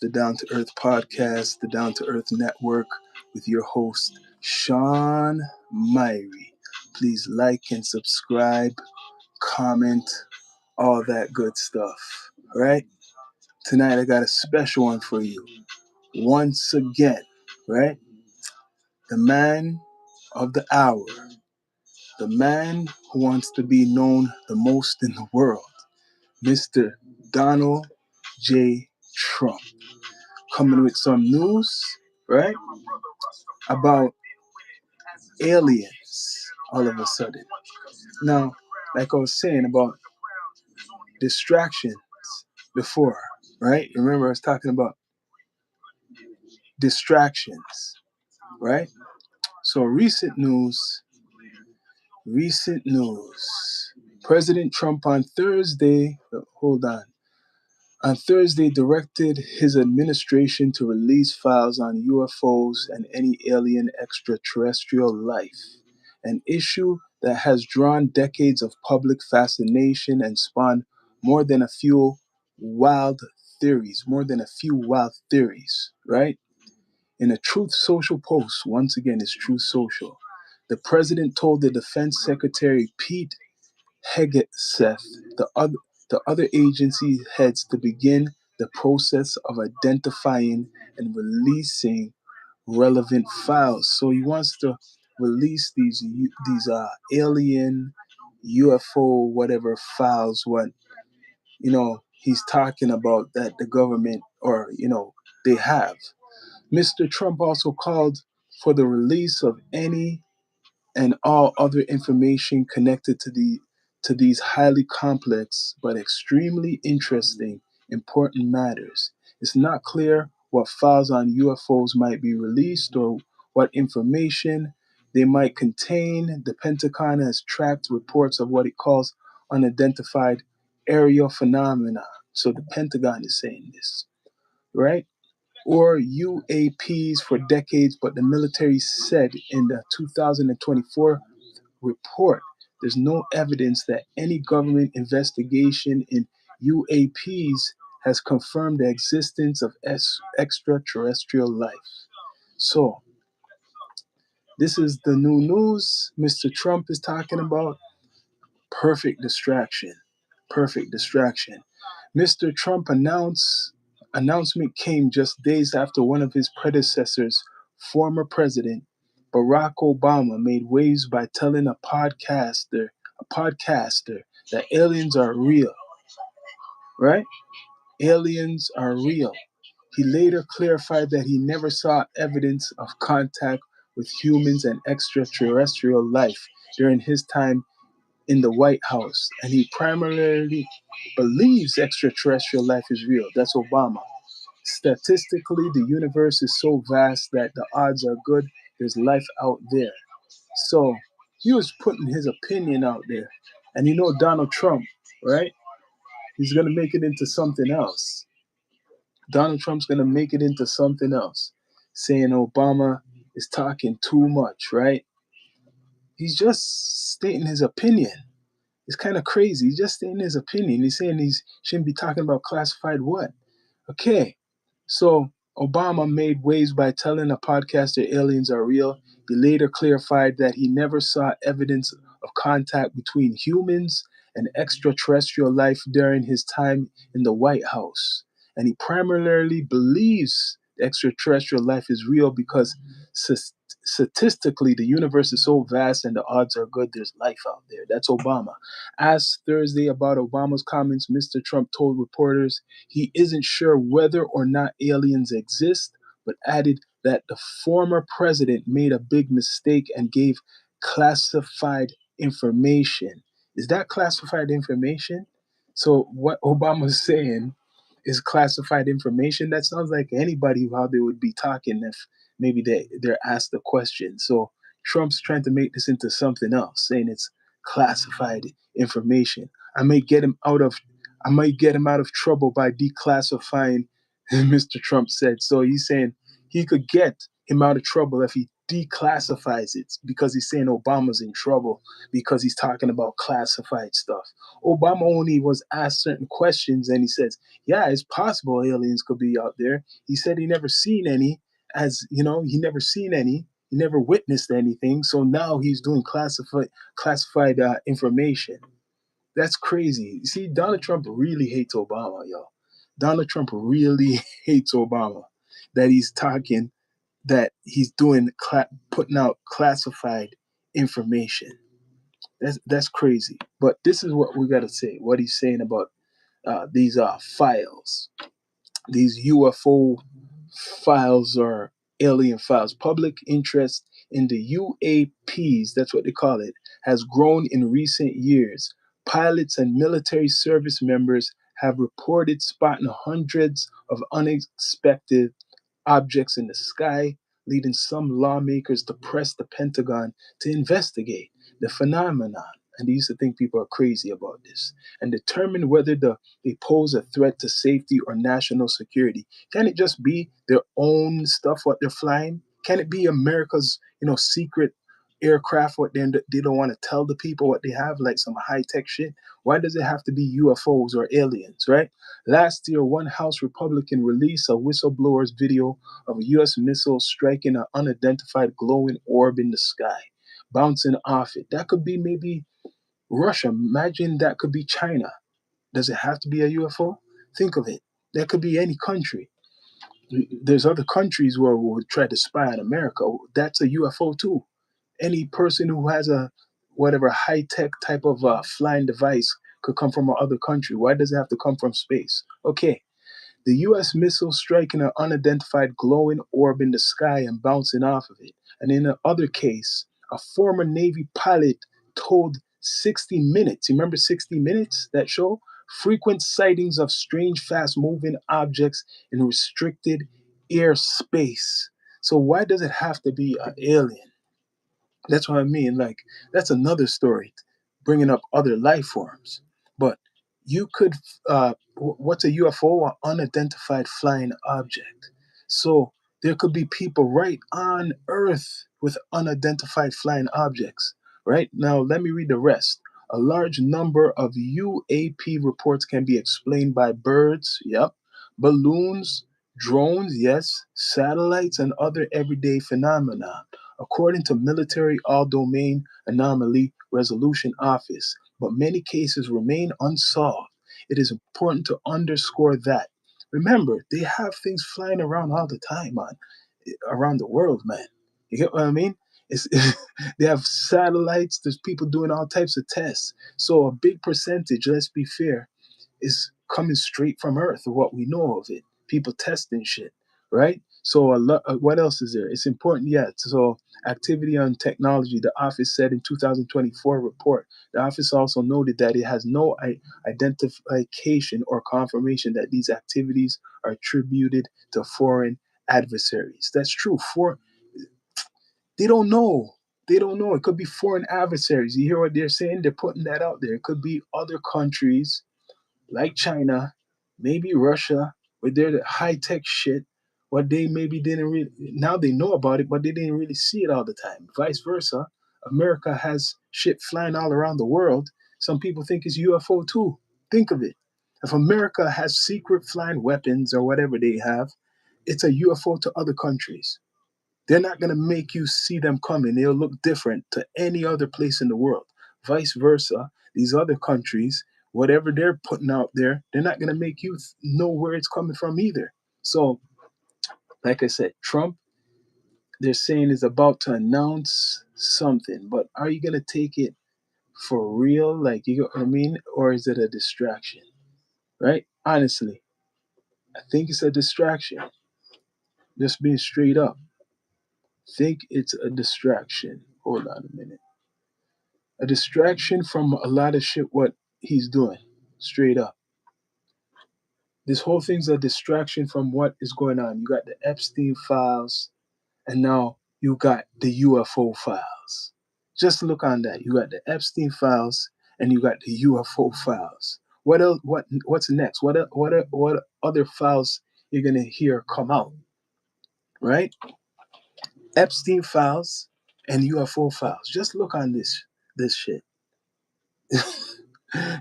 the Down to Earth podcast, the Down to Earth network, with your host, Sean Myrie. Please like and subscribe, comment, all that good stuff. All right? Tonight I got a special one for you. Once again, right? The man of the hour, the man who wants to be known the most in the world, Mr. Donald J. Trump, coming with some news, right, about aliens all of a sudden. Now, like I was saying about distractions before, right? Remember I was talking about distractions, right? So recent news. President Trump on Thursday, on Thursday directed his administration to release files on UFOs and any alien extraterrestrial life, an issue that has drawn decades of public fascination and spawned more than a few wild theories, right? In a Truth Social post, once again, it's Truth Social, the president told the Defense Secretary Pete Hegseth, the other agency heads, to begin the process of identifying and releasing relevant files. So he wants to release these alien UFO whatever files. What he's talking about that the government or they have. Mr. Trump also called for the release of any and all other information connected to these highly complex but extremely interesting, important matters. It's not clear what files on UFOs might be released or what information they might contain. The Pentagon has tracked reports of what it calls unidentified aerial phenomena. So the Pentagon is saying this, right? Or UAPs for decades, but the military said in the 2024 report there's no evidence that any government investigation in UAPs has confirmed the existence of extraterrestrial life. So, this is the new news Mr. Trump is talking about. Perfect distraction. Perfect distraction. Mr. Trump announcement came just days after one of his predecessors, former president Barack Obama, made waves by telling a podcaster that aliens are real. Right? Aliens are real. He later clarified that he never saw evidence of contact with humans and extraterrestrial life during his time in the White House, and he primarily believes extraterrestrial life is real. That's Obama. Statistically, the universe is so vast that the odds are good there's life out there. So he was putting his opinion out there. And Donald Trump, right? He's going to make it into something else. Donald Trump's going to make it into something else, saying Obama is talking too much, right? He's just stating his opinion. It's kind of crazy. He's just stating his opinion. He's saying he shouldn't be talking about classified what? Okay. So Obama made waves by telling a podcaster aliens are real. He later clarified that he never saw evidence of contact between humans and extraterrestrial life during his time in the White House. And he primarily believes extraterrestrial life is real because statistically the universe is so vast and the odds are good there's life out there. That's Obama. Asked Thursday about Obama's comments, Mr. Trump told reporters he isn't sure whether or not aliens exist, but added that the former president made a big mistake and gave classified information. Is that classified information? So what Obama's saying is classified information. That sounds like anybody how they would be talking if maybe they're asked a question. So Trump's trying to make this into something else, saying it's classified information. I might get him out of trouble by declassifying, Mr. Trump said. So he's saying he could get him out of trouble if he declassifies it because he's saying Obama's in trouble because he's talking about classified stuff. Obama only was asked certain questions and he says, yeah, it's possible aliens could be out there. He said he never seen any, as you know, he never seen any, he never witnessed anything. So now he's doing classified information. That's crazy. See, Donald Trump really hates Obama, yo. Donald Trump really hates Obama. That he's talking, that he's doing, putting out classified information. That's crazy. But this is what we got to say. What he's saying about these files, these UFO files or alien files. Public interest in the UAPs, that's what they call it, has grown in recent years. Pilots and military service members have reported spotting hundreds of unexpected objects in the sky, leading some lawmakers to press the Pentagon to investigate the phenomenon. And they used to think people are crazy about this and determine whether they pose a threat to safety or national security. Can it just be their own stuff what they're flying? Can it be America's, secret aircraft what they don't want to tell the people what they have, like some high-tech shit? Why does it have to be UFOs or aliens, right? Last year, one House Republican released a whistleblower's video of a U.S. missile striking an unidentified glowing orb in the sky, bouncing off it. That could be maybe Russia. Imagine that could be China. Does it have to be a UFO? Think of it. That could be any country. There's other countries where we would try to spy on America. That's a UFO too. Any person who has a whatever high tech type of flying device could come from another country. Why does it have to come from space? Okay, the U.S. missile striking an unidentified glowing orb in the sky and bouncing off of it. And in another case, a former Navy pilot told 60 Minutes, you remember 60 Minutes, that show? Frequent sightings of strange, fast moving objects in restricted airspace. So, why does it have to be an alien? That's what I mean. Like, that's another story, bringing up other life forms. But you could, what's a UFO? An unidentified flying object. So there could be people right on Earth with unidentified flying objects. Right now, let me read the rest. A large number of UAP reports can be explained by birds, yep, balloons, drones, yes, satellites, and other everyday phenomena according to Military All-Domain Anomaly Resolution Office, but many cases remain unsolved. It is important to underscore that. Remember, they have things flying around all the time, man, around the world, man. You get what I mean? It's, they have satellites, there's people doing all types of tests. So a big percentage, let's be fair, is coming straight from Earth, what we know of it. People testing shit, right? So what else is there? It's important, yeah. So activity on technology, the office said in 2024 report. The office also noted that it has no identification or confirmation that these activities are attributed to foreign adversaries. That's true. They don't know. They don't know. It could be foreign adversaries. You hear what they're saying? They're putting that out there. It could be other countries like China, maybe Russia, with their high tech shit, what they maybe didn't really, now they know about it, but they didn't really see it all the time. Vice versa. America has shit flying all around the world. Some people think it's UFO too. Think of it. If America has secret flying weapons or whatever they have, it's a UFO to other countries. They're not going to make you see them coming. They'll look different to any other place in the world. Vice versa, these other countries, whatever they're putting out there, they're not going to make you know where it's coming from either. So, like I said, Trump, they're saying is about to announce something, but are you going to take it for real? Like, you know what I mean? Or is it a distraction? Right? Honestly, I think it's a distraction. Just being straight up. Think it's a distraction. Hold on a minute. A distraction from a lot of shit what he's doing. Straight up. This whole thing's a distraction from what is going on. You got the Epstein files, and now you got the UFO files. Just look on that. You got the Epstein files, and you got the UFO files. What else? What's next? What other files you're gonna hear come out? Right? Epstein files and UFO files. Just look on this shit.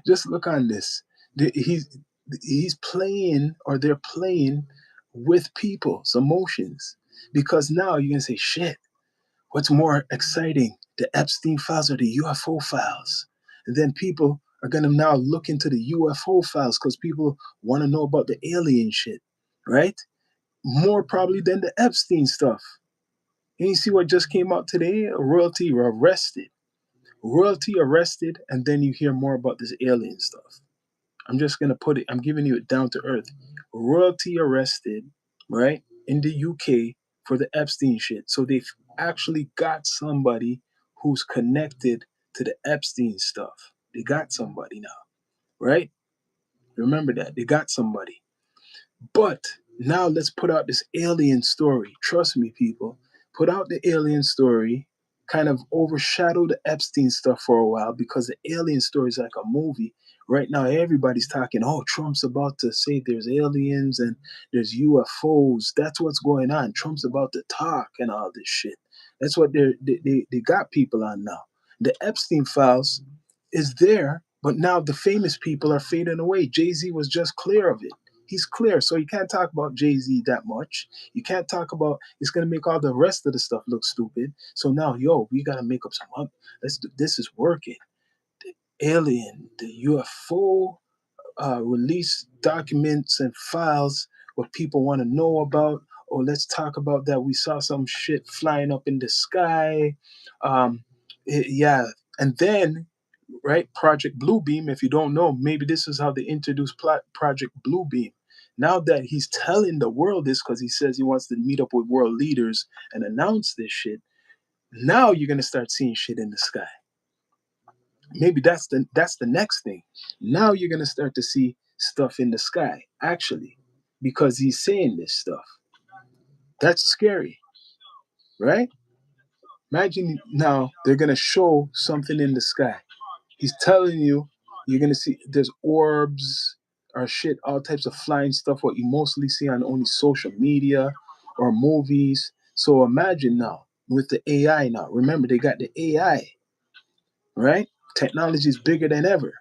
Just look on this. He's playing, or they're playing with people's emotions, because now you're gonna say, shit, what's more exciting, the Epstein files or the UFO files? And then people are gonna now look into the UFO files because people want to know about the alien shit, right? More probably than the Epstein stuff. And you see what just came out today? Royalty arrested. Royalty arrested, and then you hear more about this alien stuff. I'm just gonna put it, I'm giving you it down to earth. Royalty arrested, right, in the UK for the Epstein shit. So they've actually got somebody who's connected to the Epstein stuff. They got somebody now, right? Remember that. They got somebody. But now let's put out this alien story. Trust me, people. Put out the alien story, kind of overshadow the Epstein stuff for a while, because the alien story is like a movie. Right now, everybody's talking, oh, Trump's about to say there's aliens and there's UFOs. That's what's going on. Trump's about to talk and all this shit. That's what they got people on now. The Epstein files is there, but now the famous people are fading away. Jay-Z was just clear of it. He's clear, so you can't talk about Jay-Z that much. You can't talk about, it's gonna make all the rest of the stuff look stupid. So now, yo, we gotta make up some up. Let's do, this is working. The alien, the UFO release documents and files, what people want to know about. Oh, let's talk about that. We saw some shit flying up in the sky. Yeah, and then, right, Project Bluebeam. If you don't know, maybe this is how they introduced Project Bluebeam. Now that he's telling the world this, because he says he wants to meet up with world leaders and announce this shit, now you're gonna start seeing shit in the sky. Maybe that's the next thing. Now you're gonna start to see stuff in the sky, actually, because he's saying this stuff. That's scary, right? Imagine now they're gonna show something in the sky. He's telling you you're gonna see there's orbs or shit, all types of flying stuff, what you mostly see on only social media or movies. So imagine now with the AI now. Remember, they got the AI, right? Technology is bigger than ever.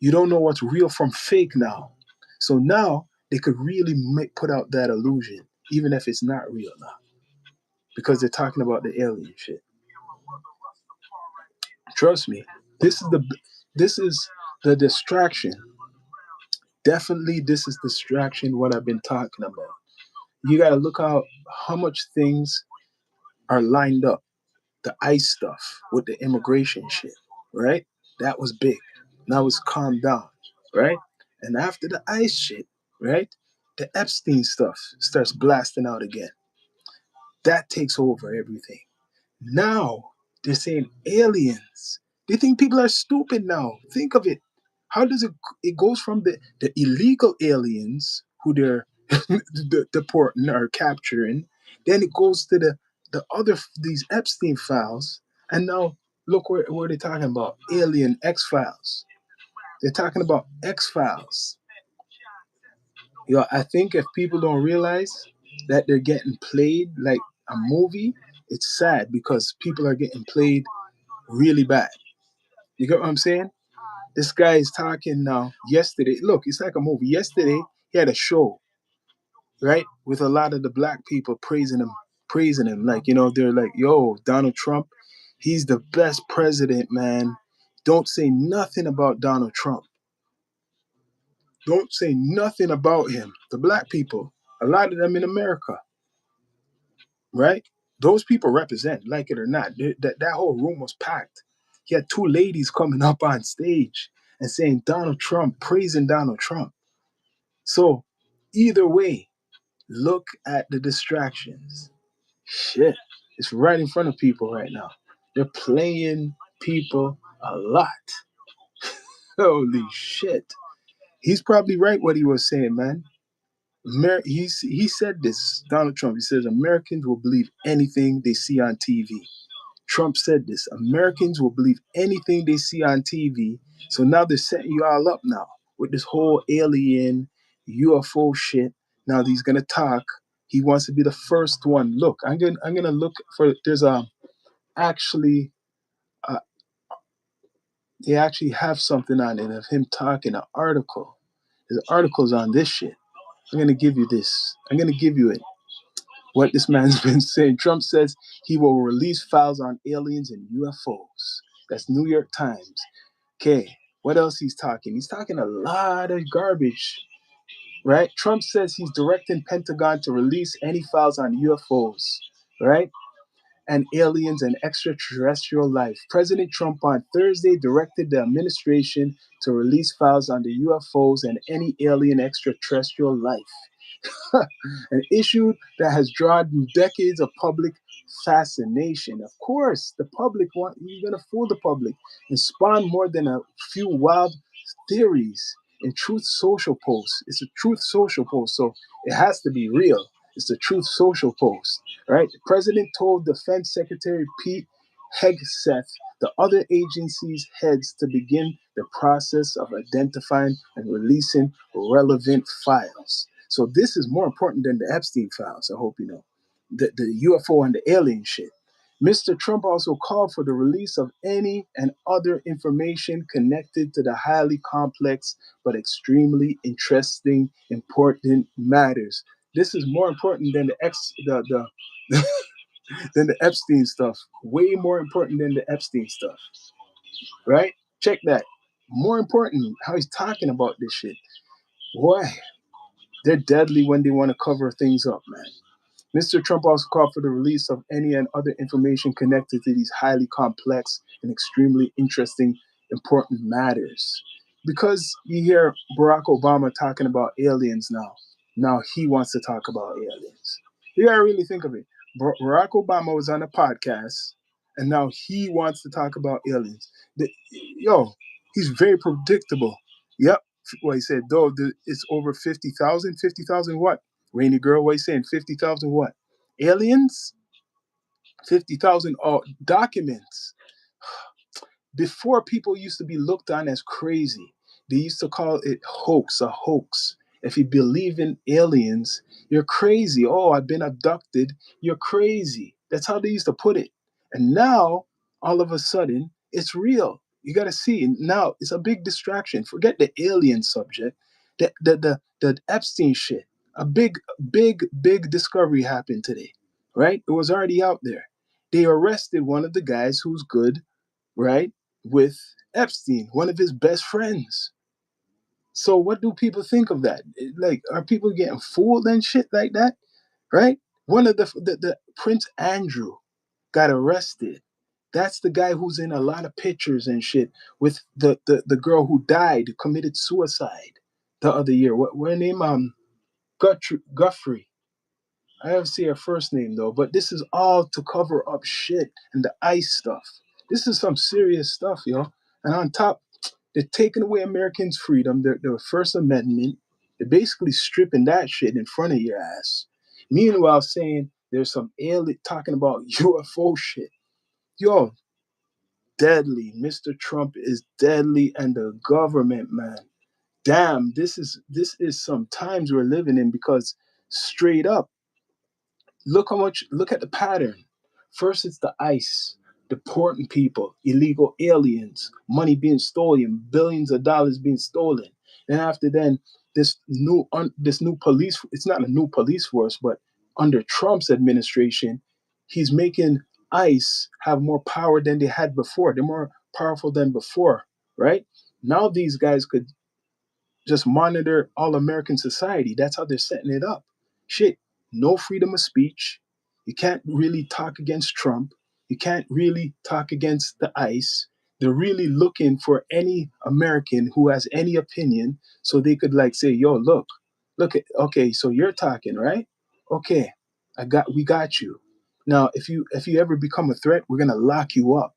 You don't know what's real from fake now. So now they could really put out that illusion, even if it's not real now, because they're talking about the alien shit. Trust me, this is the distraction. Definitely, this is distraction. What I've been talking about. You gotta look out how much things are lined up. The ICE stuff with the immigration shit, right? That was big. Now it's calmed down, right? And after the ICE shit, right? The Epstein stuff starts blasting out again. That takes over everything. Now they're saying aliens. They think people are stupid now. Think of it. How does it goes from the illegal aliens who they're deporting or capturing, then it goes to the other these Epstein files, and now look where they're talking about alien X Files. They're talking about X Files. I think if people don't realize that they're getting played like a movie, it's sad because people are getting played really bad. You get what I'm saying? This guy is talking now. Yesterday, look, it's like a movie. Yesterday, he had a show, right, with a lot of the black people praising him. Like, they're like, yo, Donald Trump, he's the best president, man. Don't say nothing about Donald Trump. Don't say nothing about him. The black people, a lot of them in America, right? Those people represent, like it or not. That whole room was packed. He had two ladies coming up on stage and saying Donald Trump, praising Donald Trump. So either way, look at the distractions. Shit, it's right in front of people right now. They're playing people a lot. Holy shit. He's probably right what he was saying, man. He said this, Donald Trump. He says Americans will believe anything they see on TV. Trump said this. Americans will believe anything they see on TV. So now they're setting you all up now with this whole alien UFO shit. Now he's gonna talk. He wants to be the first one. Look, I'm gonna look for. There's actually uh, they actually have something on it of him talking. An article. There's articles on this shit. I'm gonna give you this. I'm gonna give you it. What this man's been saying. Trump says he will release files on aliens and UFOs. That's New York Times. Okay, what else he's talking? He's talking a lot of garbage, right? Trump says he's directing Pentagon to release any files on UFOs, right? And aliens and extraterrestrial life. President Trump on Thursday directed the administration to release files on the UFOs and any alien extraterrestrial life. An issue that has drawn decades of public fascination. Of course, the public want you're gonna fool the public and spawn more than a few wild theories in Truth Social posts. It's a Truth Social post, so it has to be real. It's the Truth Social post, right? The president told Defense Secretary Pete Hegseth the other agencies' heads to begin the process of identifying and releasing relevant files. So this is more important than the Epstein files, I hope you know. The UFO and the alien shit. Mr. Trump also called for the release of any and other information connected to the highly complex but extremely interesting, important matters. This is more important than the than the Epstein stuff. Way more important than the Epstein stuff, right? Check that. More important, how he's talking about this shit. Boy, they're deadly when they want to cover things up, man. Mr. Trump also called for the release of any and other information connected to these highly complex and extremely interesting, important matters. Because you hear Barack Obama talking about aliens now. Now he wants to talk about aliens. You gotta really think of it. Barack Obama was on a podcast, and now he wants to talk about aliens. Yo, he's very predictable. Yep. Well, he said, though it's over 50,000. 50,000 what? Rainy girl, what you saying? 50,000 what? Aliens? 50,000 documents. Before, people used to be looked on as crazy. They used to call it a hoax. If you believe in aliens, you're crazy. Oh, I've been abducted. You're crazy. That's how they used to put it. And now, all of a sudden, it's real. You got to see. Now, it's a big distraction. Forget the alien subject. The Epstein shit. A big discovery happened today, right? It was already out there. They arrested one of the guys who's good, right, with Epstein, one of his best friends. So what do people think of that? Like, are people getting fooled and shit like that? Right? One of the Prince Andrew got arrested. That's the guy who's in a lot of pictures and shit with the girl who died, committed suicide the other year. What her name? Guthrie. I don't see her first name though, but this is all to cover up shit and the ICE stuff. This is some serious stuff, yo. And on top, they're taking away Americans' freedom, their First Amendment. They're basically stripping that shit in front of your ass. Meanwhile, saying there's some alien talking about UFO shit. Yo, deadly. Mr. Trump is deadly, and the government, man. Damn, this is some times we're living in because straight up look at the pattern. First it's the ICE deporting people, illegal aliens, money being stolen, billions of dollars being stolen. Then after then, this new police, it's not a new police force, but under Trump's administration, he's making ICE have more power than they had before. They're more powerful than before, right? Now these guys could just monitor all American society. That's how they're setting it up. Shit, no freedom of speech. You can't really talk against Trump. You can't really talk against the ICE. They're really looking for any American who has any opinion so they could like say, yo, look at okay, so you're talking, right? Okay, we got you. Now if you ever become a threat, we're gonna lock you up.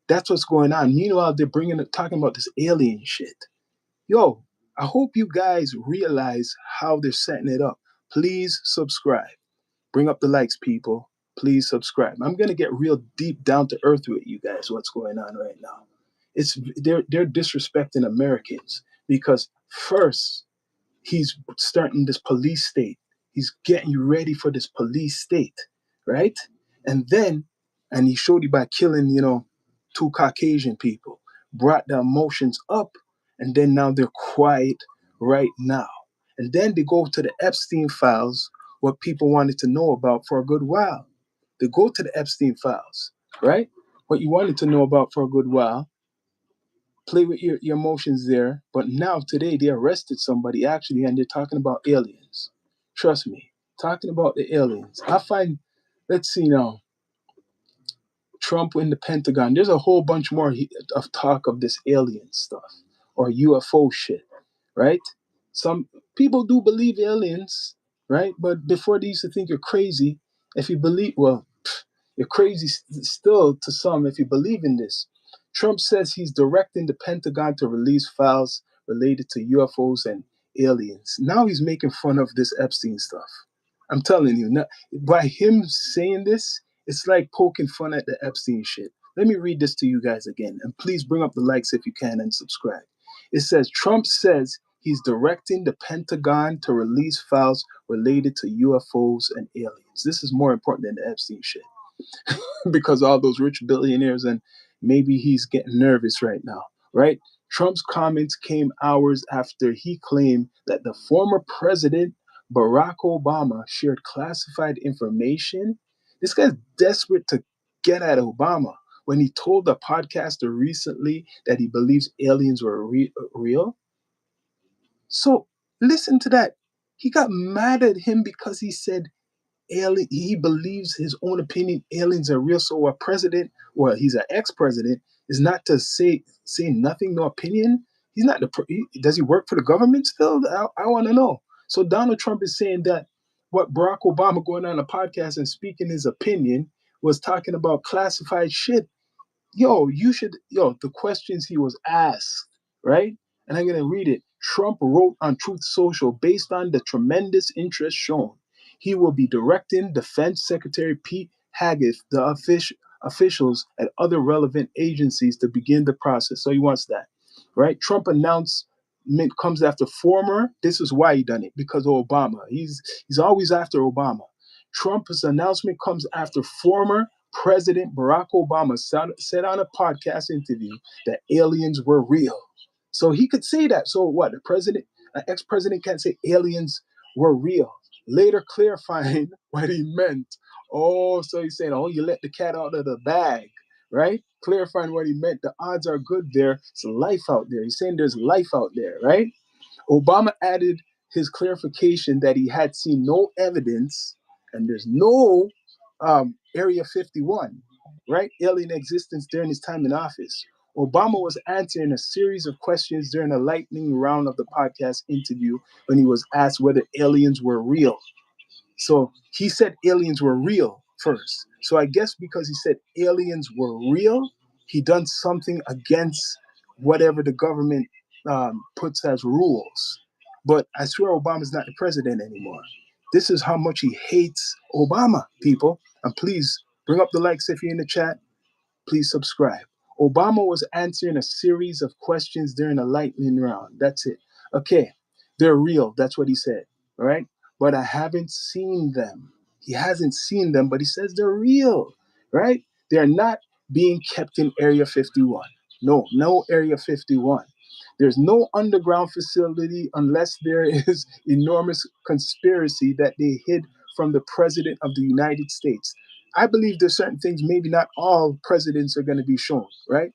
That's what's going on. Meanwhile, they're talking about this alien shit. Yo, I hope you guys realize how they're setting it up. Please subscribe. Bring up the likes, people. Please subscribe. I'm gonna get real deep down to earth with you guys. What's going on right now? They're disrespecting Americans because first he's starting this police state. He's getting you ready for this police state, right? And then, and he showed you by killing, two Caucasian people, brought the emotions up, and then now they're quiet right now. And then they go to the Epstein files, what people wanted to know about for a good while. They go to the Epstein files, right? What you wanted to know about for a good while, play with your emotions there. But now, today, they arrested somebody actually, and they're talking about aliens. Trust me, talking about the aliens. I find, let's see now, Trump in the Pentagon. There's a whole bunch more of talk of this alien stuff or UFO shit, right? Some people do believe aliens, right? But before they used to think you're crazy. If you believe, well, you're crazy still to some if you believe in this. Trump says he's directing the Pentagon to release files related to UFOs and aliens. Now he's making fun of this Epstein stuff. I'm telling you, now, by him saying this, it's like poking fun at the Epstein shit. Let me read this to you guys again, and please bring up the likes if you can and subscribe. It says Trump says he's directing the Pentagon to release files related to UFOs and aliens. This is more important than the Epstein shit because all those rich billionaires, and maybe he's getting nervous right now, right? Trump's comments came hours after he claimed that the former president, Barack Obama, shared classified information. This guy's desperate to get at Obama when he told a podcaster recently that he believes aliens were real. So listen to that. He got mad at him because he said he believes his own opinion aliens are real. So a president, well, he's an ex-president, is not to say nothing, no opinion. He's not does he work for the government still? I want to know. So Donald Trump is saying that what Barack Obama going on a podcast and speaking his opinion was talking about classified shit. The questions he was asked, right? And I'm going to read it. Trump wrote on Truth Social, based on the tremendous interest shown, he will be directing Defense Secretary Pete Hegseth, the officials at other relevant agencies to begin the process. So he wants that, right? Trump announcement comes after this is why he done it, because of Obama. He's always after Obama. Trump's announcement comes after former President Barack Obama said on a podcast interview that aliens were real. So he could say that. So what? An ex-president can't say aliens were real. Later clarifying what he meant. Oh, so he's saying, oh, you let the cat out of the bag, right? Clarifying what he meant. The odds are good there. It's life out there. He's saying there's life out there, right? Obama added his clarification that he had seen no evidence, and there's no Area 51, right? Alien existence during his time in office. Obama was answering a series of questions during a lightning round of the podcast interview when he was asked whether aliens were real. So he said aliens were real first. So I guess because he said aliens were real, he done something against whatever the government puts as rules. But I swear Obama's not the president anymore. This is how much he hates Obama, people. And please bring up the likes if you're in the chat. Please subscribe. Obama was answering a series of questions during a lightning round. That's it. Okay, they're real. That's what he said. All right. But I haven't seen them. He hasn't seen them, but he says they're real. Right? They're not being kept in Area 51. No Area 51. There's no underground facility unless there is enormous conspiracy that they hid from the President of the United States. I believe there's certain things, maybe not all presidents are going to be shown, right?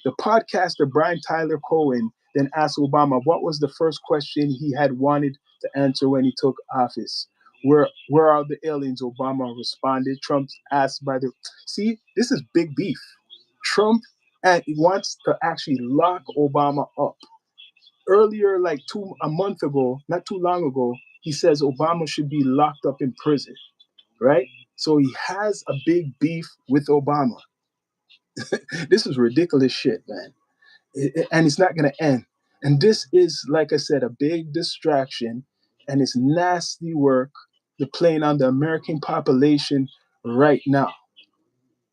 The podcaster Brian Tyler Cohen then asked Obama what was the first question he had wanted to answer when he took office. Where are the aliens? Obama responded. Trump asked by the see, this is big beef. Trump wants to actually lock Obama up. Earlier, like a month ago, not too long ago, he says Obama should be locked up in prison, right? So he has a big beef with Obama. This is ridiculous shit, man. And it's not going to end. And this is, like I said, a big distraction, and it's nasty work they're playing on the American population right now.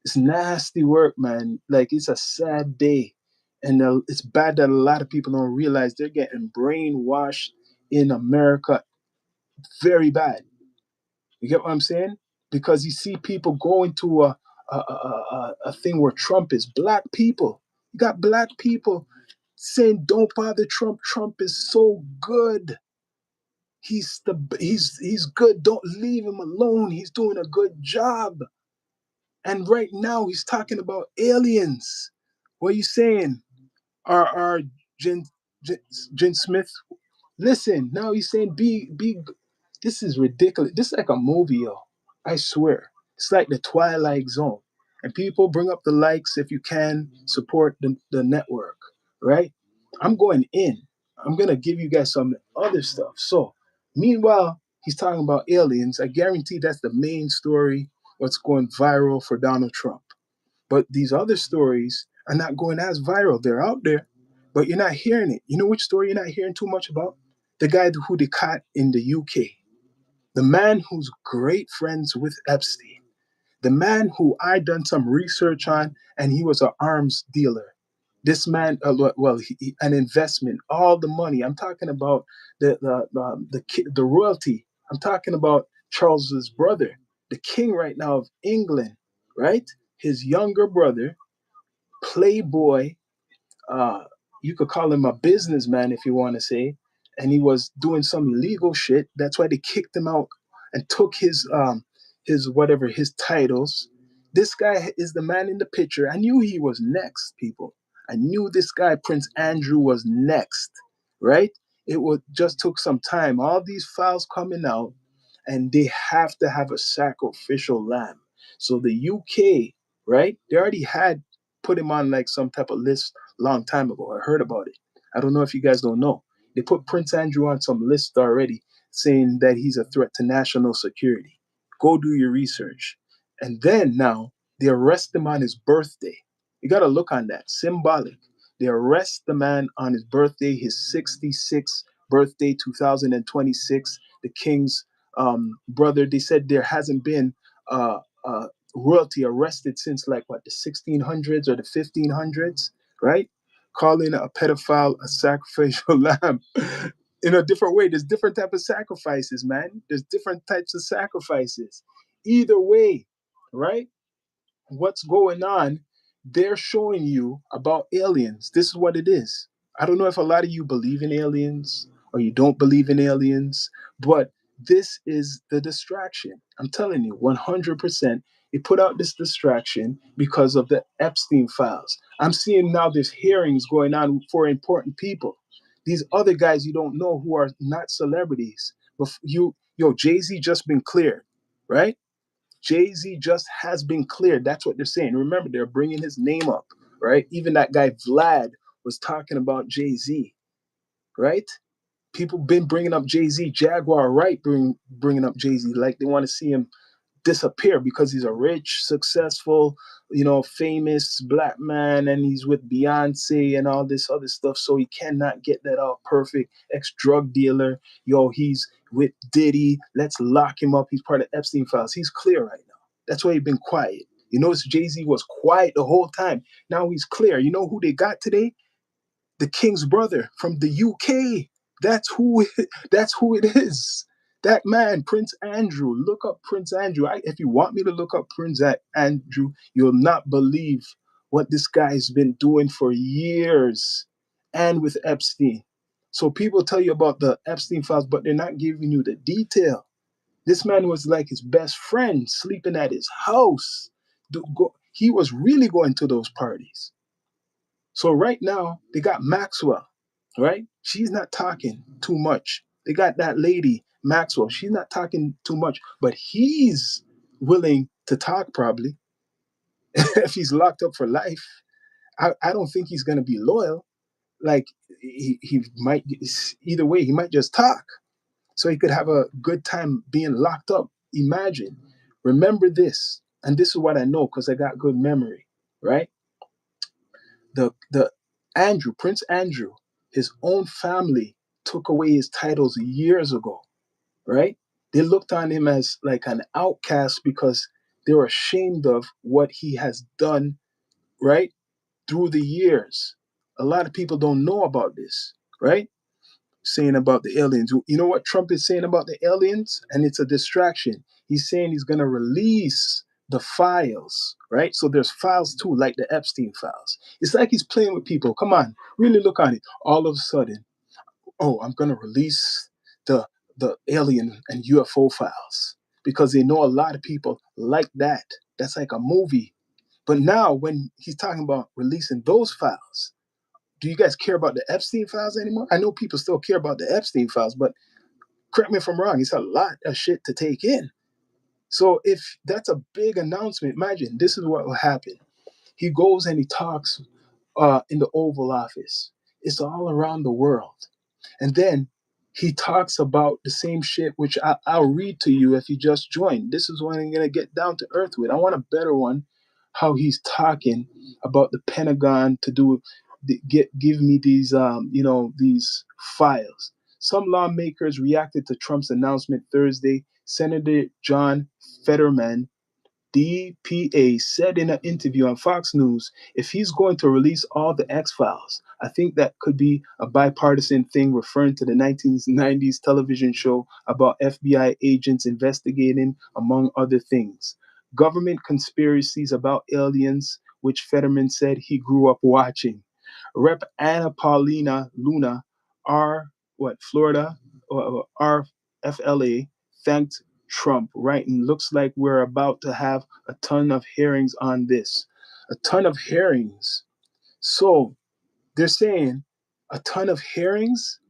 It's nasty work, man. Like, it's a sad day. And it's bad that a lot of people don't realize they're getting brainwashed in America very bad. You get what I'm saying? Because you see people going to a thing where Trump is black people. You got black people saying, "Don't bother Trump. Trump is so good. He's good. Don't leave him alone. He's doing a good job." And right now he's talking about aliens. What are you saying? Our Jen, Jen, Jen Smith. Listen, now he's saying be. This is ridiculous. This is like a movie, yo. I swear. It's like the Twilight Zone. And people bring up the likes if you can support the network, right? I'm going in. I'm gonna give you guys some other stuff. So, meanwhile, he's talking about aliens. I guarantee that's the main story. What's going viral for Donald Trump? But these other stories are not going as viral. They're out there, but you're not hearing it. You know which story you're not hearing too much about? The guy who they caught in the UK. The man who's great friends with Epstein. The man who I done some research on, and he was an arms dealer. This man, well, an investment, all the money. I'm talking about the royalty. I'm talking about Charles's brother, the king right now of England, right? His younger brother, playboy, uh, you could call him a businessman if you want to say, and he was doing some illegal shit. That's why they kicked him out and took his whatever his titles. This guy is the man in the picture. I knew he was next, people. I knew this guy, Prince Andrew, was next, right? It would just took some time. All these files coming out, and they have to have a sacrificial lamb. So the UK, right? They already had put him on like some type of list long time ago. I heard about it. I don't know if you guys don't know. They put Prince Andrew on some list already saying that he's a threat to national security. Go do your research. And then now they arrest him on his birthday. You got to look on that. Symbolic. They arrest the man on his birthday, his 66th birthday, 2026. The king's brother. They said there hasn't been royalty arrested since like what, the 1600s or the 1500s, right? Calling a pedophile a sacrificial lamb in a different way. There's different type of sacrifices, man. There's different types of sacrifices. Either way, right? What's going on, they're showing you about aliens. This is what it is. I don't know if a lot of you believe in aliens or you don't believe in aliens, but this is the distraction. I'm telling you, 100%. He put out this distraction because of the Epstein files. I'm seeing now there's hearings going on for important people. These other guys you don't know who are not celebrities. But Jay-Z just been cleared, right? Jay-Z just has been cleared. That's what they're saying. Remember, they're bringing his name up, right? Even that guy Vlad was talking about Jay-Z, right? People been bringing up Jay-Z. Jaguar Wright bringing up Jay-Z like they want to see him disappear because he's a rich, successful, famous black man, and he's with Beyonce and all this other stuff. So he cannot get that all perfect. Ex-drug dealer. He's with Diddy. Let's lock him up. He's part of Epstein files. He's clear right now. That's why he's been quiet. You notice Jay-Z was quiet the whole time. Now he's clear. You know who they got today? The king's brother from the UK. That's who. That's who it is. That man, Prince Andrew. Look up Prince Andrew. If you want me to look up Prince Andrew, you'll not believe what this guy's been doing for years, and with Epstein. So people tell you about the Epstein files, but they're not giving you the detail. This man was like his best friend, sleeping at his house. He was really going to those parties. So right now they got Maxwell, right? She's not talking too much. They got that lady Maxwell. She's not talking too much, but he's willing to talk probably if he's locked up for life. I don't think he's gonna be loyal. Like he might either way. He might just talk, so he could have a good time being locked up. Imagine. Remember this, and this is what I know because I got good memory, right? The Prince Andrew, his own family took away his titles years ago, right? They looked on him as like an outcast because they were ashamed of what he has done, right? Through the years. A lot of people don't know about this, right? Saying about the aliens. You know what Trump is saying about the aliens? And it's a distraction. He's saying he's going to release the files, right? So there's files too, like the Epstein files. It's like he's playing with people. Come on, really look on it. All of a sudden, oh, I'm going to release the alien and UFO files because they know a lot of people like that. That's like a movie. But now when he's talking about releasing those files, do you guys care about the Epstein files anymore? I know people still care about the Epstein files, but correct me if I'm wrong, it's a lot of shit to take in. So if that's a big announcement, imagine this is what will happen. He goes and he talks in the Oval Office. It's all around the world. And then he talks about the same shit, which I'll read to you if you just join. This is what I'm going to get down to earth with. I want a better one, how he's talking about the Pentagon to do, give me these, these files. Some lawmakers reacted to Trump's announcement Thursday. Senator John Fetterman, DPA, said in an interview on Fox News, if he's going to release all the X Files, I think that could be a bipartisan thing, referring to the 1990s television show about FBI agents investigating, among other things, government conspiracies about aliens, which Fetterman said he grew up watching. Rep. Anna Paulina Luna, Florida, RFLA, thanked Trump, writing, looks like we're about to have a ton of hearings on this. A ton of hearings. So they're saying a ton of hearings?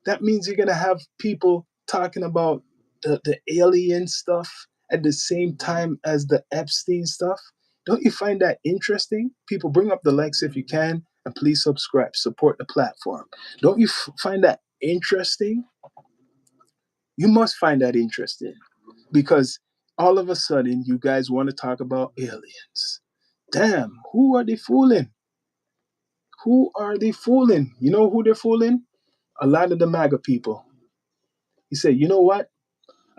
That means you're going to have people talking about the alien stuff at the same time as the Epstein stuff. Don't you find that interesting? People, bring up the likes if you can, and please subscribe, support the platform. Don't you find that interesting? You must find that interesting because all of a sudden you guys want to talk about aliens. Damn, who are they fooling? Who are they fooling? You know who they're fooling? A lot of the MAGA people. He said, you know what?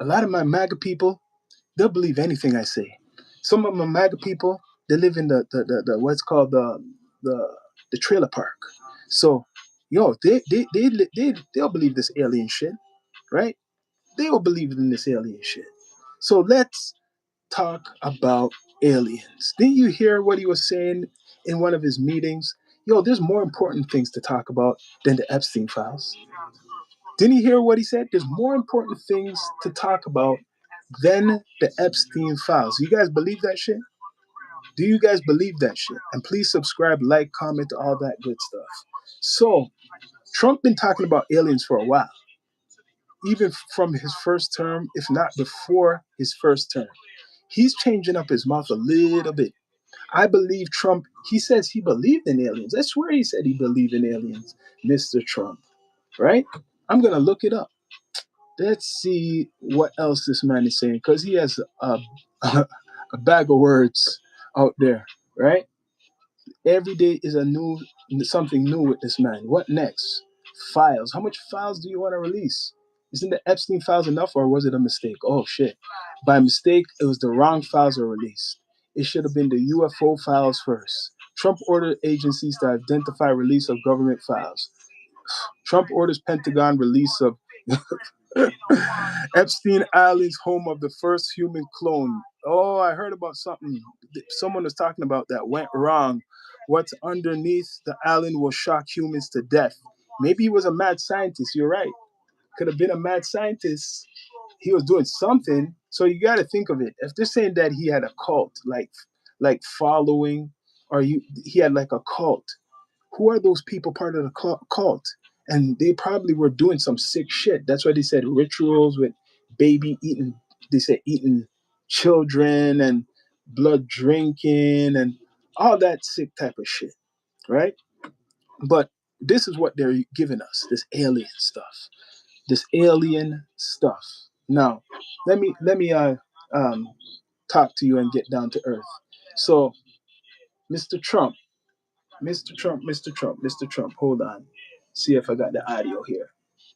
A lot of my MAGA people, they'll believe anything I say. Some of my MAGA people, they live in the what's called the trailer park. So, they'll believe this alien shit, right? They will believe in this alien shit. So let's talk about aliens. Didn't you hear what he was saying in one of his meetings? Yo, there's more important things to talk about than the Epstein files. Didn't you hear what he said? There's more important things to talk about than the Epstein files. You guys believe that shit? Do you guys believe that shit? And please subscribe, like, comment, all that good stuff. So, Trump been talking about aliens for a while, even from his first term, if not before his first term. He's changing up his mouth a little bit. I believe Trump, he says he believed in aliens. I swear he said he believed in aliens, Mr. Trump, right? I'm going to look it up. Let's see what else this man is saying because he has a bag of words out there, right? Every day is something new with this man. What next? Files. How much files do you want to release? Isn't the Epstein files enough or was it a mistake? Oh shit. By mistake, it was the wrong files were released. It should have been the UFO files first. Trump ordered agencies to identify release of government files. Trump orders Pentagon release of Epstein Island's home of the first human clone. Oh, I heard about something. Someone was talking about that went wrong. What's underneath the island will shock humans to death. Maybe he was a mad scientist. You're right. Could have been a mad scientist. He was doing something. So you got to think of it. If they're saying that he had a cult, like following, or he had like a cult, who are those people part of the cult? And they probably were doing some sick shit. That's why they said rituals with baby eating. They said eating children and blood drinking and all that sick type of shit, right? But this is what they're giving us: this alien stuff, this alien stuff. Now, let me talk to you and get down to earth. So, Mr. Trump, Mr. Trump, Mr. Trump, Mr. Trump. Hold on. See if I got the audio here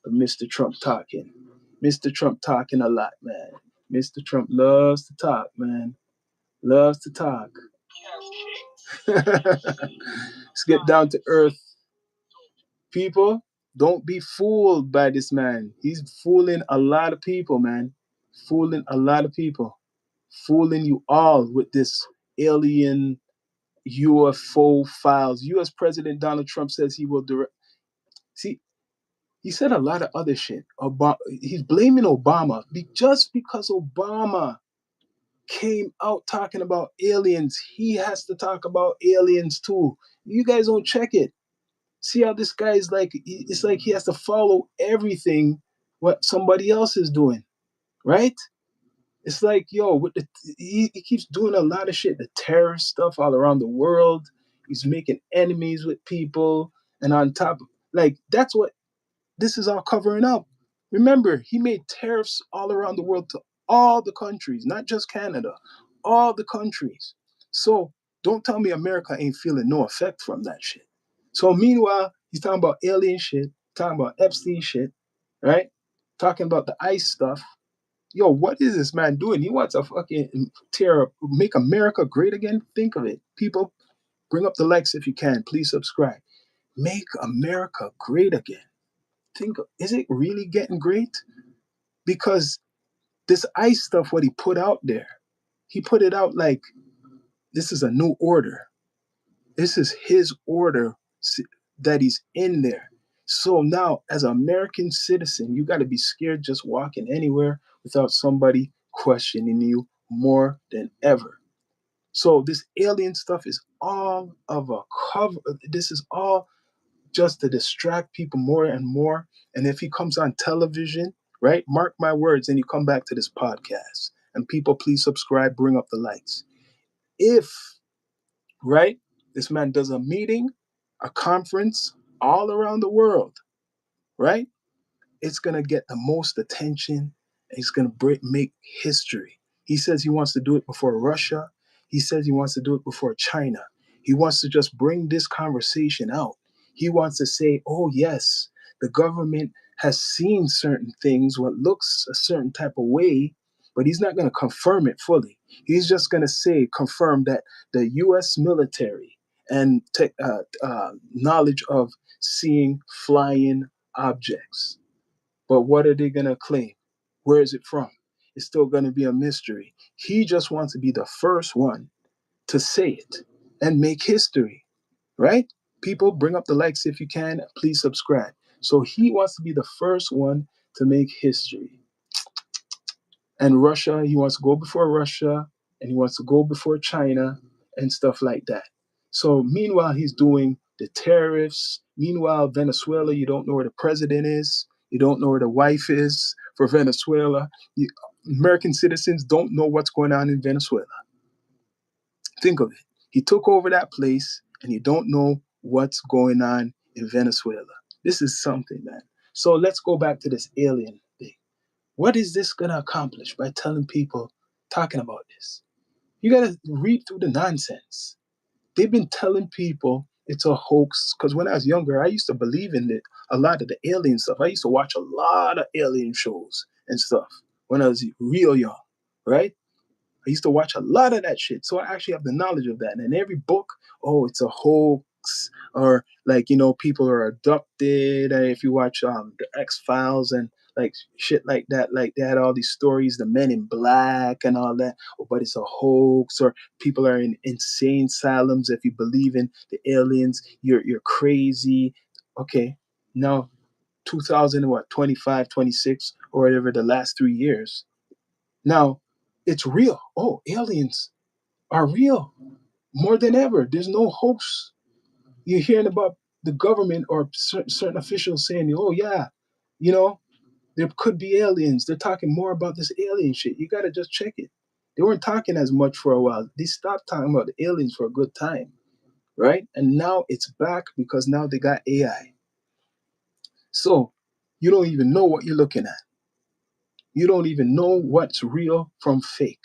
of Mr. Trump talking. Mr. Trump talking a lot, man. Mr. Trump loves to talk, man. Loves to talk. Let's get down to earth. People, don't be fooled by this man. He's fooling a lot of people, man. fooling a lot of people, fooling you all with this alien UFO files. U.S. President Donald Trump says he will direct. See, he said a lot of other shit. He's blaming Obama just because Obama came out talking about aliens. He has to talk about aliens too. You guys don't check it. See how this guy is like? It's like he has to follow everything what somebody else is doing, right? It's like, yo, he keeps doing a lot of shit, the terrorist stuff all around the world. He's making enemies with people, and on top, like that's what this is all covering up. Remember, he made tariffs all around the world to all the countries, not just Canada, all the countries. So don't tell me America ain't feeling no effect from that shit. So meanwhile, he's talking about alien shit, talking about Epstein shit, right? Talking about the ICE stuff. Yo, what is this man doing? He wants to fucking make America great again. Think of it. People, bring up the likes if you can. Please subscribe. Make America great again. Is it really getting great? Because this ICE stuff, what he put out there, he put it out like this is a new order. This is his order that he's in there. So now, as an American citizen, you got to be scared just walking anywhere without somebody questioning you more than ever. So this alien stuff is all of a cover. This is all just to distract people more and more. And if he comes on television, right, mark my words, and you come back to this podcast. And people, please subscribe, bring up the likes. If, right, this man does a meeting, a conference all around the world, right? It's going to get the most attention, and it's going to make history. He says he wants to do it before Russia. He says he wants to do it before China. He wants to just bring this conversation out. He wants to say, oh, yes, the government has seen certain things, what looks a certain type of way, but he's not going to confirm it fully. He's just going to confirm that the U.S. military and knowledge of seeing flying objects. But what are they going to claim? Where is it from? It's still going to be a mystery. He just wants to be the first one to say it and make history, right? People, bring up the likes if you can. Please subscribe. So he wants to be the first one to make history. And Russia, he wants to go before Russia, and he wants to go before China and stuff like that. So meanwhile, he's doing the tariffs. Meanwhile, Venezuela, you don't know where the president is. You don't know where the wife is for Venezuela. American citizens don't know what's going on in Venezuela. Think of it. He took over that place, and you don't know what's going on in Venezuela. This is something, man. So let's go back to this alien thing. What is this going to accomplish by telling people, talking about this? You got to read through the nonsense. They've been telling people it's a hoax. Because when I was younger, I used to believe in it, a lot of the alien stuff. I used to watch a lot of alien shows and stuff when I was real young, right? I used to watch a lot of that shit. So I actually have the knowledge of that. And in every book, oh, it's a hoax. Or like, people are abducted. And if you watch the X-Files and like shit like that, like they had all these stories, the Men in Black and all that. Oh, but it's a hoax. Or people are in insane asylums. If you believe in the aliens, you're crazy. Okay, now 25, 26, or whatever the last 3 years. Now, it's real. Oh, aliens are real more than ever. There's no hoax. You're hearing about the government or certain officials saying, oh, yeah, you know, there could be aliens. They're talking more about this alien shit. You got to just check it. They weren't talking as much for a while. They stopped talking about the aliens for a good time, right? And now it's back because now they got AI. So you don't even know what you're looking at. You don't even know what's real from fake.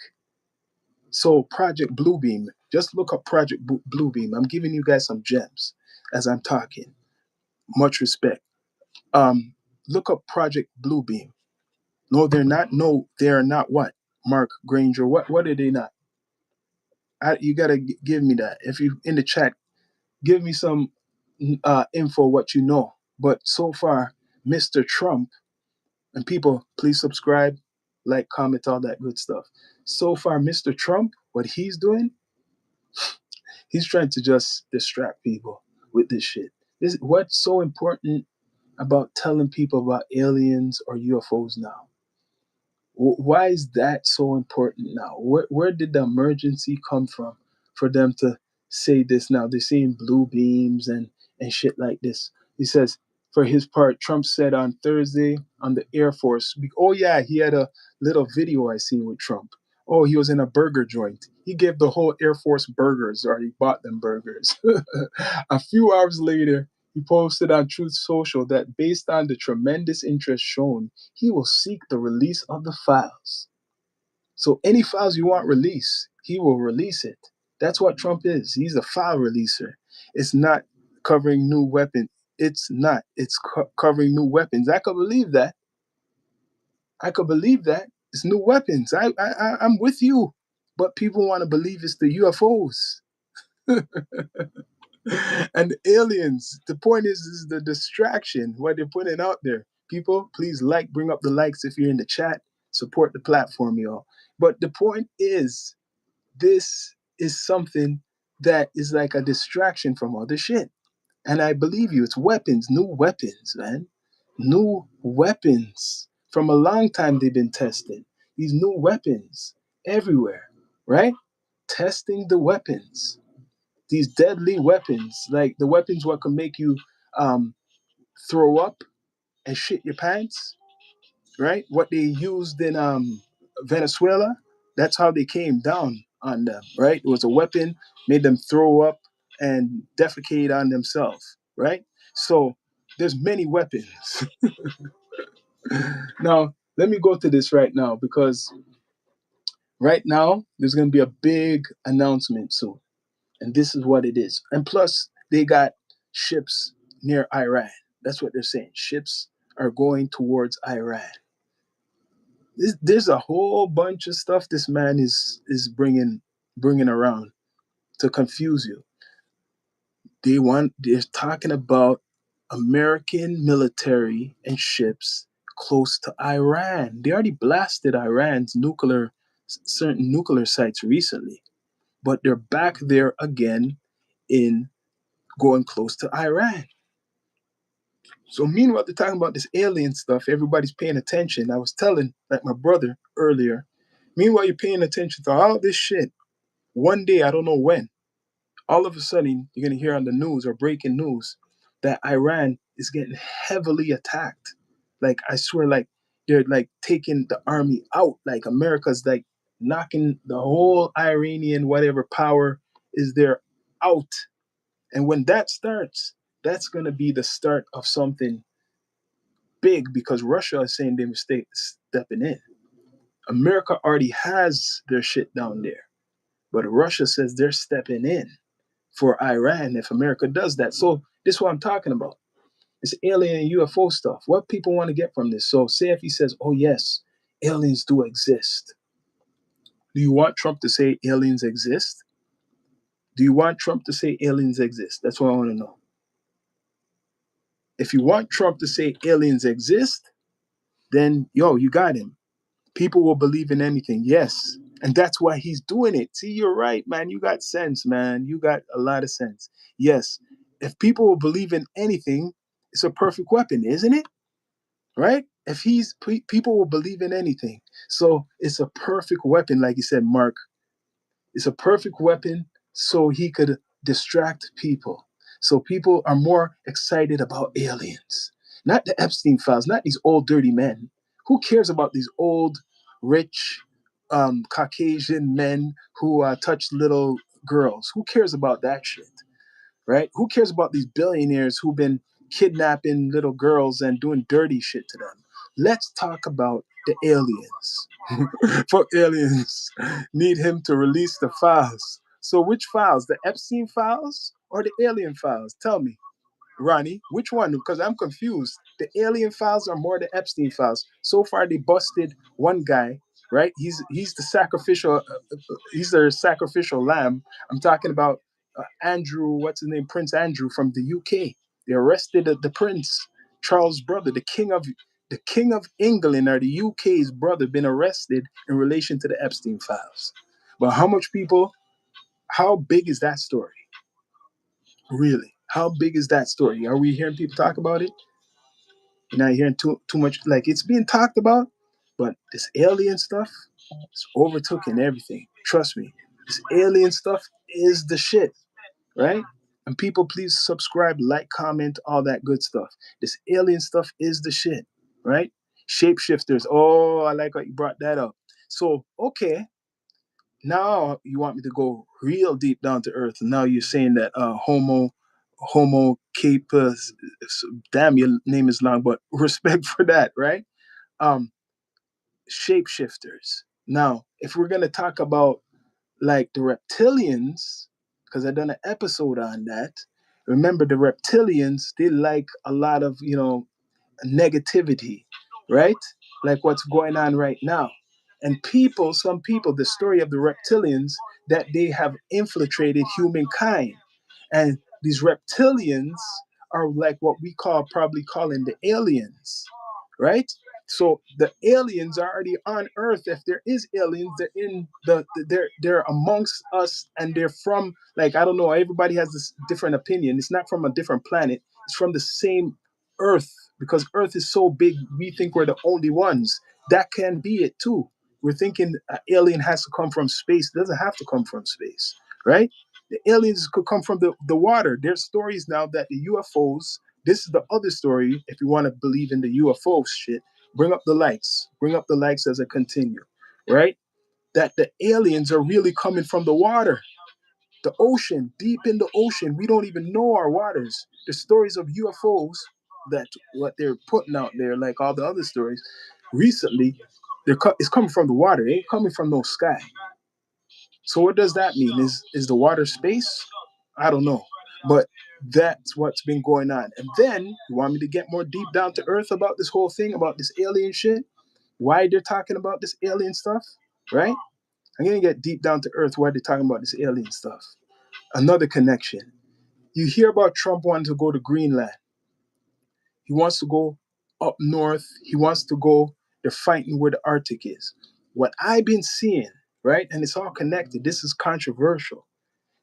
So Project Bluebeam, just look up Project Bluebeam. I'm giving you guys some gems as I'm talking. Much respect. Look up Project Bluebeam. No, they're not. No, they are not what? Mark Granger. What are they not? You gotta give me that. If you in the chat, give me some info what you know. But so far, Mr. Trump and people, please subscribe. like, comment, all that good stuff. So far, Mr. Trump, what he's doing, he's trying to just distract people with this shit. What's so important about telling people about aliens or UFOs now? Why is that so important now? Where did the emergency come from for them to say this now? They're seeing blue beams and shit like this. He says, for his part, Trump said on Thursday on the Air Force, oh yeah, he had a little video I seen with Trump. Oh, he was in a burger joint. He gave the whole Air Force burgers, or he bought them burgers. A few hours later, he posted on Truth Social that based on the tremendous interest shown, he will seek the release of the files. So any files you want released, he will release it. That's what Trump is. He's a file releaser. It's not covering new weapons. It's not. It's covering new weapons. I could believe that. I could believe that. It's new weapons. I'm with you. But people want to believe it's the UFOs. And the aliens. The point is the distraction, what they're putting out there. People, please bring up the likes if you're in the chat. Support the platform, y'all. But the point is, this is something that is like a distraction from other shit. And I believe you, it's weapons, new weapons, man. New weapons. From a long time they've been tested. These new weapons everywhere, right? Testing the weapons, these deadly weapons, like the weapons what can make you um, throw up and shit your pants, right? What they used in Venezuela, that's how they came down on them, right? It was a weapon, made them throw up and defecate on themselves, right? So there's many weapons. Now, let me go to this right now because right now there's going to be a big announcement soon. And this is what it is. And plus, they got ships near Iran. That's what they're saying. Ships are going towards Iran. There's a whole bunch of stuff this man is bringing around to confuse you. They're talking about American military and ships close to Iran. They already blasted Iran's certain nuclear sites recently, but they're back there again in going close to Iran. So meanwhile, they're talking about this alien stuff. Everybody's paying attention. I was telling like my brother earlier. Meanwhile, you're paying attention to all this shit. One day, I don't know when, all of a sudden, you're gonna hear on the news or breaking news that Iran is getting heavily attacked. Like I swear, like they're like taking the army out. Like America's like knocking the whole Iranian whatever power is there out. And when that starts, that's going to be the start of something big because Russia is saying they're stepping in. America already has their shit down there, but Russia says they're stepping in for Iran if America does that. So this is what I'm talking about. It's alien and UFO stuff. What people want to get from this. So say if he says, oh yes, aliens do exist. Do you want Trump to say aliens exist? Do you want Trump to say aliens exist? That's what I want to know. If you want Trump to say aliens exist, then yo, you got him. People will believe in anything. Yes. And that's why he's doing it. See, you're right, man. You got sense, man. You got a lot of sense. Yes. If people will believe in anything, it's a perfect weapon, isn't it? Right? If people will believe in anything. So it's a perfect weapon, like you said, Mark. It's a perfect weapon so he could distract people. So people are more excited about aliens, not the Epstein files, not these old dirty men. Who cares about these old, rich, Caucasian men who touch little girls? Who cares about that shit? Right? Who cares about these billionaires who've been kidnapping little girls and doing dirty shit to them? Let's talk about the aliens. For aliens need him to release the files. So which files? The Epstein files or the alien files? Tell me. Ronnie, which one? Because I'm confused. The alien files are more the Epstein files. So far, they busted one guy, right? He's the sacrificial. He's their sacrificial lamb. I'm talking about Andrew. What's his name? Prince Andrew from the UK. They arrested the prince, Charles' brother, the king of the King of England or the UK's brother been arrested in relation to the Epstein files. But how much people, how big is that story? Really? How big is that story? Are we hearing people talk about it? You're not hearing too much. Like, it's being talked about, but this alien stuff is overtaking everything. Trust me. This alien stuff is the shit, right? And people, please subscribe, like, comment, all that good stuff. This alien stuff is the shit, right? Shapeshifters. Oh, I like how you brought that up. So, okay, now you want me to go real deep down to earth. Now you're saying that Homo capus, damn, your name is long, but respect for that, right? Um, Shapeshifters. Now, if we're gonna talk about like the reptilians, because I done an episode on that. Remember, the reptilians, they like a lot of, negativity, right? Like what's going on right now. And people, some people, the story of the reptilians, that they have infiltrated humankind. And these reptilians are like what we call, probably calling the aliens, right? So the aliens are already on Earth. If there is aliens, they're in they're amongst us, and they're from, like, I don't know. Everybody has this different opinion. It's not from a different planet. It's from the same Earth, because Earth is so big. We think we're the only ones. That can be it too. We're thinking an alien has to come from space. It doesn't have to come from space, right? The aliens could come from the water. There's stories now that the UFOs. This is the other story. If you want to believe in the UFO shit, bring up the lights. Bring up the lights as I continue, right? That the aliens are really coming from the water, the ocean, deep in the ocean. We don't even know our waters. The stories of UFOs, that what they're putting out there, like all the other stories, recently, it's coming from the water. It ain't coming from no sky. So what does that mean? Is the water space? I don't know. But that's what's been going on. And then you want me to get more deep down to earth about this whole thing, about this alien shit? Why they're talking about this alien stuff, right? I'm gonna get deep down to earth why they're talking about this alien stuff. Another connection. You hear about Trump wanting to go to Greenland. He wants to go up north. He wants to go. They're fighting where the Arctic is. What I've been seeing, right, and it's all connected. This is controversial.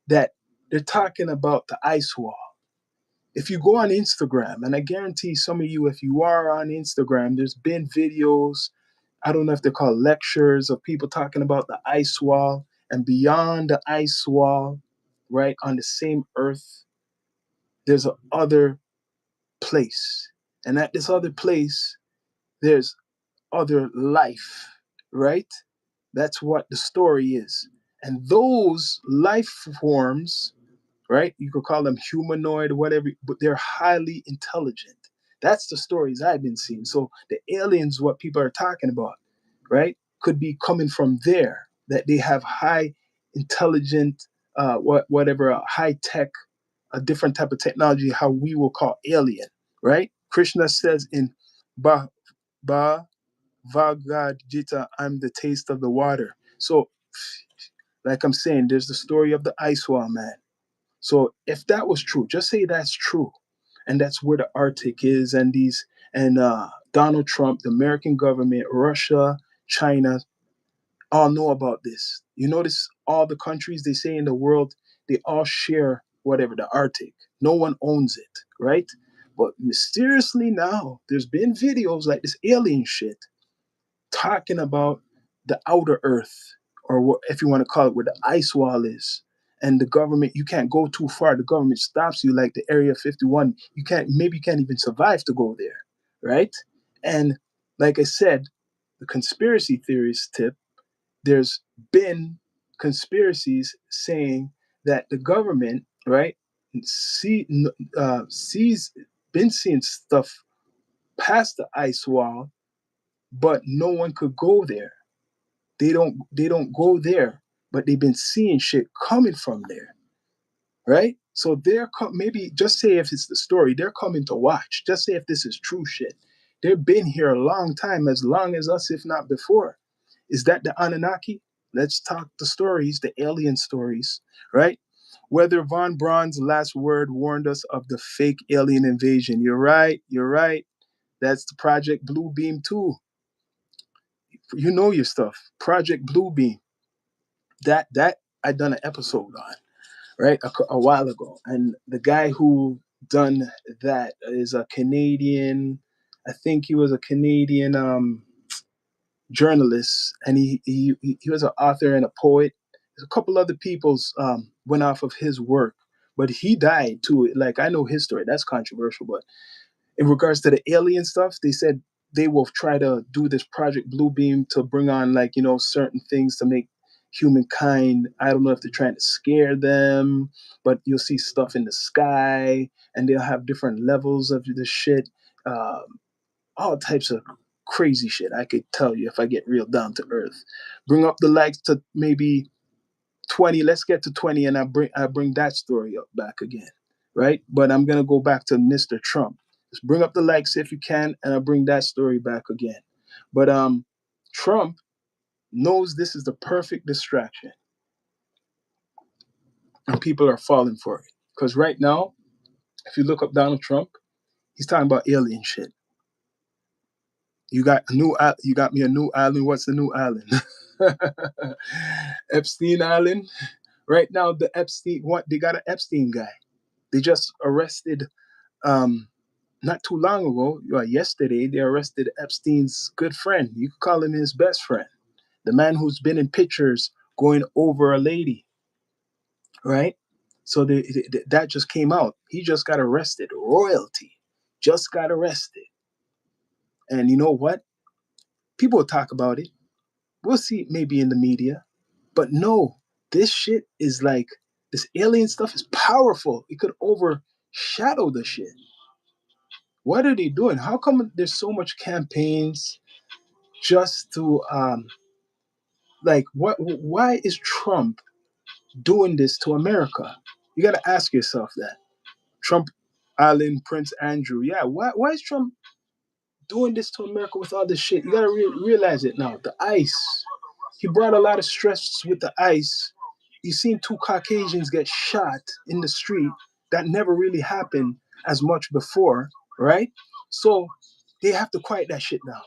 That they're talking about the ice wall. If you go on Instagram, and I guarantee some of you, if you are on Instagram, there's been videos, I don't know if they're called lectures, of people talking about the ice wall, and beyond the ice wall, right, on the same earth, there's a other place. And at this other place, there's other life, right? That's what the story is. And those life forms, right? You could call them humanoid, whatever, but they're highly intelligent. That's the stories I've been seeing. So the aliens, what people are talking about, right, could be coming from there. That they have high intelligent, whatever, high tech, a different type of technology, how we will call alien, right? Krishna says in Ba Bhagavad Gita, I'm the taste of the water. So, like I'm saying, there's the story of the ice wall, man. So if that was true, just say that's true, and that's where the Arctic is, and these, and Donald Trump, the American government, Russia, China, all know about this. You notice all the countries they say in the world, they all share whatever the Arctic. No one owns it, right? But mysteriously now, there's been videos like this alien shit talking about the outer Earth, or what, if you want to call it, where the ice wall is. And the government, you can't go too far. The government stops you, like the Area 51. You can't, maybe you can't even survive to go there, right? And like I said, the conspiracy theories tip, there's been conspiracies saying that the government, right, sees, been seeing stuff past the ice wall, but no one could go there. They don't go there, but they've been seeing shit coming from there, right? So maybe, just say if it's the story, they're coming to watch. Just say if this is true shit. They've been here a long time, as long as us, if not before. Is that the Anunnaki? Let's talk the stories, the alien stories, right? Whether von Braun's last word warned us of the fake alien invasion. You're right. You're right. That's the Project Blue Beam too. You know your stuff. Project Blue Beam. That I done an episode on, right, a while ago, and the guy who done that is a Canadian. I think he was a Canadian journalist, and he was an author and a poet. A couple other people's went off of his work, but he died too. Like, I know his story. That's controversial, but in regards to the alien stuff, they said they will try to do this Project Bluebeam to bring on, like, certain things to make humankind. I don't know if they're trying to scare them, but you'll see stuff in the sky, and they'll have different levels of the shit. Um, all types of crazy shit. I could tell you if I get real down to earth. Bring up the likes to maybe 20. Let's get to 20, and I bring that story up back again, right? But I'm gonna go back to Mr. Trump. Just bring up the likes if you can, and I'll bring that story back again. But Trump knows this is the perfect distraction, and people are falling for it. Because right now, if you look up Donald Trump, he's talking about alien shit. You got me a new island. What's the new island? Epstein Island. Right now, the Epstein, what, they got an Epstein guy. They just arrested not too long ago, yesterday, they arrested Epstein's good friend. You could call him his best friend. The man who's been in pictures going over a lady, right? So that just came out. He just got arrested. Royalty just got arrested. And you know what? People will talk about it. We'll see it maybe in the media. But no, this shit is like, this alien stuff is powerful. It could overshadow the shit. What are they doing? How come there's so much campaigns just to like, what? Why is Trump doing this to America? You got to ask yourself that. Trump Island, Prince Andrew. Yeah, why is Trump doing this to America with all this shit? You got to realize it now. The ICE. He brought a lot of stress with the ICE. You seen two Caucasians get shot in the street. That never really happened as much before, right? So they have to quiet that shit now,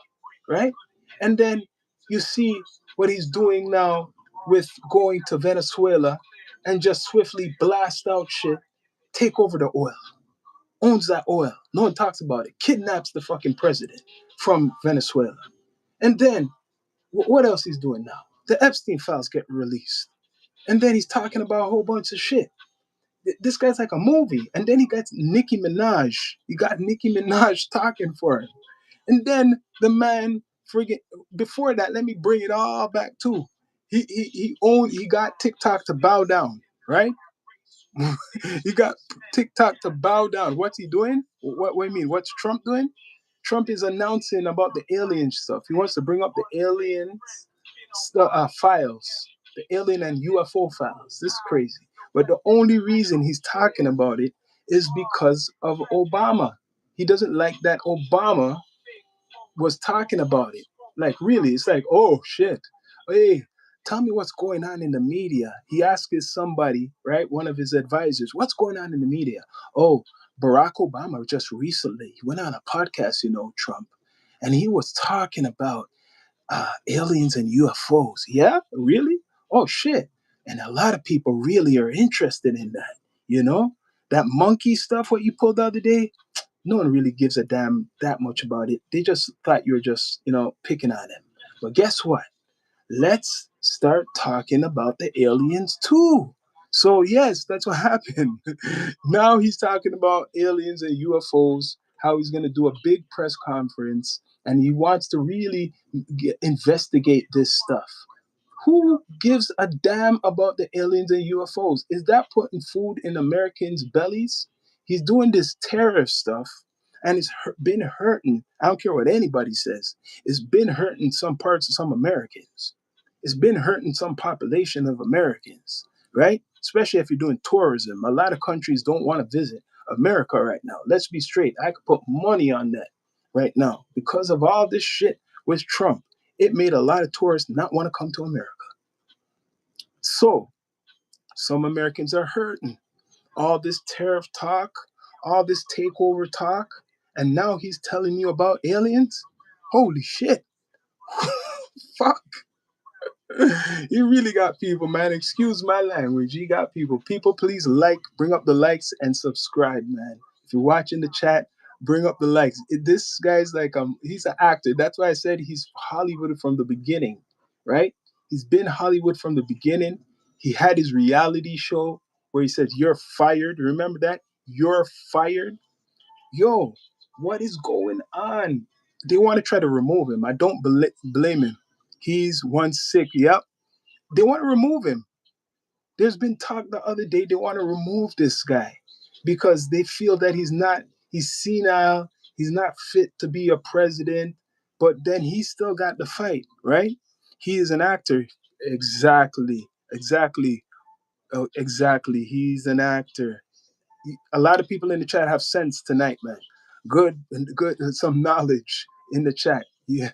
right? And then you see what he's doing now with going to Venezuela and just swiftly blast out shit, take over the oil, owns that oil. No one talks about it. Kidnaps the fucking president from Venezuela. And then what else he's doing now? The Epstein files get released. And then he's talking about a whole bunch of shit. This guy's like a movie. And then he got Nicki Minaj. You got Nicki Minaj talking for him. And then the man, friggin', before that, let me bring it all back too. He got TikTok to bow down, right? He got TikTok to bow down. What's he doing? What do you mean? What's Trump doing? Trump is announcing about the alien stuff. He wants to bring up the alien files, the alien and UFO files. This is crazy. But the only reason he's talking about it is because of Obama. He doesn't like that Obama was talking about it. Like, really, it's like, oh shit. Hey, tell me what's going on in the media. He asked somebody, right, one of his advisors, what's going on in the media? Oh, Barack Obama just recently, he went on a podcast, Trump, and he was talking about aliens and UFOs. Yeah, really? Oh shit. And a lot of people really are interested in that. You know, that monkey stuff, what you pulled the other day, no one really gives a damn that much about it. They just thought you were just, picking on them. But guess what? Let's start talking about the aliens too. So yes, that's what happened. Now he's talking about aliens and UFOs, how he's going to do a big press conference, and he wants to really investigate this stuff. Who gives a damn about the aliens and UFOs? Is that putting food in Americans' bellies? He's doing this terror stuff, and it's been hurting. I don't care what anybody says. It's been hurting some parts of some Americans. It's been hurting some population of Americans, right? Especially if you're doing tourism. A lot of countries don't want to visit America right now. Let's be straight. I could put money on that right now because of all this shit with Trump. It made a lot of tourists not want to come to America. So some Americans are hurting. All this tariff talk, all this takeover talk, And now he's telling you about aliens? Holy shit. Fuck. You really got people, man. Excuse my language. You got people. People, please bring up the likes and subscribe, man. If you're watching the chat, bring up the likes. This guy's like, he's an actor. That's why I said he's Hollywood from the beginning, right? He's been Hollywood from the beginning. He had his reality show where he says, "You're fired." Remember that? You're fired. Yo, what is going on? They want to try to remove him. I don't blame him. He's one sick. Yep. They want to remove him. There's been talk the other day they want to remove this guy because they feel that he's senile, he's not fit to be a president, but then he still got the fight, right? He is an actor. Exactly. Exactly. Oh, exactly. He's an actor. A lot of people in the chat have sense tonight, man. Good, some knowledge in the chat. Yeah,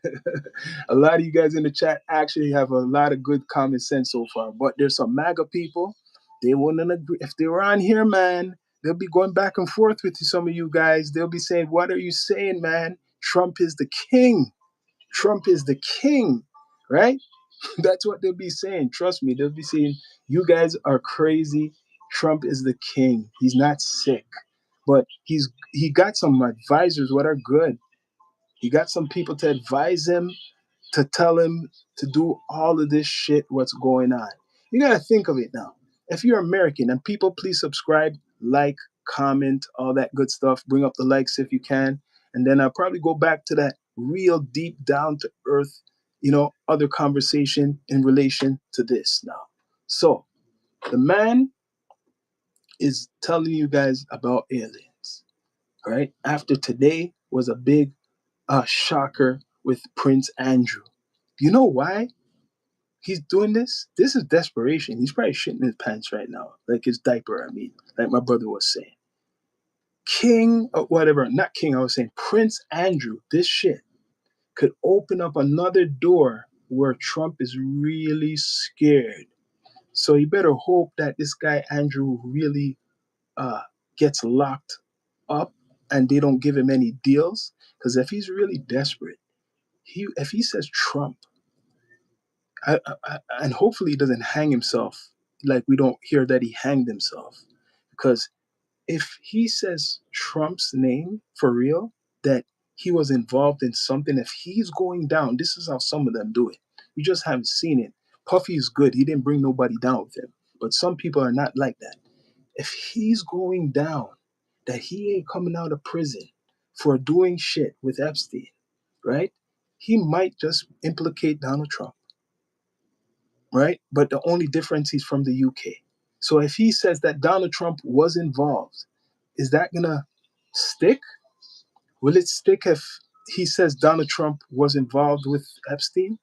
a lot of you guys in the chat actually have a lot of good common sense so far. But there's some MAGA people. They wouldn't agree if they were on here, man. They'll be going back and forth with some of you guys. They'll be saying, "What are you saying, man? Trump is the king. Trump is the king, right?" That's what they'll be saying. Trust me, they'll be saying, "You guys are crazy. Trump is the king. He's not sick, but he got some advisors what are good. He got some people to advise him, to tell him to do all of this shit. What's going on? You gotta think of it now. If you're American, and people, please subscribe, like, comment, all that good stuff. Bring up the likes if you can, and then I'll probably go back to that real deep down to earth, other conversation in relation to this now. So the man is telling you guys about aliens, right? After today was a big shocker with Prince Andrew. Do you know why he's doing this? This is desperation. He's probably shitting his pants right now, like his diaper. I mean, like my brother was saying. King, or whatever, not King, I was saying Prince Andrew, this shit could open up another door where Trump is really scared. So you better hope that this guy Andrew really uh, gets locked up and they don't give him any deals. Because if he's really desperate, if he says Trump, and hopefully he doesn't hang himself, like we don't hear that he hanged himself. Because if he says Trump's name for real, that he was involved in something, if he's going down, this is how some of them do it. We just haven't seen it. Puffy is good. He didn't bring nobody down with him. But some people are not like that. If he's going down, that he ain't coming out of prison for doing shit with Epstein, right? He might just implicate Donald Trump, right? But the only difference, he's from the UK. So if he says that Donald Trump was involved, is that gonna stick? Will it stick if he says Donald Trump was involved with Epstein?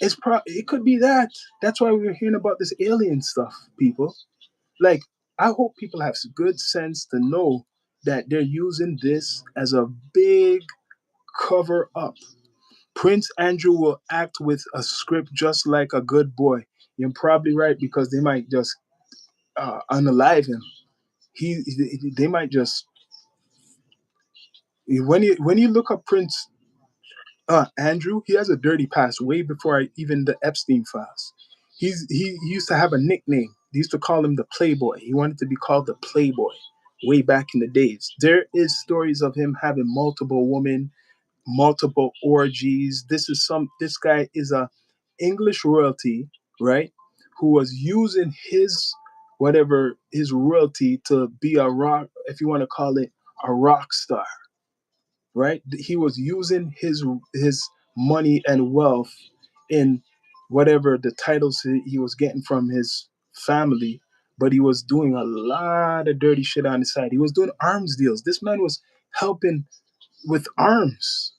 It could be that. That's why we're hearing about this alien stuff, people. Like, I hope people have good sense to know that they're using this as a big cover up. Prince Andrew will act with a script just like a good boy. You're probably right because they might just unalive him. They might just when you look up Prince Andrew, he has a dirty past way before even the Epstein files. He used to have a nickname. They used to call him the Playboy. He wanted to be called the Playboy way back in the days. There is stories of him having multiple women, multiple orgies. This guy is a English royalty, right? Who was using his royalty to be a rock, if you want to call it a rock star, right? He was using his money and wealth in whatever the titles he was getting from his family, but he was doing a lot of dirty shit on the side. He was doing arms deals. This man was helping with arms.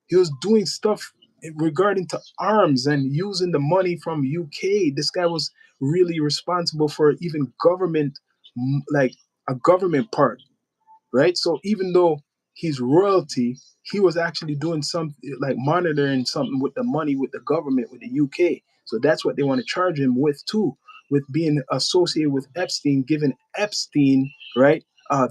He was doing stuff regarding to arms and using the money from UK. This guy was really responsible for even government, like a government part, right? So even though he's royalty, he was actually doing something like monitoring something with the money with the government with the UK. So that's what they want to charge him with too, with being associated with Epstein, giving Epstein, right,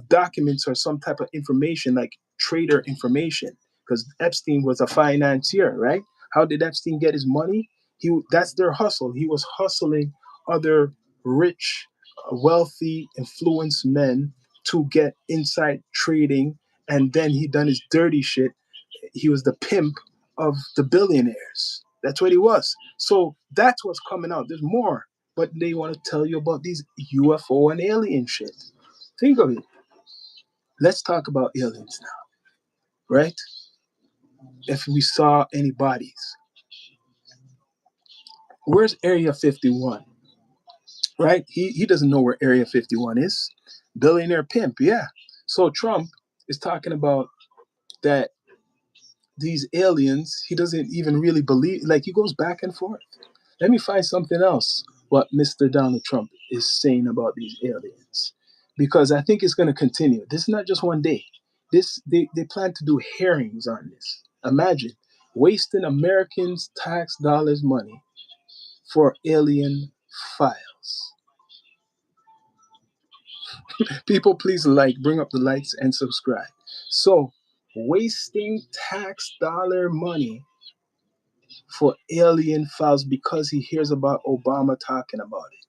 documents or some type of information like trader information, because Epstein was a financier, right? How did Epstein get his money? That's their hustle. He was hustling other rich, wealthy, influenced men to get inside trading, and then he done his dirty shit. He was the pimp of the billionaires. That's what he was. So that's what's coming out. There's more, but they want to tell you about these UFO and alien shit. Think of it. Let's talk about aliens now, right? If we saw any bodies, where's Area 51, right? He doesn't know where Area 51 is. Billionaire pimp, yeah. So Trump is talking about that these aliens, he doesn't even really believe, like he goes back and forth. Let me find something else what Mr. Donald Trump is saying about these aliens. Because I think it's going to continue. This is not just one day. They plan to do hearings on this. Imagine wasting Americans' tax dollars money for alien files. People, please bring up the likes and subscribe. So, wasting tax dollar money for alien files because he hears about Obama talking about it.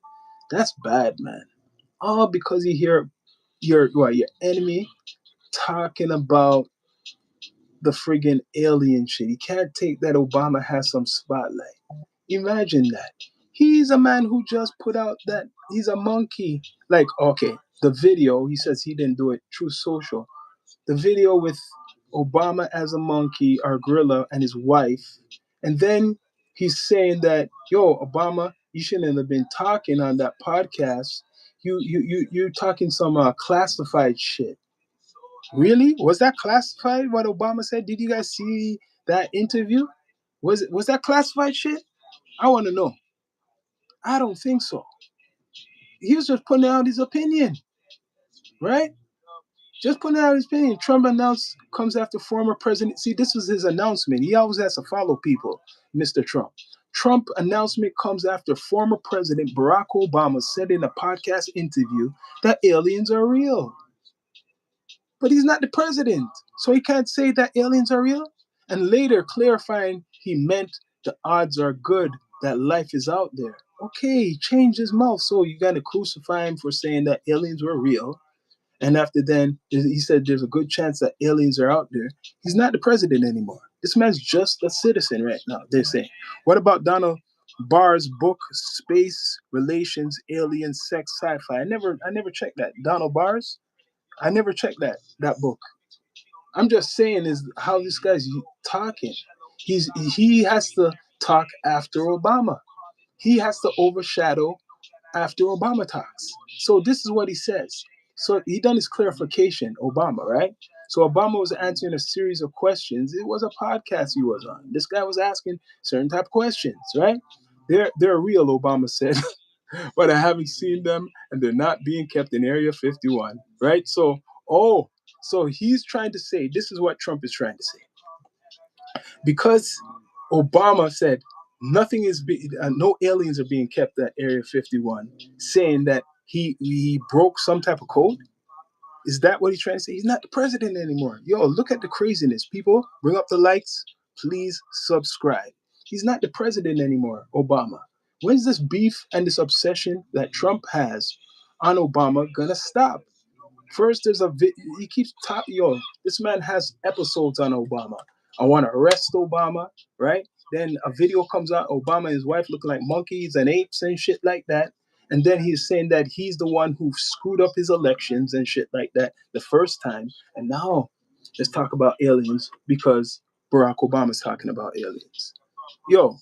That's bad, man. All because you hear your enemy talking about the friggin' alien shit. He can't take that Obama has some spotlight. Imagine that. He's a man who just put out that he's a monkey. Like, okay, the video, he says he didn't do it, True Social. The video with Obama as a monkey or gorilla and his wife. And then he's saying that, yo, Obama, you shouldn't have been talking on that podcast. You're talking some classified shit. Really? Was that classified? What Obama said? Did you guys see that interview? Was that classified shit? I want to know. I don't think so. He was just putting out his opinion, right? Just putting out his opinion. Trump announced comes after former president. See, this was his announcement. He always has to follow people, Mr. Trump. Trump announcement comes after former President Barack Obama said in a podcast interview that aliens are real. But he's not the president, so he can't say that aliens are real. And later clarifying he meant the odds are good that life is out there. Okay, he changed his mouth, so you got to crucify him for saying that aliens were real. And after then, he said there's a good chance that aliens are out there. He's not the president anymore. This man's just a citizen right now, they're saying. What about Donald Barr's book, Space Relations, Aliens, Sex, Sci-Fi? I never checked that. Donald Barr's? I never checked that book. I'm just saying is how this guy's talking. He has to talk after Obama. He has to overshadow after Obama talks. So this is what he says. So he done his clarification, Obama, right? So Obama was answering a series of questions. It was a podcast he was on. This guy was asking certain type of questions, right? They're real, Obama said, but I haven't seen them, and they're not being kept in Area 51, right? So he's trying to say this is what Trump is trying to say, because Obama said no aliens are being kept at Area 51, saying that he broke some type of code. Is that what he's trying to say? He's not the president anymore. Yo, look at the craziness. People, bring up the likes. Please subscribe. He's not the president anymore, Obama. When's this beef and this obsession that Trump has on Obama gonna stop? First, he keeps talking. Yo, this man has episodes on Obama. I want to arrest Obama, right? Then a video comes out, Obama and his wife looking like monkeys and apes and shit like that. And then he's saying that he's the one who screwed up his elections and shit like that the first time. And now let's talk about aliens because Barack Obama's talking about aliens. Yo,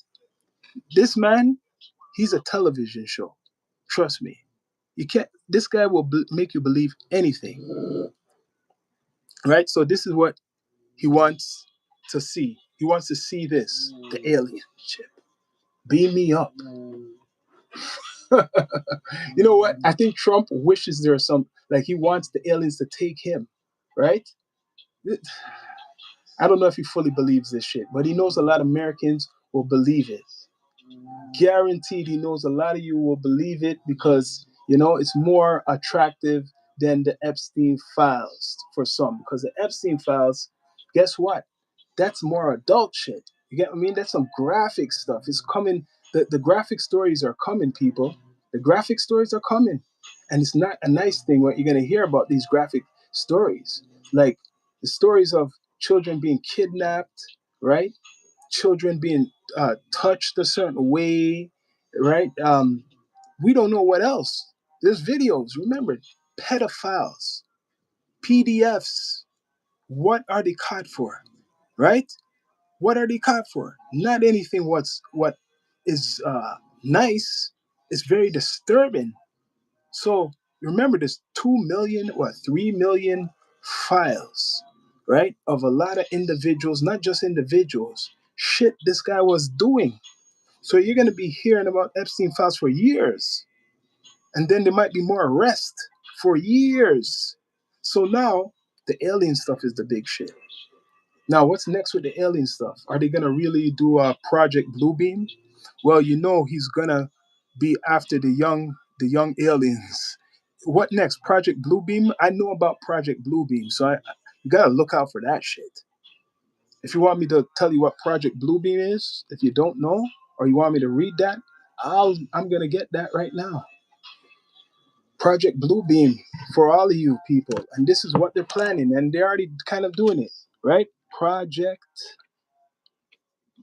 this man, he's a television show. Trust me. You can't. This guy will make you believe anything, right? So this is what he wants to see. He wants to see this, the alien ship. Beam me up. You know what? I think Trump wishes there are some, like he wants the aliens to take him, right? I don't know if he fully believes this shit, but he knows a lot of Americans will believe it. Guaranteed he knows a lot of you will believe it because, it's more attractive than the Epstein files for some, because the Epstein files, guess what? That's more adult shit. You get what I mean? That's some graphic stuff. It's coming. The graphic stories are coming, people. The graphic stories are coming. And it's not a nice thing what you're going to hear about these graphic stories. Like the stories of children being kidnapped, right? Children being touched a certain way, right? We don't know what else. There's videos. Remember, pedophiles, PDFs. What are they caught for, right? What are they caught for? Not anything. What is nice. It's very disturbing. So remember, there's 2 million, what 3 million files, right, of a lot of individuals, not just individuals. Shit, this guy was doing. So you're gonna be hearing about Epstein files for years, and then there might be more arrests for years. So now the alien stuff is the big shit. Now, what's next with the alien stuff? Are they gonna really do a Project Bluebeam? Well, you know he's gonna be after the young aliens. What next? Project Bluebeam? I know about Project Bluebeam, so you gotta look out for that shit. If you want me to tell you what Project Bluebeam is, if you don't know, or you want me to read that, I'm gonna get that right now. Project Bluebeam for all of you people, and this is what they're planning, and they're already kind of doing it, right? Project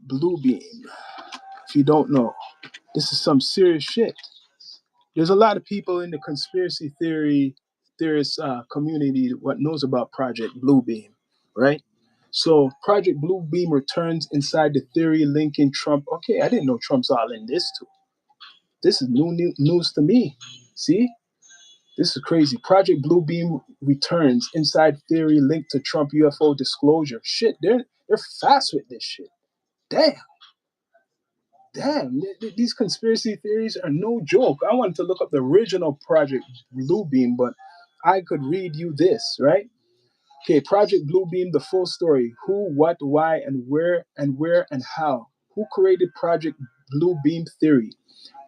Bluebeam. If you don't know, this is some serious shit. There's a lot of people in the conspiracy theorist community what knows about Project Bluebeam, right? So Project Bluebeam returns inside the theory linking Trump. Okay, I didn't know Trump's all in this too. This is new news to me. See, this is crazy. Project Bluebeam returns inside theory linked to Trump UFO disclosure. Shit, they're fast with this shit. Damn. Damn, these conspiracy theories are no joke. I wanted to look up the original Project Bluebeam, but I could read you this, right? Okay, Project Bluebeam, the full story: who, what, why, and where and how. Who created Project Bluebeam theory?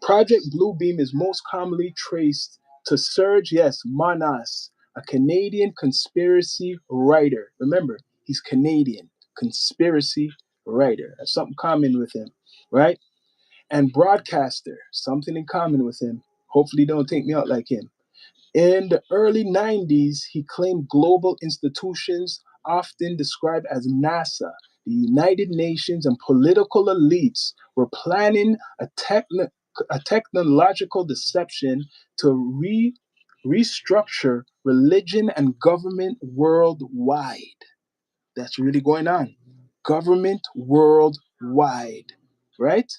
Project Bluebeam is most commonly traced to Serge, yes, Manas, a Canadian conspiracy writer. Remember, he's Canadian, conspiracy writer. That's something common with him, right? And broadcaster, something in common with him. Hopefully, don't take me out like him. In the early 90s, he claimed global institutions, often described as NASA, the United Nations, and political elites were planning a technological deception to restructure religion and government worldwide. That's really going on. Government worldwide, right?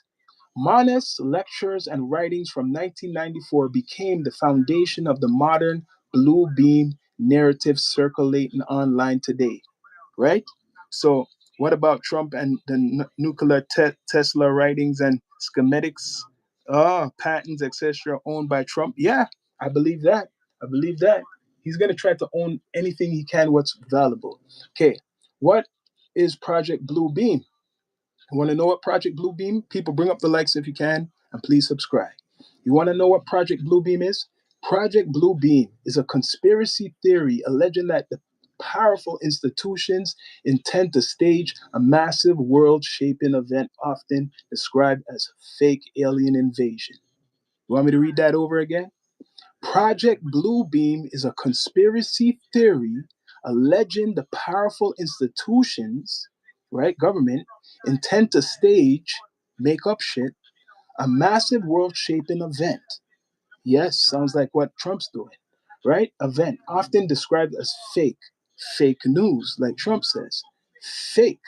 Manes' lectures and writings from 1994 became the foundation of the modern blue beam narrative circulating online today, right? So, what about Trump and the nuclear Tesla writings and schematics, patents, etc., owned by Trump? Yeah, I believe that. I believe that. He's going to try to own anything he can what's valuable. Okay, what is Project Blue Beam? You want to know what Project Bluebeam? People, bring up the likes if you can, and please subscribe. You want to know what Project Bluebeam is? Project Bluebeam is a conspiracy theory alleging that the powerful institutions intend to stage a massive world-shaping event, often described as fake alien invasion. You want me to read that over again? Project Bluebeam is a conspiracy theory alleging the powerful institutions, right, government, intend to stage, make up shit, a massive world shaping event. Yes, sounds like what Trump's doing, right? Event, often described as fake news, like Trump says. Fake.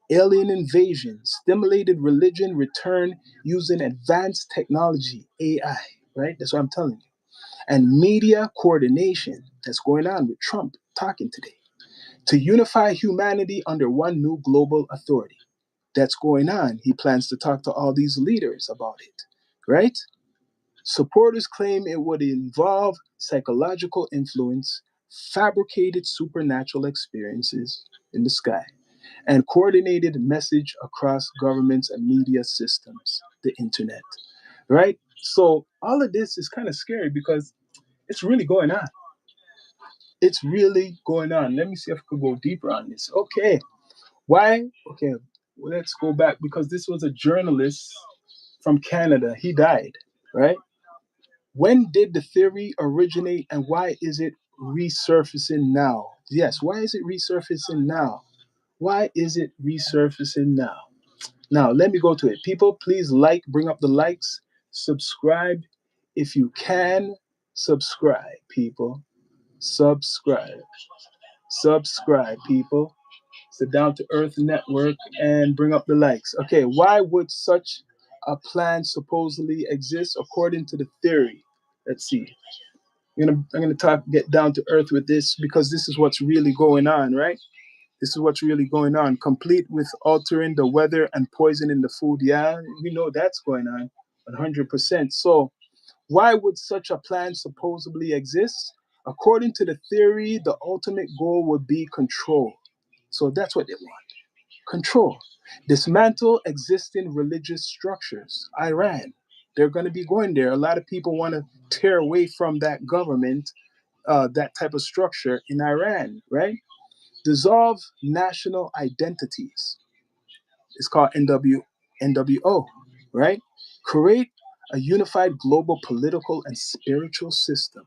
Alien invasion, stimulated religion return using advanced technology, AI, right? That's what I'm telling you, and media coordination that's going on with Trump talking today to unify humanity under one new global authority. That's going on. He plans to talk to all these leaders about it, right? Supporters claim it would involve psychological influence, fabricated supernatural experiences in the sky, and coordinated message across governments and media systems, the internet, right? So all of this is kind of scary because it's really going on. It's really going on. Let me see if I could go deeper on this. Okay. Why? Okay. Well, let's go back because this was a journalist from Canada. He died, right? When did the theory originate and why is it resurfacing now? Yes, why is it resurfacing now? Why is it resurfacing now? Now, let me go to it. People, please like, bring up the likes, subscribe if you can. Subscribe, people. Subscribe. Subscribe, people. It's the Down to Earth Network and bring up the likes. Okay, why would such a plan supposedly exist according to the theory? Let's see. I'm gonna talk get down to earth with this because this is what's really going on, right? This is what's really going on. Complete with altering the weather and poisoning the food. Yeah, we know that's going on 100%. So why would such a plan supposedly exist? According to the theory, the ultimate goal would be control. So that's what they want. Control. Dismantle existing religious structures. Iran. They're going to be going there. A lot of people want to tear away from that government, that type of structure in Iran, right? Dissolve national identities. It's called NWO, right? Create a unified global political and spiritual system.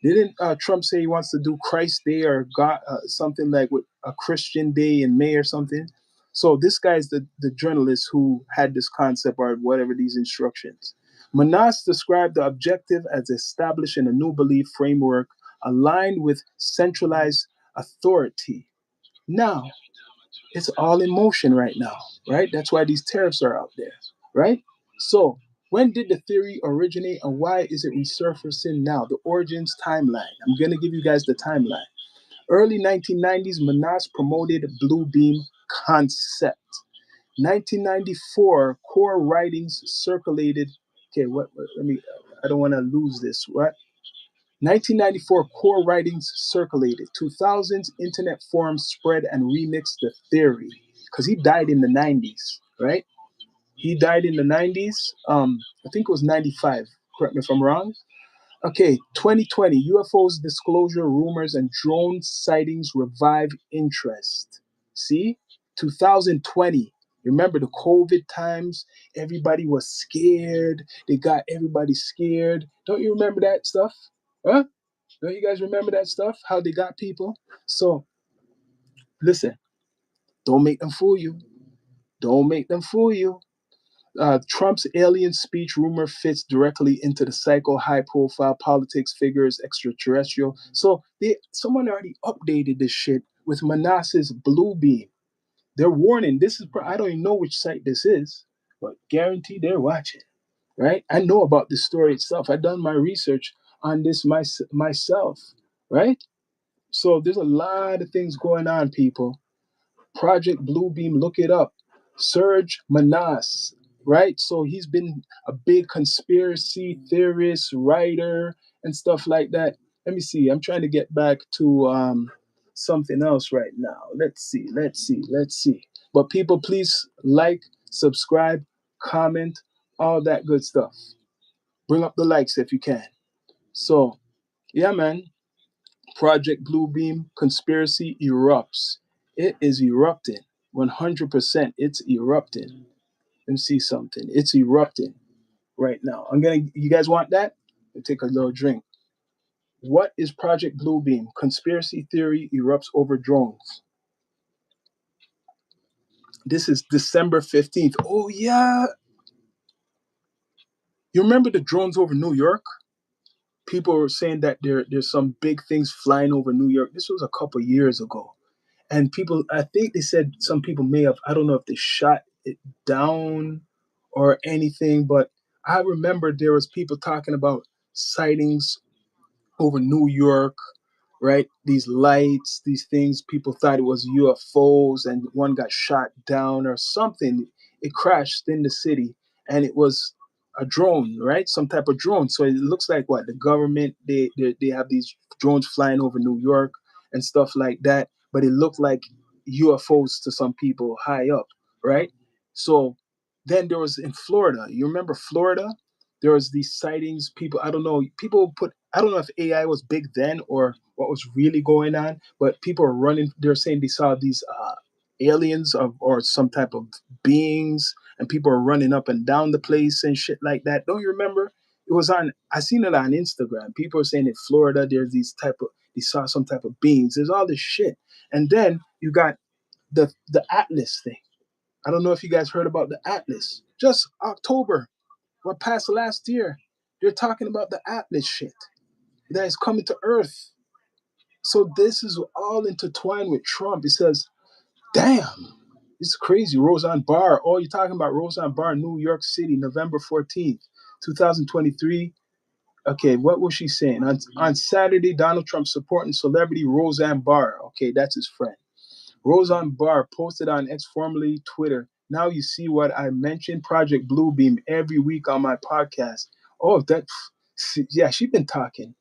Didn't Trump say he wants to do Christ Day or God something like with a Christian Day in May or something? So this guy is the journalist who had this concept or whatever these instructions. Manas described the objective as establishing a new belief framework aligned with centralized authority. Now, it's all in motion right now, right? That's why these tariffs are out there, right? So, when did the theory originate and why is it resurfacing now? The origins timeline. I'm going to give you guys the timeline. Early 1990s, Manas promoted Blue Beam concept. 1994, core writings circulated. Okay, let me, I don't want to lose this, right? 1994 core writings circulated. 2000s internet forums spread and remixed the theory because he died in the 90s, right? He died in the 90s. I think it was 95. Correct me if I'm wrong. Okay, 2020 UFOs disclosure rumors and drone sightings revive interest. See, 2020. Remember the COVID times? Everybody was scared. They got everybody scared. Don't you remember that stuff? Huh? Don't you guys remember that stuff? How they got people? So listen, don't make them fool you. Don't make them fool you. Trump's alien speech rumor fits directly into the cycle, high profile politics figures, extraterrestrial. So someone already updated this shit with Manasseh's Blue Beam. They're warning. This is I don't even know which site this is, but guarantee they're watching. Right? I know about this story itself. I've done my research on this myself. Right? So there's a lot of things going on, people. Project Bluebeam, look it up. Serge Manas, right? So he's been a big conspiracy theorist, writer, and stuff like that. Let me see. I'm trying to get back to something else right now. Let's see. But people, please like, subscribe, comment, all that good stuff. Bring up the likes if you can. So, yeah, man. Project Bluebeam conspiracy erupts. It is erupting. 100%. It's erupting. Let me see something. It's erupting right now. You guys want that? Take a little drink. What is Project Bluebeam? Conspiracy theory erupts over drones. This is December 15th. Oh, yeah. You remember the drones over New York? People were saying that there's some big things flying over New York. This was a couple years ago. And people, I think they said some people may have, I don't know if they shot it down or anything, but I remember there was people talking about sightings over New York, right? These lights, these things, people thought it was UFOs and one got shot down or something. It crashed in the city and it was a drone, right? Some type of drone. So it looks like what the government, they have these drones flying over New York and stuff like that. But it looked like UFOs to some people high up, right? So then there was in Florida. You remember Florida? There was these sightings. People, I don't know. People put I don't know if AI was big then or what was really going on, but people are running. They're saying they saw these aliens or some type of beings, and people are running up and down the place and shit like that. Don't you remember? It was on. I seen it on Instagram. People are saying in Florida there's these type of they saw some type of beings. There's all this shit, and then you got the Atlas thing. I don't know if you guys heard about the Atlas. Just October, what passed last year, they're talking about the Atlas shit that is coming to Earth. So this is all intertwined with Trump. It says, damn, it's crazy. Roseanne Barr. Oh, you're talking about Roseanne Barr, New York City, November 14th, 2023. Okay, what was she saying? On Saturday, Donald Trump supporting celebrity Roseanne Barr. Okay, that's his friend. Roseanne Barr posted on X, formerly Twitter. Now you see what I mentioned, Project Bluebeam, every week on my podcast. Oh, yeah, she's been talking.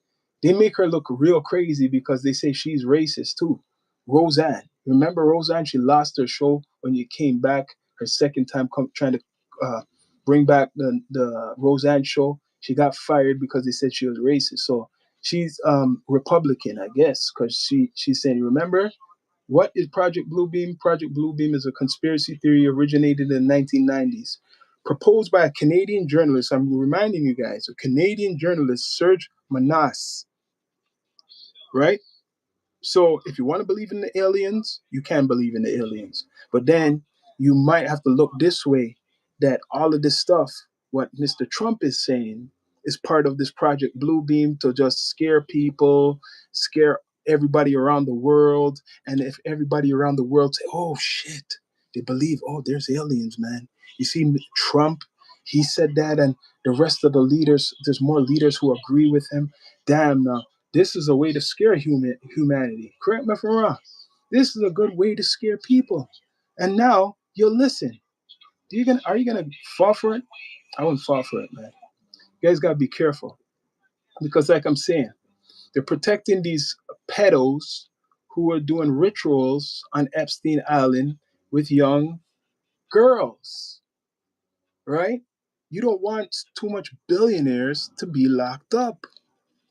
They make her look real crazy because they say she's racist too. Roseanne. Remember Roseanne? She lost her show when you came back her second time trying to uh, bring back the Roseanne show. She got fired because they said she was racist. So she's Republican, I guess, because she's saying, remember, what is Project Bluebeam? Project Bluebeam is a conspiracy theory originated in the 1990s, proposed by a Canadian journalist. I'm reminding you guys, a Canadian journalist, Serge Manas, right? So if you want to believe in the aliens, you can believe in the aliens. But then you might have to look this way, that all of this stuff, what Mr. Trump is saying, is part of this Project Bluebeam to just scare people, scare everybody around the world. And if everybody around the world say, oh shit, they believe, oh, there's aliens, man. You see, Trump, he said that, and the rest of the leaders, there's more leaders who agree with him. Damn, now this is a way to scare humanity. Correct me if I'm wrong. This is a good way to scare people. And now you'll listen. Are you gonna fall for it? I wouldn't fall for it, man. You guys gotta be careful. Because like I'm saying, they're protecting these pedos who are doing rituals on Epstein Island with young girls. Right? You don't want too much billionaires to be locked up.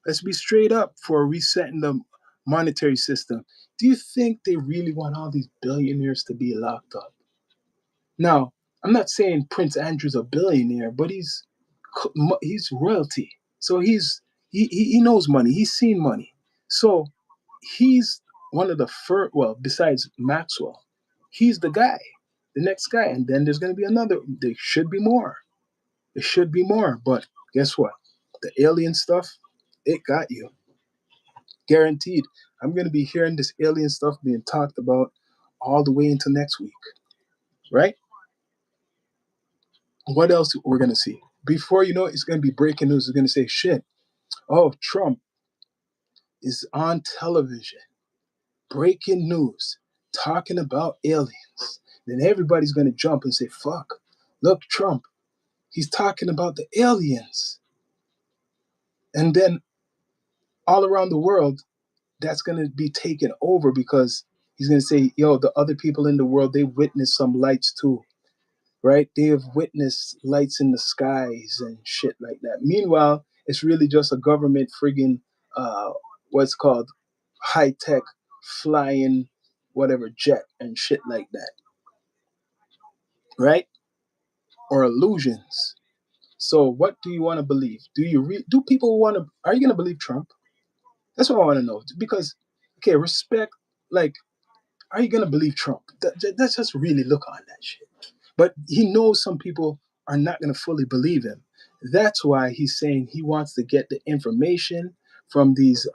Let's be straight up for resetting the monetary system. Do you think they really want all these billionaires to be locked up? Now, I'm not saying Prince Andrew's a billionaire, but he's royalty. So he knows money. He's seen money. So he's one of the first. Well, besides Maxwell, he's the guy, the next guy, and then there's going to be another. There should be more. There should be more. But guess what? The alien stuff, it got you. Guaranteed. I'm going to be hearing this alien stuff being talked about all the way into next week, right? What else we're going to see? Before you know it, it's going to be breaking news. It's going to say, shit, oh, Trump is on television, breaking news, talking about aliens. Then everybody's going to jump and say, fuck, look, Trump, he's talking about the aliens. And then all around the world, that's going to be taken over because he's going to say, yo, the other people in the world, they witnessed some lights too, right? They have witnessed lights in the skies and shit like that. Meanwhile, it's really just a government friggin' what's called high tech flying whatever jet and shit like that, right? Or illusions. So, what do you want to believe? Do people want to? Are you going to believe Trump? That's what I want to know. Because, okay, respect. Like, are you going to believe Trump? Let's just really look on that shit. But he knows some people are not going to fully believe him. That's why he's saying he wants to get the information from these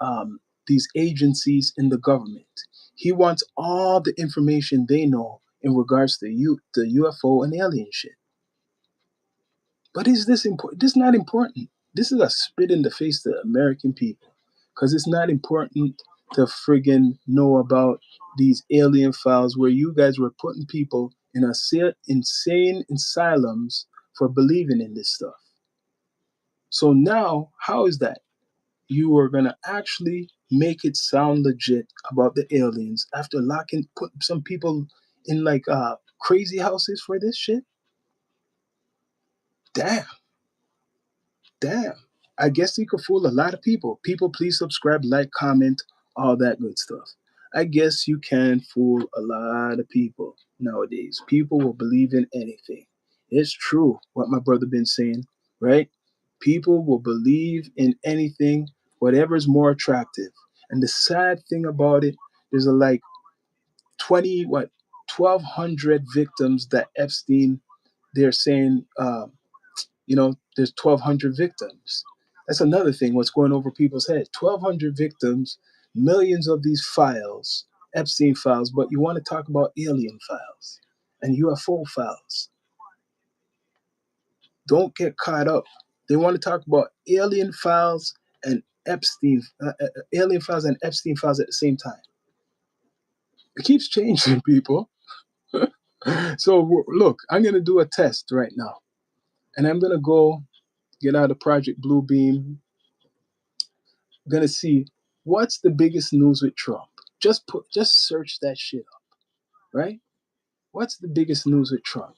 agencies in the government. He wants all the information they know in regards to the UFO and alien shit. But is this important? This is not important. This is a spit in the face to the American people. Because it's not important to friggin' know about these alien files where you guys were putting people in insane asylums for believing in this stuff. So now, how is that? You are going to actually make it sound legit about the aliens after put some people in like crazy houses for this shit? Damn. Damn. I guess he could fool a lot of people. People, please subscribe, like, comment, all that good stuff. I guess you can fool a lot of people nowadays. People will believe in anything. It's true what my brother been saying, right? People will believe in anything, whatever is more attractive. And the sad thing about it, there's a like 20 what 1,200 victims that Epstein, they're saying, there's 1,200 victims. That's another thing, what's going over people's heads. 1,200 victims, millions of these files, Epstein files, but you want to talk about alien files and UFO files. Don't get caught up. They want to talk about alien files and alien files and Epstein files at the same time. It keeps changing, people. So look, I'm going to do a test right now. And I'm going to go get out of Project Bluebeam. I'm going to see what's the biggest news with Trump. Just search that shit up, right? What's the biggest news with Trump?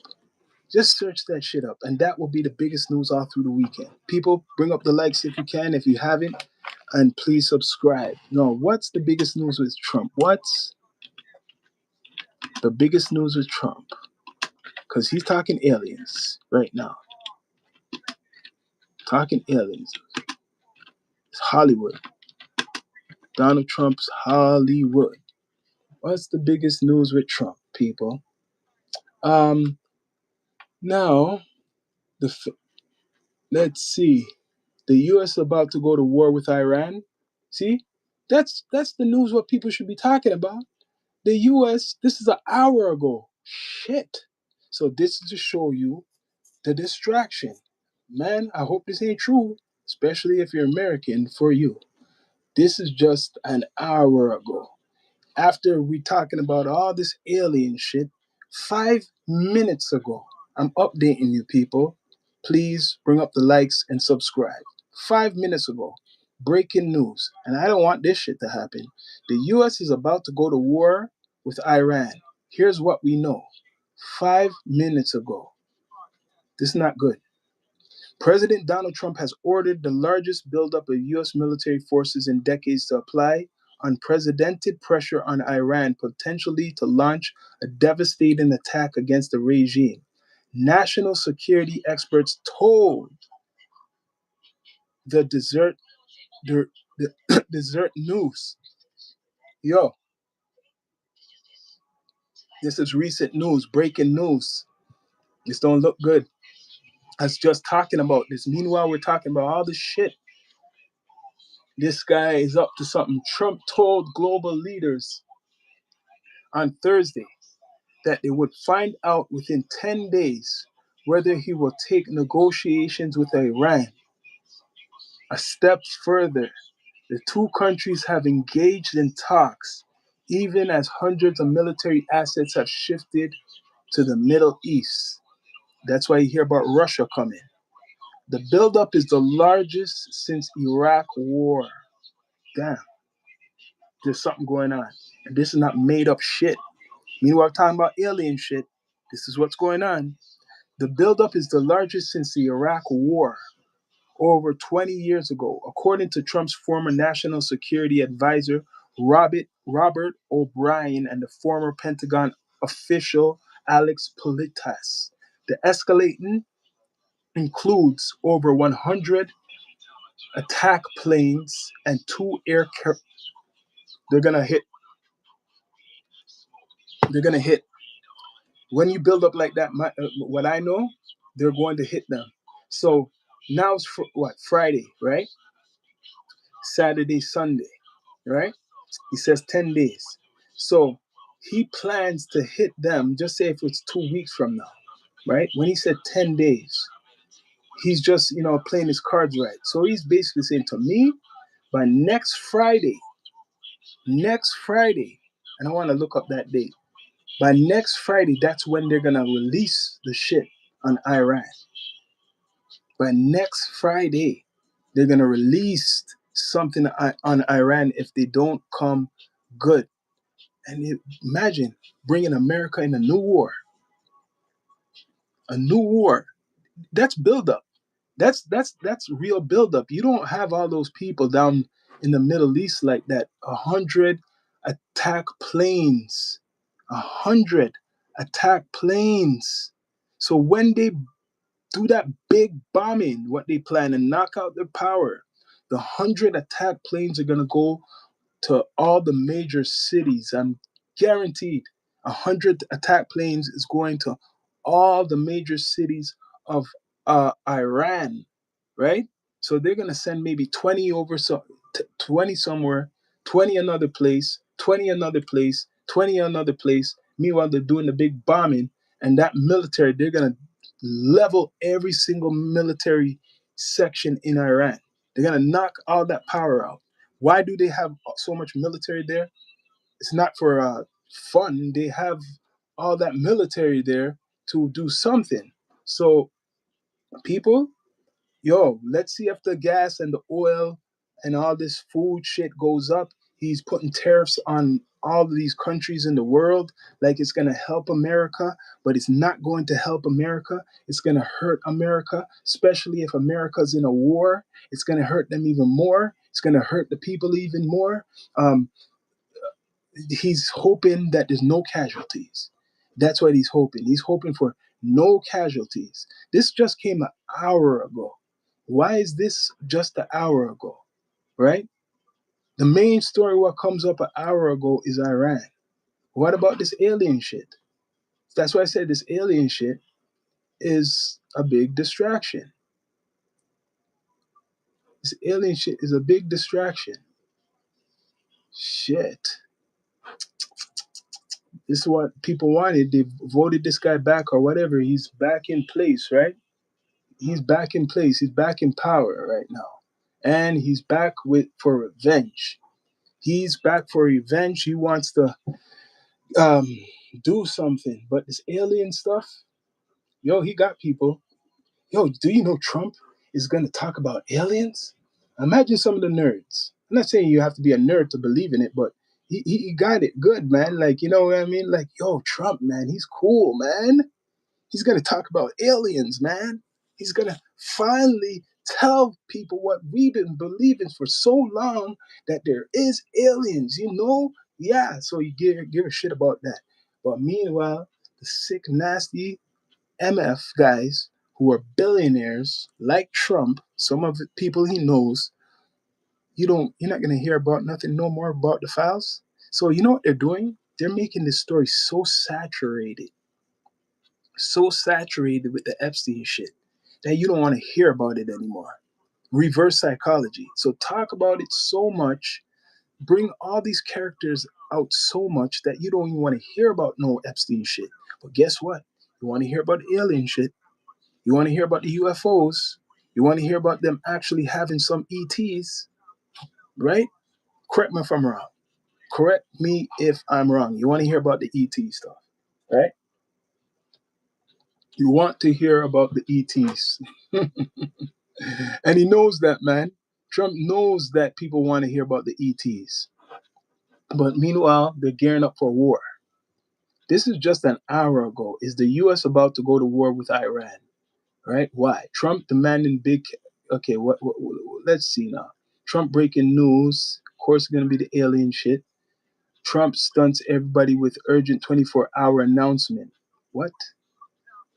Just search that shit up, and that will be the biggest news all through the weekend. People, bring up the likes if you can, if you haven't, and please subscribe. No, what's the biggest news with Trump? What's the biggest news with Trump? Because he's talking aliens right now. Talking aliens. It's Hollywood. Donald Trump's Hollywood. What's the biggest news with Trump, people? Now, let's see. The U.S. about to go to war with Iran. See, that's the news. What people should be talking about. The U.S. This is an hour ago. Shit. So this is to show you the distraction. Man, I hope this ain't true, especially if you're American. For you, this is just an hour ago. After we talking about all this alien shit, 5 minutes ago, I'm updating you, people. Please bring up the likes and subscribe. 5 minutes ago, breaking news, and I don't want this shit to happen. The US is about to go to war with Iran. Here's what we know. 5 minutes ago. This is not good. President Donald Trump has ordered the largest buildup of U.S. military forces in decades to apply unprecedented pressure on Iran, potentially to launch a devastating attack against the regime. National security experts told the Desert News. Yo, this is recent news, breaking news. This don't look good. Us just talking about this. Meanwhile, we're talking about all this shit. This guy is up to something. Trump told global leaders on Thursday that they would find out within 10 days whether he will take negotiations with Iran a step further. The two countries have engaged in talks, even as hundreds of military assets have shifted to the Middle East. That's why you hear about Russia coming. The buildup is the largest since Iraq War. Damn, there's something going on. And this is not made up shit. Meanwhile, talking about alien shit, this is what's going on. The buildup is the largest since the Iraq War over 20 years ago, according to Trump's former national security advisor, Robert O'Brien, and the former Pentagon official, Alex Politas. The escalating includes over 100 attack planes and two aircraft. They're gonna hit. They're gonna hit. When you build up like that, what I know, they're going to hit them. So now it's Friday, right? Saturday, Sunday, right? He says 10 days. So he plans to hit them, just say if it's 2 weeks from now, right? When he said 10 days, he's just, playing his cards right. So he's basically saying to me, by next Friday, and I want to look up that date. By next Friday, that's when they're going to release the shit on Iran. By next Friday, they're going to release something on Iran if they don't come good. And imagine bringing America in a new war. A new war. That's buildup. That's real buildup. You don't have all those people down in the Middle East like that. 100 attack planes, 100 attack planes. So when they do that big bombing, what they plan and knock out their power, the 100 attack planes are gonna go to all the major cities. I'm guaranteed 100 attack planes is going to all the major cities of Iran, right? So they're gonna send maybe 20 over, so 20 somewhere, 20 another place, 20 another place, 20 another place. Meanwhile, they're doing the big bombing, and that military, they're gonna level every single military section in Iran. They're gonna knock all that power out. Why do they have so much military there? It's not for fun. They have all that military there to do something. So people, yo, let's see if the gas and the oil and all this food shit goes up. He's putting tariffs on all of these countries in the world like it's going to help America, but it's not going to help America. It's going to hurt America, especially if America's in a war. It's going to hurt them even more. It's going to hurt the people even more. Um, he's hoping that there's no casualties. That's what he's hoping. He's hoping for no casualties. This just came an hour ago. Why is this just an hour ago? Right? The main story what comes up an hour ago is Iran. What about this alien shit? That's why I said this alien shit is a big distraction. This alien shit is a big distraction. Shit. This is what people wanted. They voted this guy back or whatever. He's back in place, right? He's back in place. He's back in power right now. And he's back with for revenge. He's back for revenge. He wants to um, do something. But this alien stuff, yo, he got people. Yo, do you know Trump is going to talk about aliens? Imagine some of the nerds. I'm not saying you have to be a nerd to believe in it, but he got it good, man. Like, you know what I mean? Like, yo, Trump, man, he's cool, man. He's going to talk about aliens, man. He's going to finally tell people what we've been believing for so long, that there is aliens, you know? Yeah, so you give a shit about that. But meanwhile, the sick, nasty MF guys who are billionaires like Trump, some of the people he knows, you're not gonna hear about nothing no more about the files. So you know what they're doing? They're making this story so saturated with the Epstein shit that you don't want to hear about it anymore. Reverse psychology. So talk about it so much, bring all these characters out so much that you don't even want to hear about no Epstein shit. But guess what? You want to hear about the alien shit. You want to hear about the UFOs. You want to hear about them actually having some ETs, right? Correct me if I'm wrong. Correct me if I'm wrong. You want to hear about the ET stuff, right? You want to hear about the ETs. And he knows that, man. Trump knows that people want to hear about the ETs. But meanwhile, they're gearing up for war. This is just an hour ago. Is the US about to go to war with Iran? Right? Why? Trump demanding big. Okay, let's see now. Trump breaking news. Of course, it's going to be the alien shit. Trump stunts everybody with urgent 24-hour announcement. What?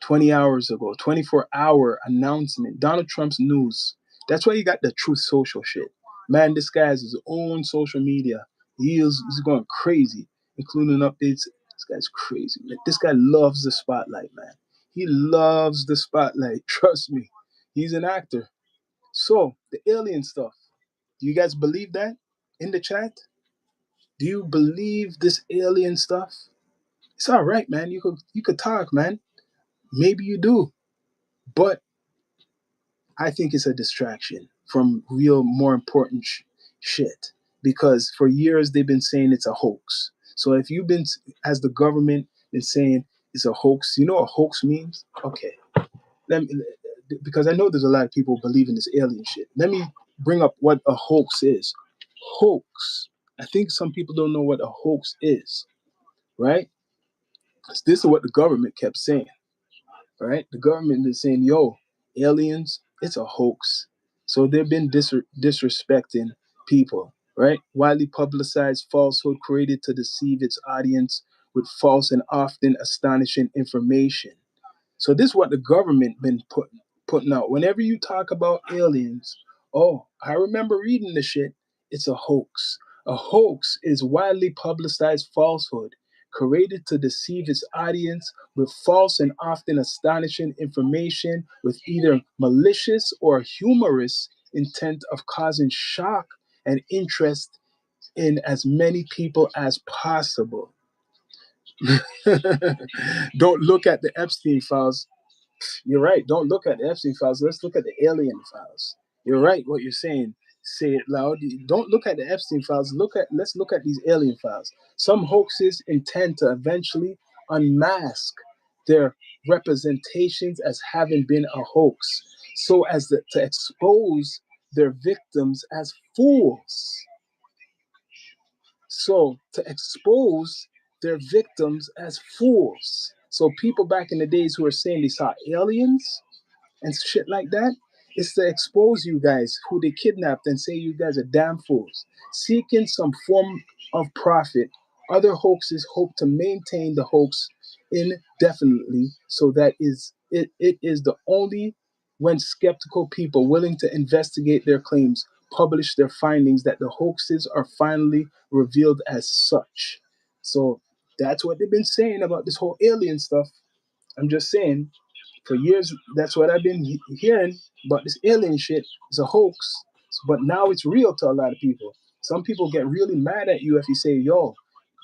20 hours ago, 24-hour announcement. Donald Trump's news. That's why you got the Truth Social shit. Man, this guy has his own social media. He's going crazy, including updates. This guy's crazy. Man. This guy loves the spotlight, man. He loves the spotlight. Trust me. He's an actor. So, the alien stuff. Do you guys believe that in the chat? Do you believe this alien stuff? It's all right, man. You could talk, man. Maybe you do. But I think it's a distraction from real, more important shit. Because for years they've been saying it's a hoax. So if you've been, as the government, been saying it's a hoax, you know what hoax means? Okay, let me, because I know there's a lot of people believe in this alien shit. Let me bring up what a hoax is. Hoax. I think some people don't know what a hoax is, right? This is what the government kept saying, right? The government is saying, yo, aliens It's a hoax. So they've been disrespecting people, right? Widely publicized falsehood created to deceive its audience with false and often astonishing information. So this is what the government been putting out. Whenever you talk about aliens, oh, I remember reading the shit. It's a hoax. A hoax is widely publicized falsehood created to deceive its audience with false and often astonishing information with either malicious or humorous intent of causing shock and interest in as many people as possible. Don't look at the Epstein files. You're right. Don't look at the Epstein files. Let's look at the alien files. You're right. What you're saying. Say it loud. Don't look at the Epstein files. Let's look at these alien files. Some hoaxes intend to eventually unmask their representations as having been a hoax, so as to expose their victims as fools. So to expose their victims as fools. So people back in the days who are saying they saw aliens and shit like that, is to expose you guys who they kidnapped and say you guys are damn fools. Seeking some form of profit, other hoaxes hope to maintain the hoax indefinitely, so that it is the only when skeptical people willing to investigate their claims publish their findings that the hoaxes are finally revealed as such. So that's what they've been saying about this whole alien stuff. I'm just saying, for years, that's what I've been hearing about this alien shit. It's a hoax, but now it's real to a lot of people. Some people get really mad at you if you say, yo,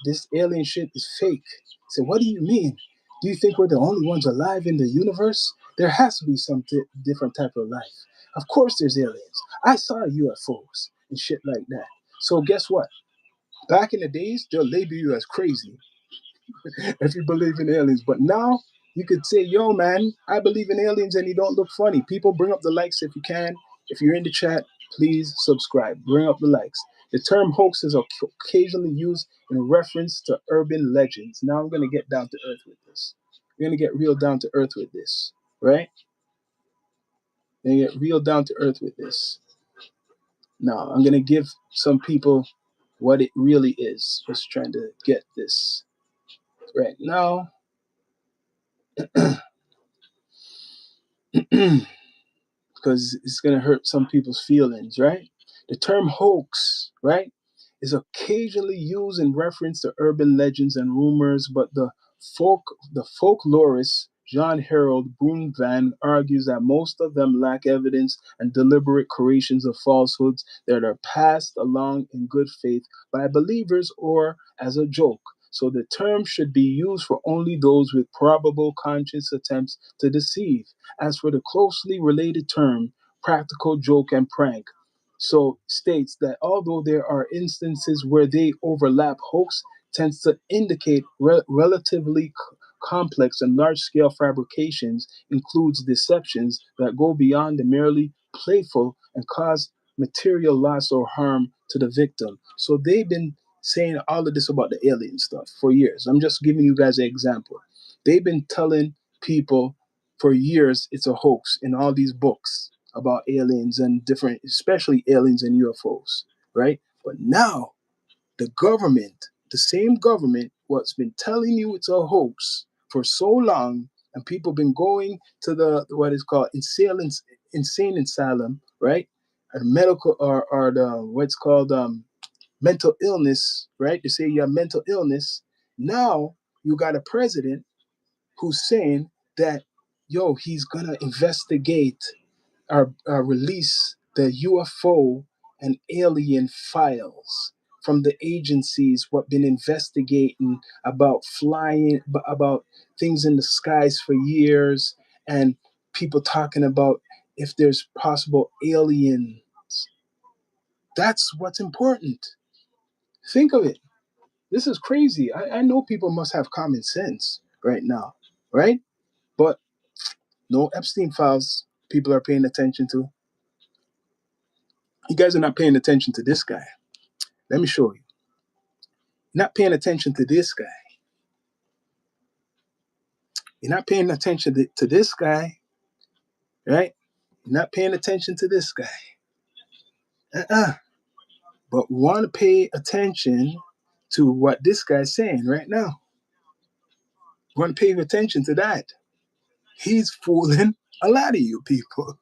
this alien shit is fake. So what do you mean? Do you think we're the only ones alive in the universe? There has to be some different type of life. Of course there's aliens. I saw UFOs and shit like that. So guess what? Back in the days, they'll label you as crazy if you believe in aliens. But now you could say, yo, man, I believe in aliens and you don't look funny. People, bring up the likes if you can. If you're in the chat, please subscribe. Bring up the likes. The term hoax is occasionally used in reference to urban legends. Now I'm going to get down to earth with this. We're going to get real down to earth with this, right? We're going to get real down to earth with this. Now I'm going to give some people what it really is. Just trying to get this right now. Because it's going to hurt some people's feelings, right? The term hoax, right, is occasionally used in reference to urban legends and rumors, but the folklorist John Harold Van argues that most of them lack evidence and deliberate creations of falsehoods that are passed along in good faith by believers or as a joke. So the term should be used for only those with probable conscious attempts to deceive. As for the closely related term, practical joke and prank, so states that although there are instances where they overlap, hoax tends to indicate relatively complex and large-scale fabrications, includes deceptions that go beyond the merely playful and cause material loss or harm to the victim. So they've been saying all of this about the alien stuff for years. I'm just giving you guys an example. They've been telling people for years it's a hoax in all these books about aliens and different, especially aliens and UFOs, right? But now the government, the same government, what's been telling you it's a hoax for so long, and people been going to the what is called insane asylum, right? Or medical or the what's called mental illness, right? They say you have mental illness. Now you got a president who's saying that, yo, he's gonna investigate or release the UFO and alien files from the agencies what been investigating about flying, about things in the skies for years, and people talking about if there's possible aliens. That's what's important. Think of it. This is crazy. I know people must have common sense right now, right? But no Epstein files people are paying attention to. You guys are not paying attention to this guy. Let me show you. You're not paying attention to this guy. You're not paying attention to this guy, right? You're not paying attention to this guy. Uh-uh. But want to pay attention to what this guy's saying right now. Want to pay attention to that. He's fooling a lot of you people.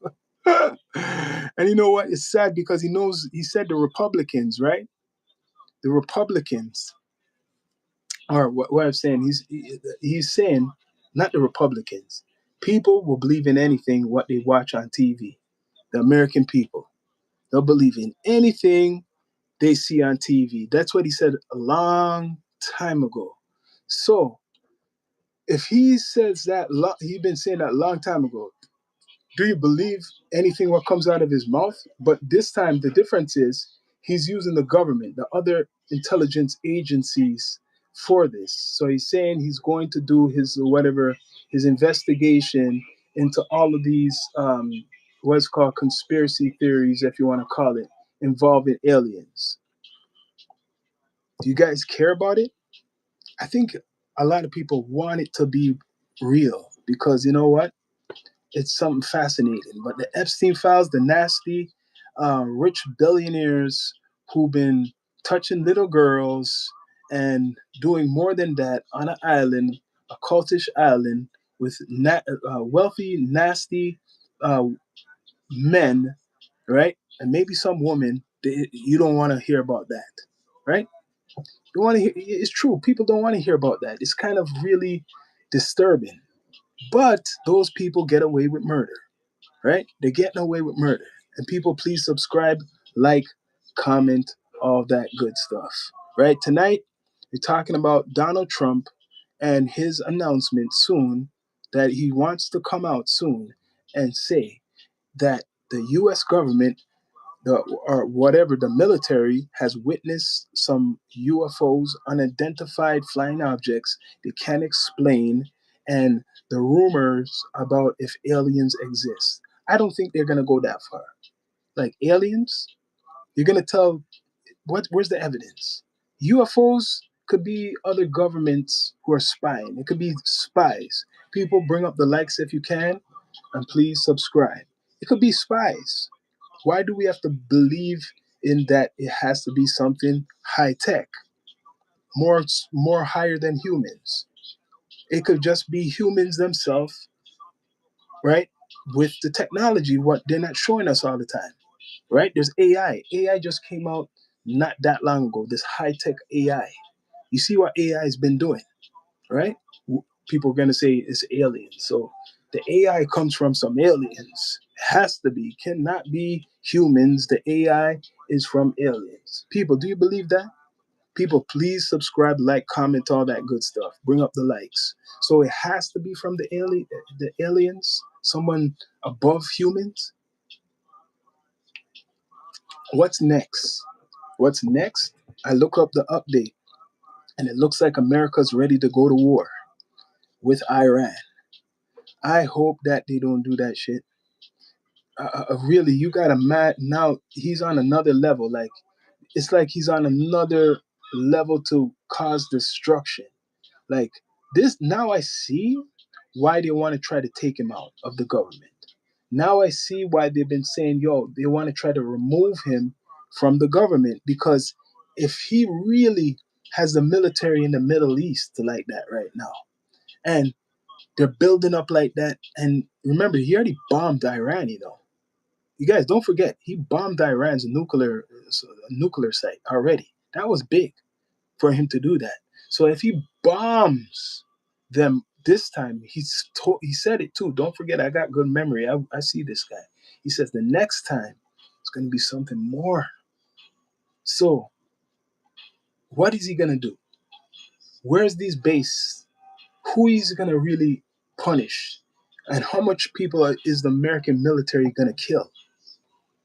And you know what? It's sad because he said the Republicans, right? The Republicans are what I'm saying. He's saying, not the Republicans. People will believe in anything what they watch on TV. The American people. They'll believe in anything they see on TV. That's what he said a long time ago. So if he says that, he's been saying that a long time ago. Do you believe anything what comes out of his mouth? But this time the difference is he's using the government, the other intelligence agencies for this. So he's saying he's going to do his whatever, his investigation into all of these what's called conspiracy theories, if you want to call it, involving aliens. Do you guys care about it? I think a lot of people want it to be real because you know what? It's something fascinating. But the Epstein files, the nasty, rich billionaires who've been touching little girls and doing more than that on an island, a cultish island with wealthy, nasty uh, men, right? And maybe some women. You don't want to hear about that, right? You want to hear? It's true. People don't want to hear about that. It's kind of really disturbing. But those people get away with murder, right? They're getting away with murder. And people, please subscribe, like, comment, all that good stuff, right? Tonight, we're talking about Donald Trump and his announcement soon that he wants to come out soon and say that the U.S. government, or whatever, the military has witnessed some UFOs, unidentified flying objects they can't explain, and the rumors about if aliens exist. I don't think they're gonna go that far. Like aliens, you're gonna tell what? Where's the evidence? UFOs could be other governments who are spying. It could be spies. People, bring up the likes if you can, and please subscribe. It could be spies. Why do we have to believe in that it has to be something high tech, more higher than humans? It could just be humans themselves, right? With the technology, what they're not showing us all the time, right? There's AI. AI just came out not that long ago. This high tech AI. You see what AI has been doing, right? People are gonna say it's aliens. So the AI comes from some aliens. It has to be. Cannot be humans. The AI is from aliens. People, do you believe that? People, please subscribe, like, comment, all that good stuff. Bring up the likes. So it has to be from the aliens, someone above humans. What's next? What's next? I look up the update, and it looks like America's ready to go to war with Iran. I hope that they don't do that shit. Really, you got a mad now. He's on another level. Like it's like he's on another level to cause destruction. Like this. Now I see why they want to try to take him out of the government. Now I see why they've been saying, "Yo, they want to try to remove him from the government," because if he really has the military in the Middle East like that right now, and they're building up like that, and remember, he already bombed Iran. You guys don't forget he bombed Iran's nuclear site already. That was big for him to do that. So if he bombs them this time, he said it too. Don't forget, I got good memory. I see this guy. He says the next time it's going to be something more. So what is he going to do? Where's these base? Who is going to really punish? And how much people is the American military going to kill?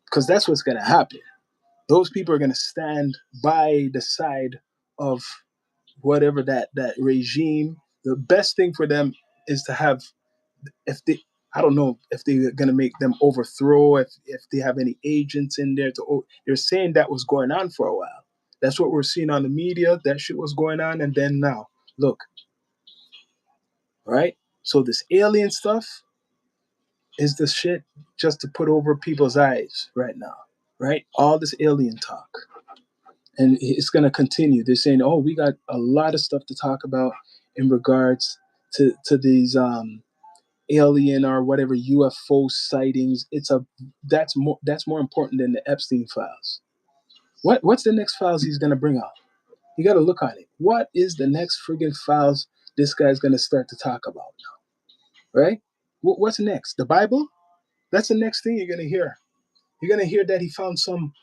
Because that's what's going to happen. Those people are going to stand by the side of whatever that regime. The best thing for them is to have, if they, I don't know if they're going to make them overthrow, if they have any agents in there they're saying that was going on for a while. That's what we're seeing on the media. That shit was going on. And then now, look, right? So this alien stuff, is the shit just to put over people's eyes right now, right? All this alien talk. And it's going to continue. They're saying, oh, we got a lot of stuff to talk about in regards to these alien or whatever UFO sightings. That's more important than the Epstein files. What's the next files he's going to bring out? You got to look on it. What is the next friggin' files this guy's going to start to talk about now? Right? What's next? The Bible? That's the next thing you're going to hear. You're going to hear that he found some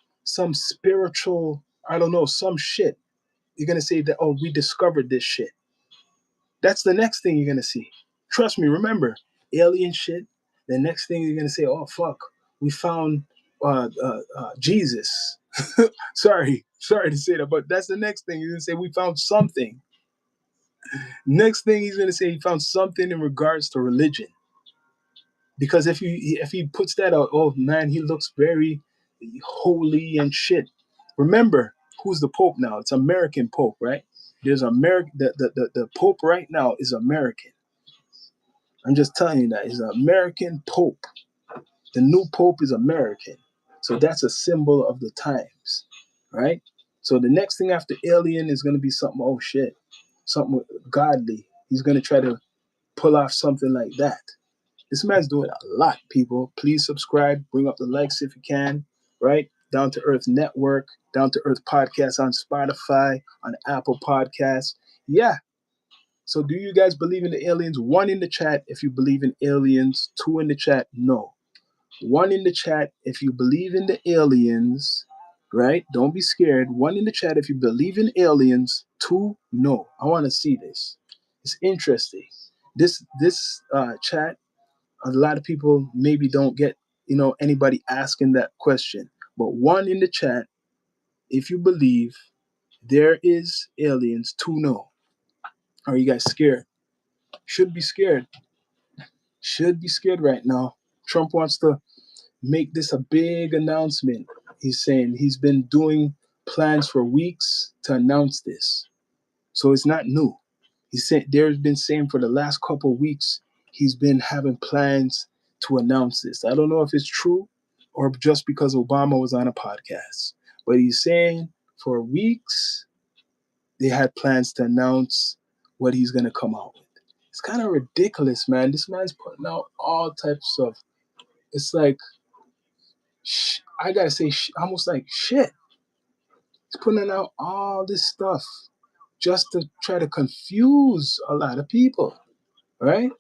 spiritual, I don't know, some shit. You're going to say that, oh, we discovered this shit. That's the next thing you're going to see. Trust me, remember, alien shit. The next thing you're going to say, oh, fuck, we found Jesus. sorry to say that, but that's the next thing. You're going to say, we found something. Next thing he's going to say, he found something in regards to religion. Because if he puts that out, oh man, he looks very holy and shit. Remember, who's the Pope now? It's American Pope, right? There's American. The Pope right now is American. I'm just telling you that he's an American Pope. The new Pope is American, so that's a symbol of the times, right? So the next thing after alien is going to be something. Oh shit, something godly. He's going to try to pull off something like that. This man's doing a lot, people. Please subscribe. Bring up the likes if you can, right? Down to Earth Network, Down to Earth Podcast on Spotify, on Apple Podcasts. Yeah. So do you guys believe in the aliens? 1 in the chat if you believe in aliens. 2 in the chat, no. 1 in the chat if you believe in the aliens, right? Don't be scared. 1 in the chat if you believe in aliens. 2, no. I want to see this. It's interesting. This chat, a lot of people maybe don't get, anybody asking that question. But 1 in the chat, if you believe there is aliens, 2 no. Are you guys scared? Should be scared. Should be scared right now. Trump wants to make this a big announcement. He's saying he's been doing plans for weeks to announce this. So it's not new. He said there's been saying for the last couple of weeks he's been having plans to announce this. I don't know if it's true or just because Obama was on a podcast, but he's saying for weeks they had plans to announce what he's going to come out with. It's kind of ridiculous, man. This man's putting out all types of, it's like, I gotta say, almost like shit. He's putting out all this stuff just to try to confuse a lot of people, right?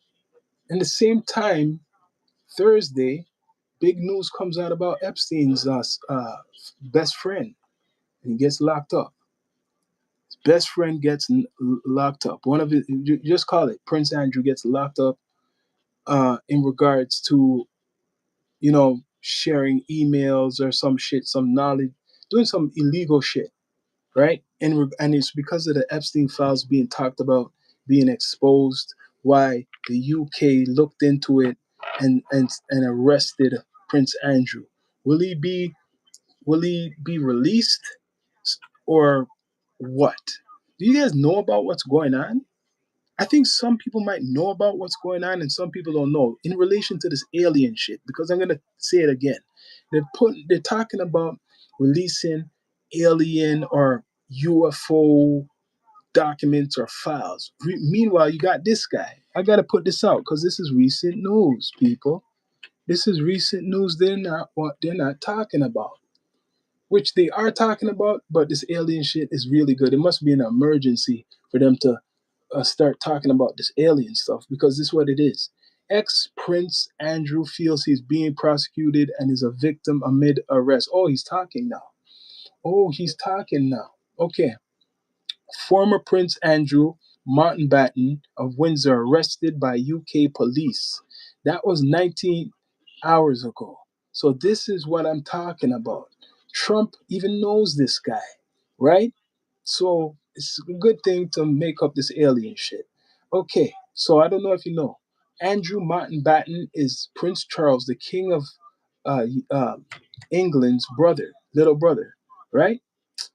And the same time, Thursday, big news comes out about Epstein's best friend. He gets locked up. His best friend gets locked up. One of his, just call it, Prince Andrew gets locked up in regards to, sharing emails or some shit, some knowledge, doing some illegal shit, right? And it's because of the Epstein files being talked about, being exposed, why the UK looked into it and arrested Prince Andrew. Will he be released or what? Do you guys know about what's going on? I think some people might know about what's going on and some people don't know in relation to this alien shit, because I'm gonna say it again. They're talking about releasing alien or UFO documents or files. Meanwhile, you got this guy. I gotta put this out because this is recent news, people. This is recent news they're not talking about. Which they are talking about, but this alien shit is really good. It must be an emergency for them to start talking about this alien stuff, because this is what it is. Ex-Prince Andrew feels he's being prosecuted and is a victim amid arrest. Oh, he's talking now. Okay. Former Prince Andrew Mountbatten of Windsor arrested by UK police. That was 19 hours ago. So this is what I'm talking about. Trump even knows this guy, right? So it's a good thing to make up this alien shit. Okay, so I don't know if you know. Andrew Mountbatten is Prince Charles, the King of uh, uh, England's little brother, right?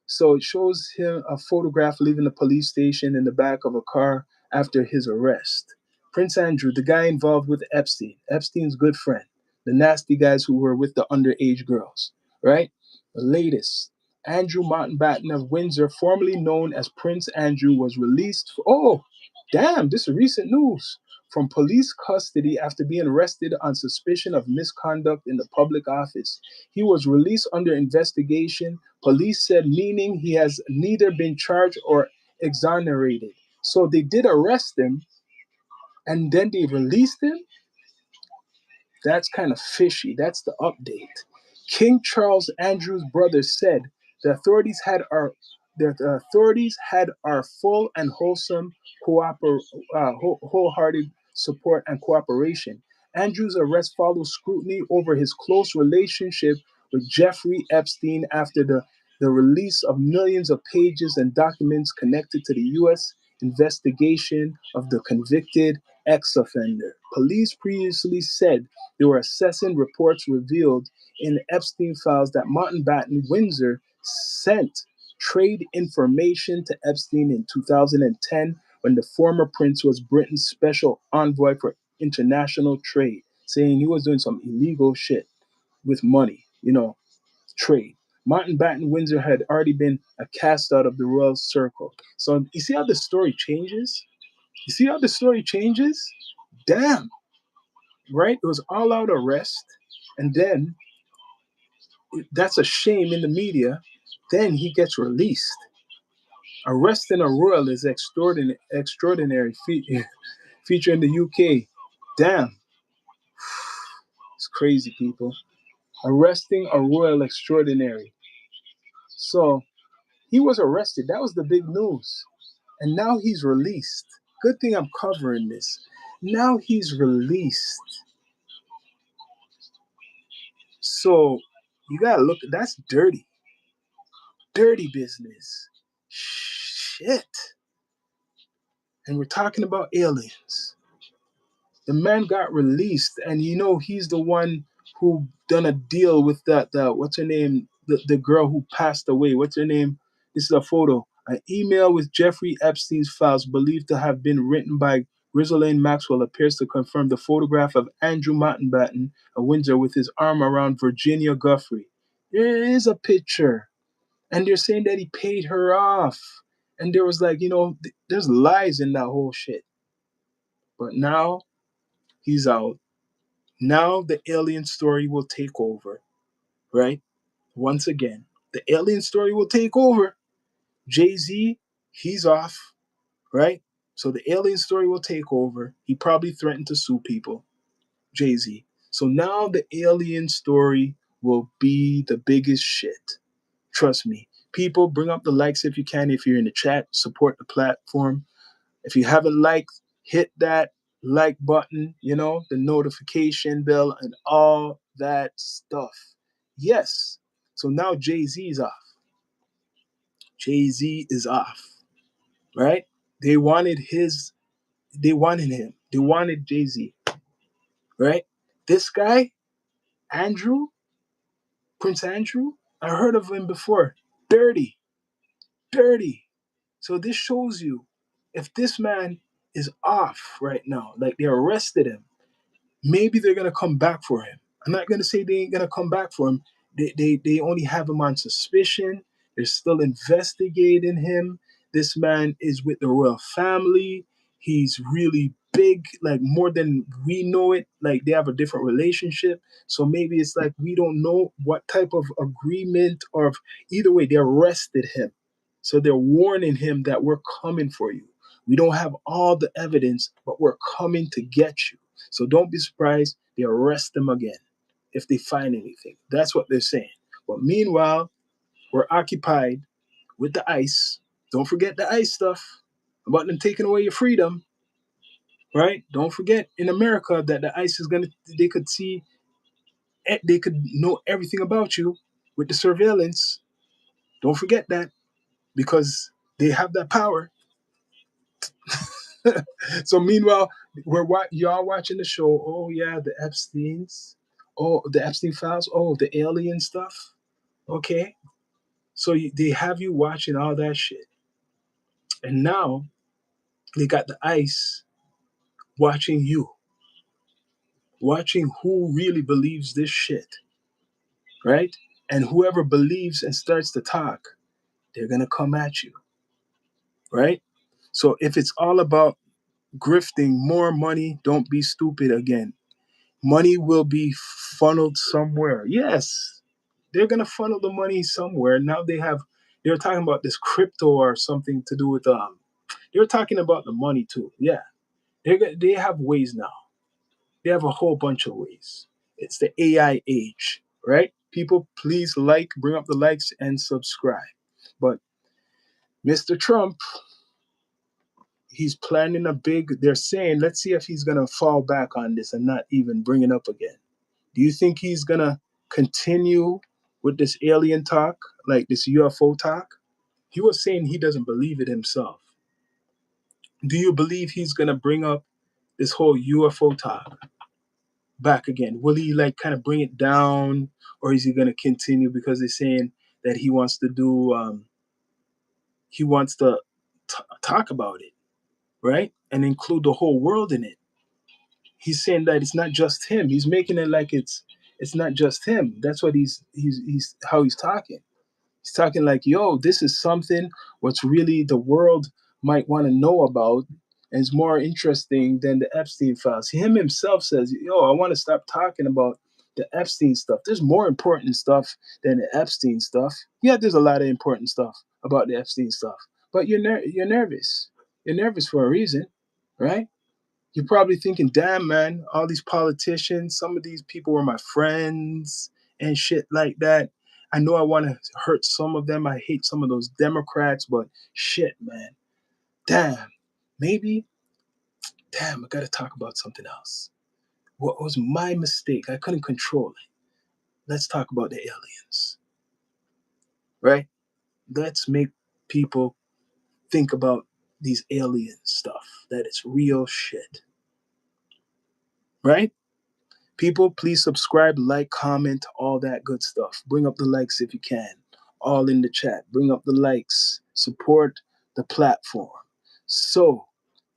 So it shows him a photograph leaving the police station in the back of a car after his arrest. Prince Andrew, the guy involved with Epstein, Epstein's good friend, the nasty guys who were with the underage girls, right? The latest, Andrew Mountbatten of Windsor, formerly known as Prince Andrew, was released. Oh, damn, this is recent news. From police custody after being arrested on suspicion of misconduct in the public office. He was released under investigation, police said, meaning he has neither been charged or exonerated. So they did arrest him and then they released him? That's kind of fishy. That's the update. King Charles Andrew's brother said the authorities had our full and wholesome wholehearted support and cooperation. Andrew's arrest follows scrutiny over his close relationship with Jeffrey Epstein after the release of millions of pages and documents connected to the U.S. investigation of the convicted ex-offender. Police previously said they were assessing reports revealed in the Epstein files that Mountbatten Windsor sent trade information to Epstein in 2010 when the former prince was Britain's special envoy for international trade, saying he was doing some illegal shit with money, trade. Mountbatten Windsor had already been a cast out of the royal circle. So you see how the story changes? You see how the story changes? Damn, right? It was all out arrest, and then that's a shame in the media. Then he gets released. Arresting a royal is extraordinary feature in the UK. Damn, it's crazy, people. Arresting a royal extraordinary. So he was arrested. That was the big news. And now he's released. Good thing I'm covering this. Now he's released. So you gotta look, that's dirty. Dirty business. Shit. And we're talking about aliens. The man got released, and he's the one who done a deal with that what's her name? The girl who passed away. What's her name? This is a photo. An email with Jeffrey Epstein's files believed to have been written by Ghislaine Maxwell appears to confirm the photograph of Andrew Mountbatten of Windsor with his arm around Virginia Guffey. There is a picture. And they're saying that he paid her off. And there was there's lies in that whole shit. But now he's out. Now the alien story will take over, right? Once again, the alien story will take over. Jay-Z, he's off, right? So the alien story will take over. He probably threatened to sue people, Jay-Z. So now the alien story will be the biggest shit. Trust me. People, bring up the likes if you can. If you're in the chat, support the platform. If you haven't liked, hit that like button, the notification bell and all that stuff. Yes. So now Jay-Z is off. Jay-Z is off. Right? They wanted him. They wanted Jay-Z. Right? This guy, Andrew, Prince Andrew, I heard of him before. Dirty. Dirty. So this shows you if this man is off right now, like they arrested him, maybe they're gonna come back for him. I'm not gonna say they ain't gonna come back for him. They only have him on suspicion. They're still investigating him. This man is with the royal family. He's really big, like more than we know it. Like they have a different relationship. So maybe it's like we don't know what type of agreement or either way, they arrested him. So they're warning him that we're coming for you. We don't have all the evidence, but we're coming to get you. So don't be surprised they arrest them again if they find anything. That's what they're saying. But meanwhile, we're occupied with the ICE. Don't forget the ICE stuff about them taking away your freedom, right? Don't forget in America that the ICE is they could see, they could know everything about you with the surveillance. Don't forget that because they have that power. So meanwhile, y'all watching the show. Oh yeah, the Epstein's. Oh, the Epstein files. Oh, the alien stuff. Okay, so they have you watching all that shit, and now they got the ICE watching you, watching who really believes this shit, right? And whoever believes and starts to talk, they're gonna come at you, right? So if it's all about grifting more money, don't be stupid again. Money will be funneled somewhere. Yes, they're gonna funnel the money somewhere. Now they're talking about this crypto or something to do with they're talking about the money too. Yeah, they have ways now. They have a whole bunch of ways. It's the AI age, right? People, please bring up the likes and subscribe. But Mr. Trump, he's planning a big. They're saying, let's see if he's gonna fall back on this and not even bring it up again. Do you think he's gonna continue with this alien talk, like this UFO talk? He was saying he doesn't believe it himself. Do you believe he's gonna bring up this whole UFO talk back again? Will he like kind of bring it down, or is he gonna continue because they're saying that he wants to do he wants to talk about it, right, and include the whole world in it? He's saying that it's not just him. He's making it like it's not just him. That's what he's how he's talking. He's talking like, yo, this is something what's really the world might want to know about, and it's more interesting than the Epstein files. Him himself says, yo, I want to stop talking about the Epstein stuff. There's more important stuff than the Epstein stuff. Yeah, there's a lot of important stuff about the Epstein stuff, but you're nervous. You're nervous for a reason, right? You're probably thinking, damn, man, all these politicians, some of these people were my friends and shit like that. I know I want to hurt some of them. I hate some of those Democrats, but shit, man. Damn. Maybe, damn, I got to talk about something else. What was my mistake? I couldn't control it. Let's talk about the aliens, right? Let's make people think about these alien stuff, that it's real shit, right? People, please subscribe, like, comment, all that good stuff. Bring up the likes if you can. All in the chat. Bring up the likes. Support the platform. So,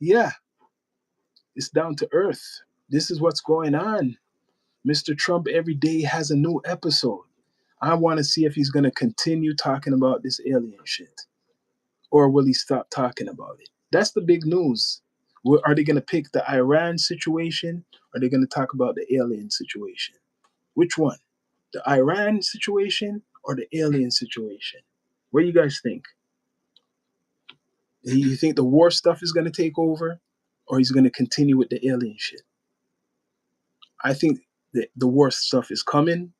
yeah, it's down to earth. This is what's going on. Mr. Trump every day has a new episode. I want to see if he's going to continue talking about this alien shit. Or will he stop talking about it? That's the big news. Are they going to pick the Iran situation? Or are they going to talk about the alien situation? Which one? The Iran situation or the alien situation? What do you guys think? You think the war stuff is going to take over, or he's going to continue with the alien shit? I think that the war stuff is coming.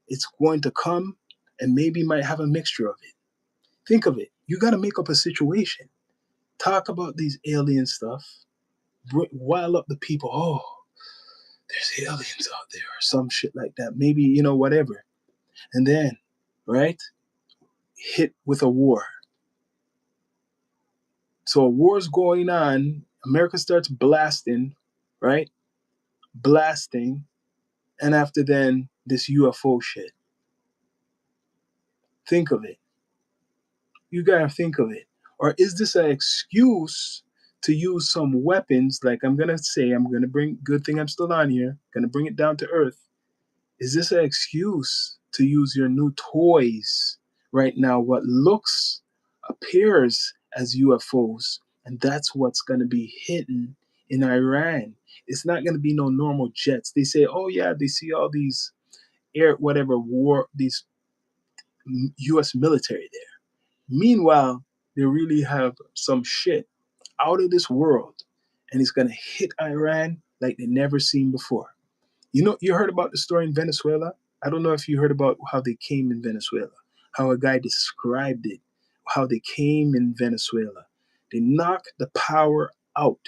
It's going to come, and maybe might have a mixture of it. Think of it. You got to make up a situation. Talk about these alien stuff. Rile up the people. Oh, there's aliens out there, or some shit like that. Maybe, whatever. And then, right? Hit with a war. So a war's going on. America starts blasting, right? Blasting. And after then, this UFO shit. Think of it. You gotta think of it. Or is this an excuse to use some weapons? Like I'm gonna say, I'm gonna bring, good thing I'm still on here, gonna bring it down to earth. Is this an excuse to use your new toys right now? What appears as UFOs, and that's what's going to be hidden in Iran. It's not going to be no normal jets. They say, oh yeah, they see all these these U.S. military there. Meanwhile, they really have some shit out of this world, and it's going to hit Iran like they never seen before. You heard about the story in Venezuela? I don't know if you heard about how they came in Venezuela, how a guy described it, how they came in Venezuela. They knock the power out.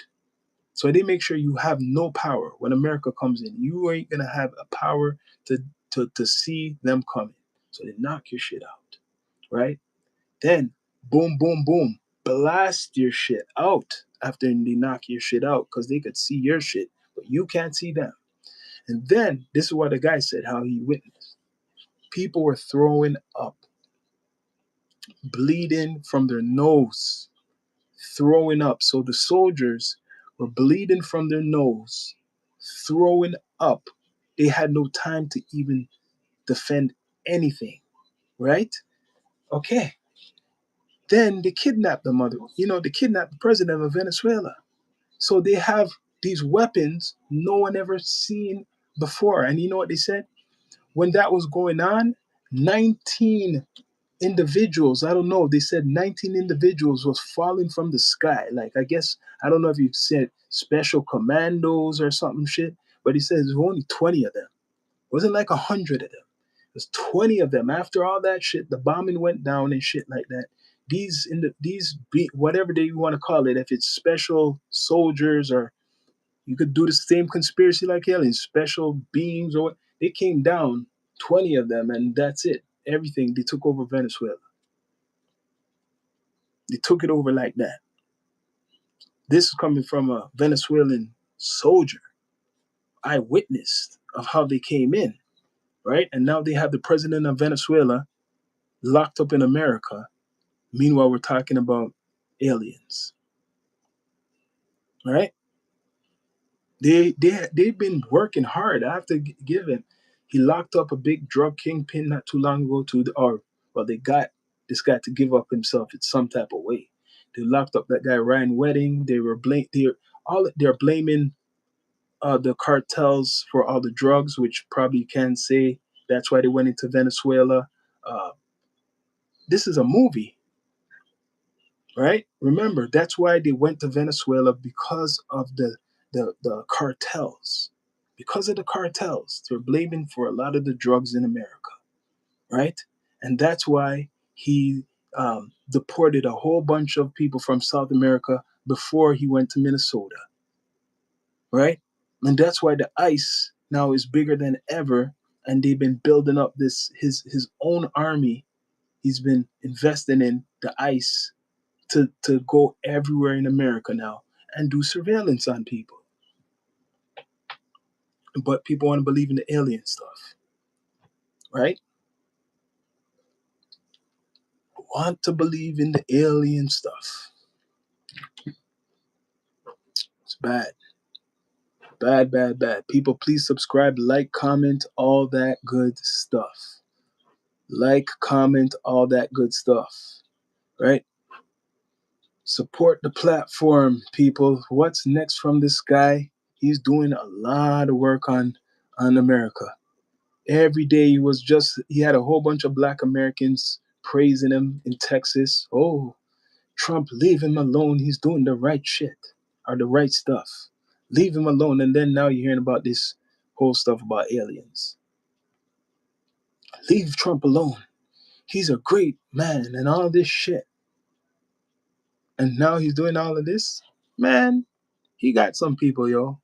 So they make sure you have no power when America comes in. You ain't going to have a power to see them coming. So they knock your shit out, right? Then, boom, boom, boom, blast your shit out after they knock your shit out because they could see your shit, but you can't see them. And then this is what the guy said, how he witnessed. People were throwing up, bleeding from their nose, throwing up. So the soldiers were bleeding from their nose, throwing up. They had no time to even defend anything, right? Okay. Then they kidnapped the mother, they kidnapped the president of Venezuela. So they have these weapons no one ever seen before. And you know what they said? When that was going on, 19 individuals, I don't know, they said 19 individuals was falling from the sky. Like, I guess, I don't know if you said special commandos or something shit, but he said there's only 20 of them. It wasn't like 100 of them. There's 20 of them. After all that shit, the bombing went down and shit like that. Whatever they want to call it, if it's special soldiers, or you could do the same conspiracy like aliens, special beings, or what, they came down, 20 of them, and that's it. Everything, they took over Venezuela. They took it over like that. This is coming from a Venezuelan soldier, eyewitness of how they came in, right? And now they have the president of Venezuela locked up in America. Meanwhile, we're talking about aliens, right? They've been working hard. I have to give him. He locked up a big drug kingpin not too long ago. They got this guy to give up himself in some type of way. They locked up that guy Ryan Wedding. They're blaming the cartels for all the drugs, which probably you can say that's why they went into Venezuela. Uh, this is a movie, right? Remember, that's why they went to Venezuela, because of the cartels. Because of the cartels, they're blaming for a lot of the drugs in America, right? And that's why he deported a whole bunch of people from South America before he went to Minnesota, right? And that's why the ICE now is bigger than ever, and they've been building up his own army. He's been investing in the ICE to go everywhere in America now and do surveillance on people. But people want to believe in the alien stuff, right? Want to believe in the alien stuff. It's bad. Bad, bad, bad. People, please subscribe, like, comment, all that good stuff. Like, comment, all that good stuff, right? Support the platform, people. What's next from this guy? He's doing a lot of work on America. Every day he had a whole bunch of black Americans praising him in Texas. Oh, Trump, leave him alone. He's doing the right shit, or the right stuff. Leave him alone. And then now you're hearing about this whole stuff about aliens. Leave Trump alone. He's a great man and all this shit. And now he's doing all of this? Man, he got some people, yo.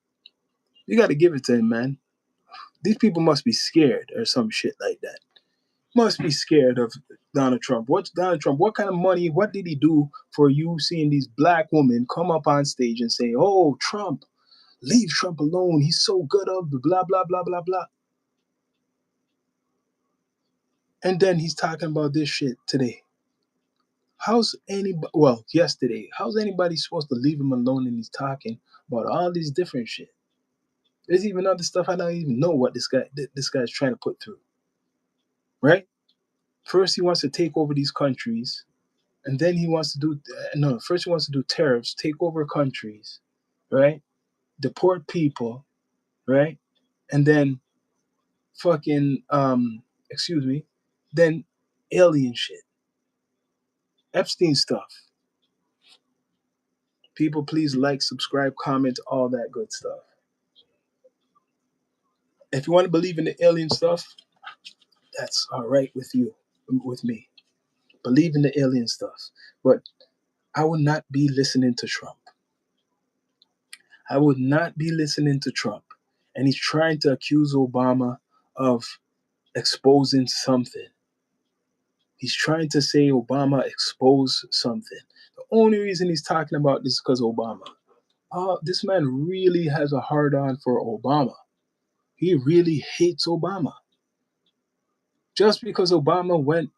You got to give it to him, man. These people must be scared or some shit like that. Must be scared of Donald Trump. What's Donald Trump? What kind of money? What did he do for you seeing these black women come up on stage and say, "Oh, Trump, leave Trump alone. He's so good of blah blah blah blah blah." And then he's talking about this shit today. Yesterday. How's anybody supposed to leave him alone, and he's talking about all these different shit? There's even other stuff I don't even know what this guy's trying to put through. Right? First he wants to take over these countries. And then he wants to first he wants to do tariffs, take over countries, right? Deport people, right? And then fucking, then alien shit, Epstein stuff. People, please like, subscribe, comment, all that good stuff. If you want to believe in the alien stuff, that's all right with me. Believe in the alien stuff. But I would not be listening to Trump. I would not be listening to Trump. And he's trying to accuse Obama of exposing something. He's trying to say Obama exposed something. The only reason he's talking about this is because Obama. This man really has a hard on for Obama. He really hates Obama. Just because Obama went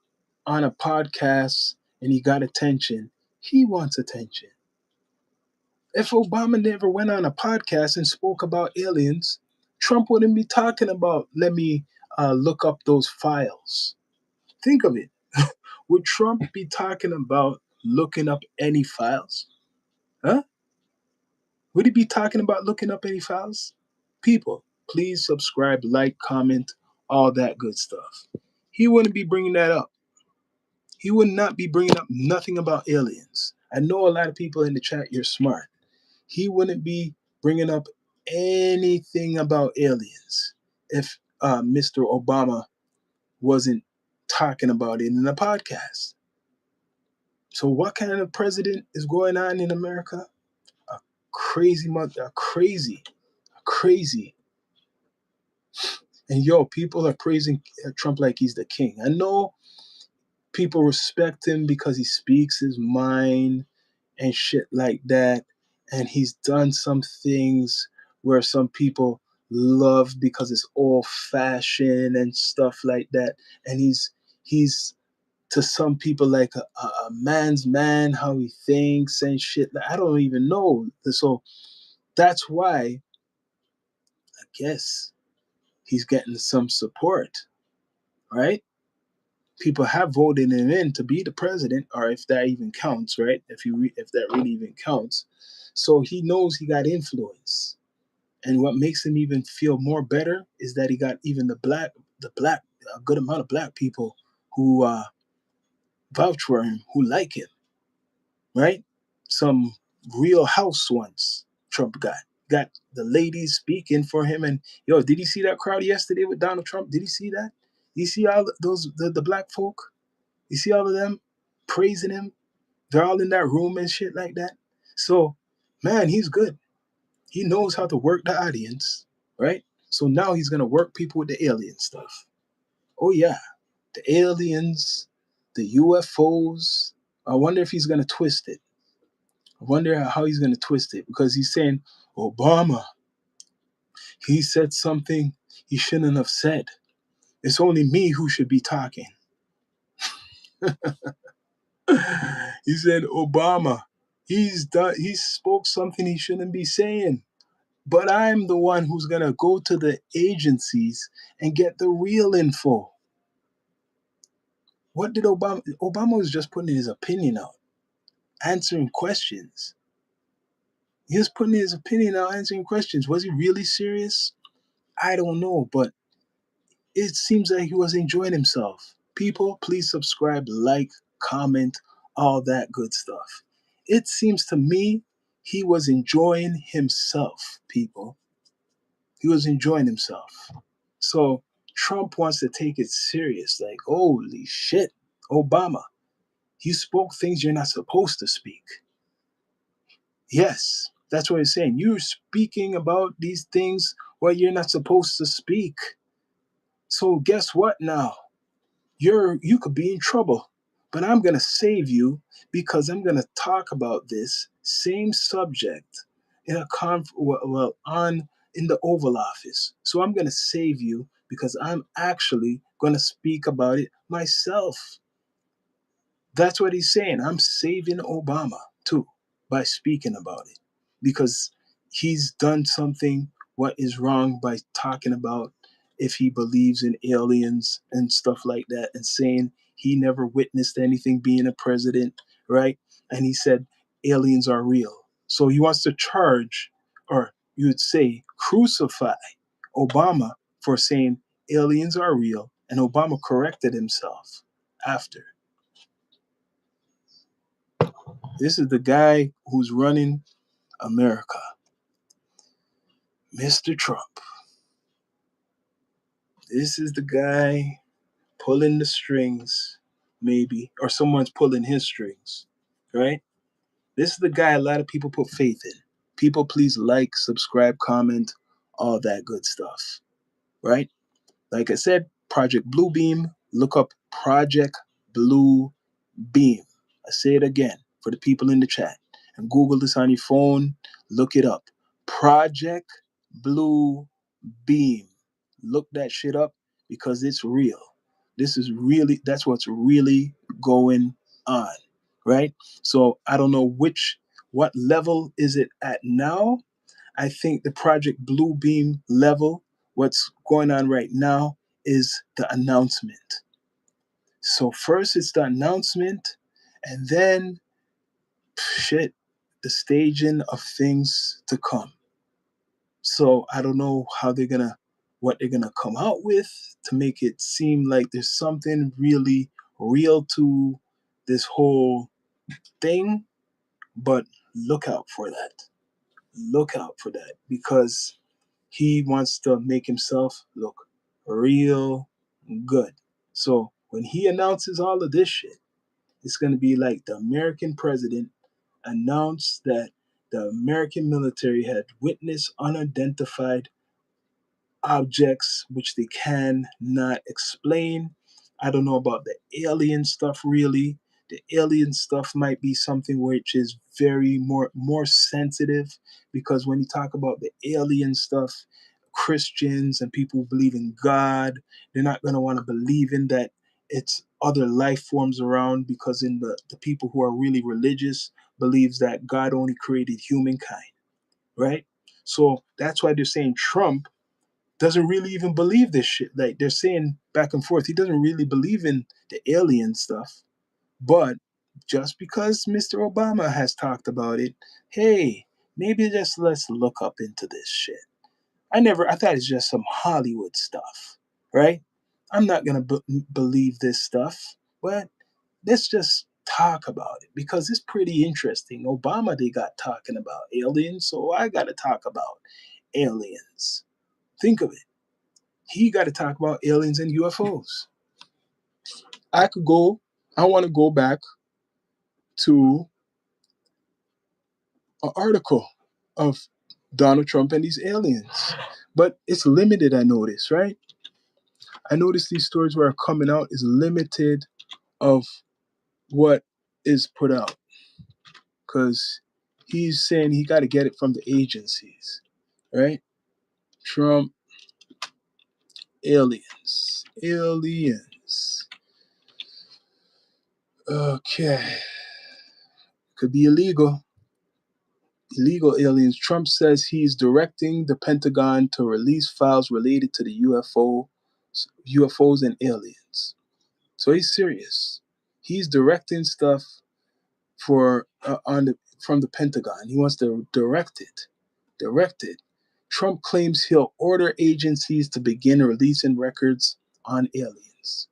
on a podcast and he got attention, he wants attention. If Obama never went on a podcast and spoke about aliens, Trump wouldn't be talking about, let me look up those files. Think of it. Would Trump be talking about looking up any files? Huh? Would he be talking about looking up any files? People, please subscribe, like, comment, all that good stuff. He wouldn't be bringing that up. He would not be bringing up nothing about aliens. I know a lot of people in the chat, you're smart. He wouldn't be bringing up anything about aliens if Mr. Obama wasn't talking about it in the podcast. So, what kind of president is going on in America? A crazy. And yo, people are praising Trump like he's the king. I know people respect him because he speaks his mind and shit like that. And he's done some things where some people love because it's old fashioned and stuff like that. And he's to some people like a man's man, how he thinks and shit. I don't even know. So that's why I guess he's getting some support, right? People have voted him in to be the president, or if that even counts, right? If that really even counts, so he knows he got influence, and what makes him even feel more better is that he got even a good amount of black people who vouch for him, who like him, right? Some real house ones. Trump got the ladies speaking for him, and yo, did you see that crowd yesterday with Donald Trump? Did you see that? You see all those the black folk? You see all of them praising him? They're all in that room and shit like that. So, man, he's good. He knows how to work the audience, right? So now he's gonna work people with the alien stuff. Oh yeah, the aliens, the UFOs. I wonder if he's gonna twist it. I wonder how he's gonna twist it because he's saying Obama. He said something he shouldn't have said. It's only me who should be talking. He said Obama. He spoke something he shouldn't be saying. But I'm the one who's gonna go to the agencies and get the real info. What did Obama was just putting his opinion out, answering questions. He was putting his opinion out, answering questions. Was he really serious? I don't know, but it seems like he was enjoying himself. People, please subscribe, like, comment, all that good stuff. It seems to me he was enjoying himself, people. He was enjoying himself. So Trump wants to take it serious. Like, holy shit, Obama, you spoke things you're not supposed to speak. Yes, that's what he's saying. You're speaking about these things what you're not supposed to speak. So guess what now? You could be in trouble. But I'm gonna save you because I'm gonna talk about this same subject in a on in the Oval Office. So I'm gonna save you because I'm actually gonna speak about it myself. That's what he's saying. I'm saving Obama too by speaking about it because he's done something what is wrong by talking about if he believes in aliens and stuff like that and saying he never witnessed anything being a president, right? And he said aliens are real. So he wants to charge, or you would say crucify Obama for saying aliens are real, and Obama corrected himself after. This is the guy who's running America, Mr. Trump. This is the guy pulling the strings, maybe, or someone's pulling his strings, right? This is the guy a lot of people put faith in. People, please like, subscribe, comment, all that good stuff, right? Like I said, Project Bluebeam, look up Project Blue Beam. I say it again for the people in the chat. And Google this on your phone. Look it up. Project Blue Beam. Look that shit up because it's real. That's what's really going on. Right? So I don't know which What level is it at now? I think the Project Bluebeam level, what's going on right now, is the announcement. So first it's the announcement, and then shit, the staging of things to come. So I don't know what they're gonna come out with to make it seem like there's something really real to this whole thing, but look out for that. Look out for that because he wants to make himself look real good. So when he announces all of this shit, it's going to be like the American president announced that the American military had witnessed unidentified objects which they cannot explain. I don't know about the alien stuff really. The alien stuff might be something which is very more sensitive because when you talk about the alien stuff, Christians and people who believe in God, they're not going to want to believe in that it's other life forms around because in the people who are really religious believes that God only created humankind, right? So that's why they're saying Trump doesn't really even believe this shit. Like they're saying back and forth, he doesn't really believe in the alien stuff. But just because Mr. Obama has talked about it, hey, maybe just let's look up into this shit. I thought it's just some Hollywood stuff, right? I'm not gonna believe this stuff, but let's just talk about it because it's pretty interesting. Obama, they got talking about aliens, so I gotta talk about aliens. Think of it. He got to talk about aliens and UFOs. I could go, I want to go back to an article of Donald Trump and these aliens. But it's limited, I notice, right? I notice these stories where are coming out is limited of what is put out. Because he's saying he got to get it from the agencies, right? Trump, aliens. Aliens. Okay. Could be illegal. Illegal aliens. Trump says he's directing the Pentagon to release files related to the UFOs and aliens. So he's serious. He's directing stuff for on the from the Pentagon. He wants to direct it. Direct it. Trump claims he'll order agencies to begin releasing records on aliens.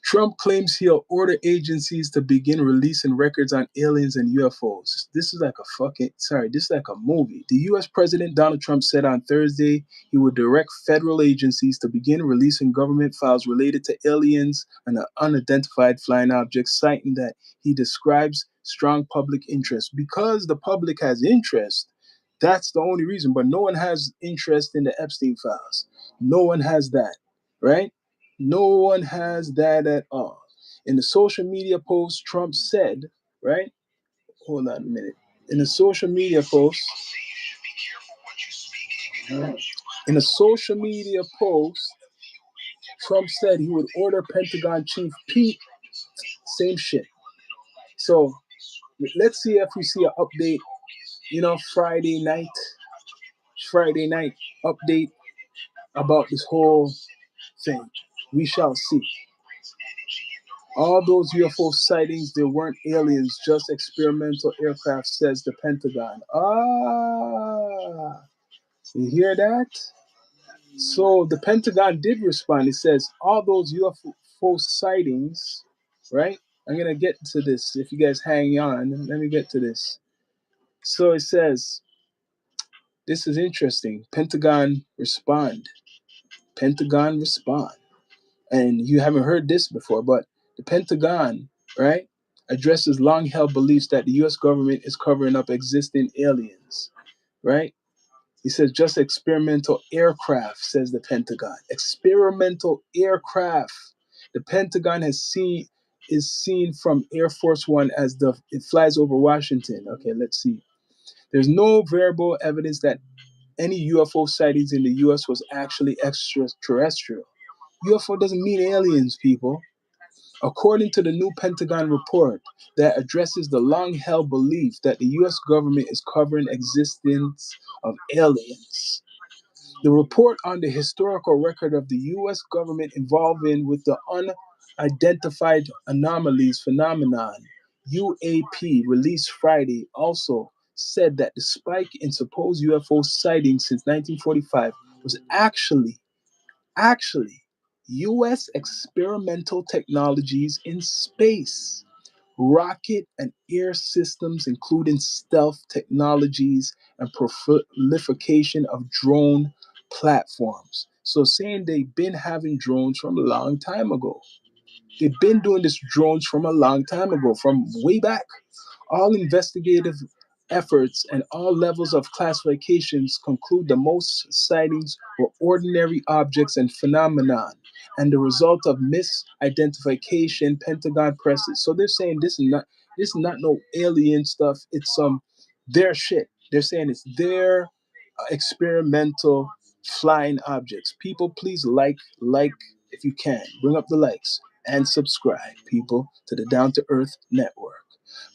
Trump claims he'll order agencies to begin releasing records on aliens and UFOs. This is like this is like a movie. The US President Donald Trump said on Thursday he would direct federal agencies to begin releasing government files related to aliens and unidentified flying objects, citing that he describes strong public interest. Because the public has interest, that's the only reason. But no one has interest in the Epstein files. No one has that, right? No one has that at all. In the social media post, Trump said, right? Hold on a minute. In a social media post, in a social media post, Trump said he would order Pentagon Chief Pete, same shit. So let's see if we see an update, Friday night update about this whole thing. We shall see. All those UFO sightings, they weren't aliens, just experimental aircraft, says the Pentagon. You hear that? So the Pentagon did respond. It says all those UFO sightings, right? I'm going to get to this. If you guys hang on, let me get to this. So it says, this is interesting. Pentagon respond. Pentagon respond. And you haven't heard this before, but the Pentagon, right, addresses long held beliefs that the US government is covering up existing aliens, right? He says just experimental aircraft, says the Pentagon. Experimental aircraft. The Pentagon is seen from Air Force One as it flies over Washington. Okay, let's see. There's no verifiable evidence that any UFO sightings in the US was actually extraterrestrial. UFO doesn't mean aliens, people. According to the new Pentagon report that addresses the long-held belief that the U.S. government is covering existence of aliens. The report on the historical record of the U.S. government involving with the unidentified anomalies phenomenon (UAP) released Friday also said that the spike in supposed UFO sightings since 1945 was actually U.S. experimental technologies in space, rocket and air systems, including stealth technologies and proliferation of drone platforms. So, saying they've been having drones from a long time ago. They've been doing this drones from a long time ago, from way back. All investigative efforts and all levels of classifications conclude the most sightings were ordinary objects and phenomenon and the result of misidentification, Pentagon presses. So they're saying this is not no alien stuff. It's their shit. They're saying it's their experimental flying objects. People, please like if you can. Bring up the likes and subscribe, people, to the Down to Earth Network.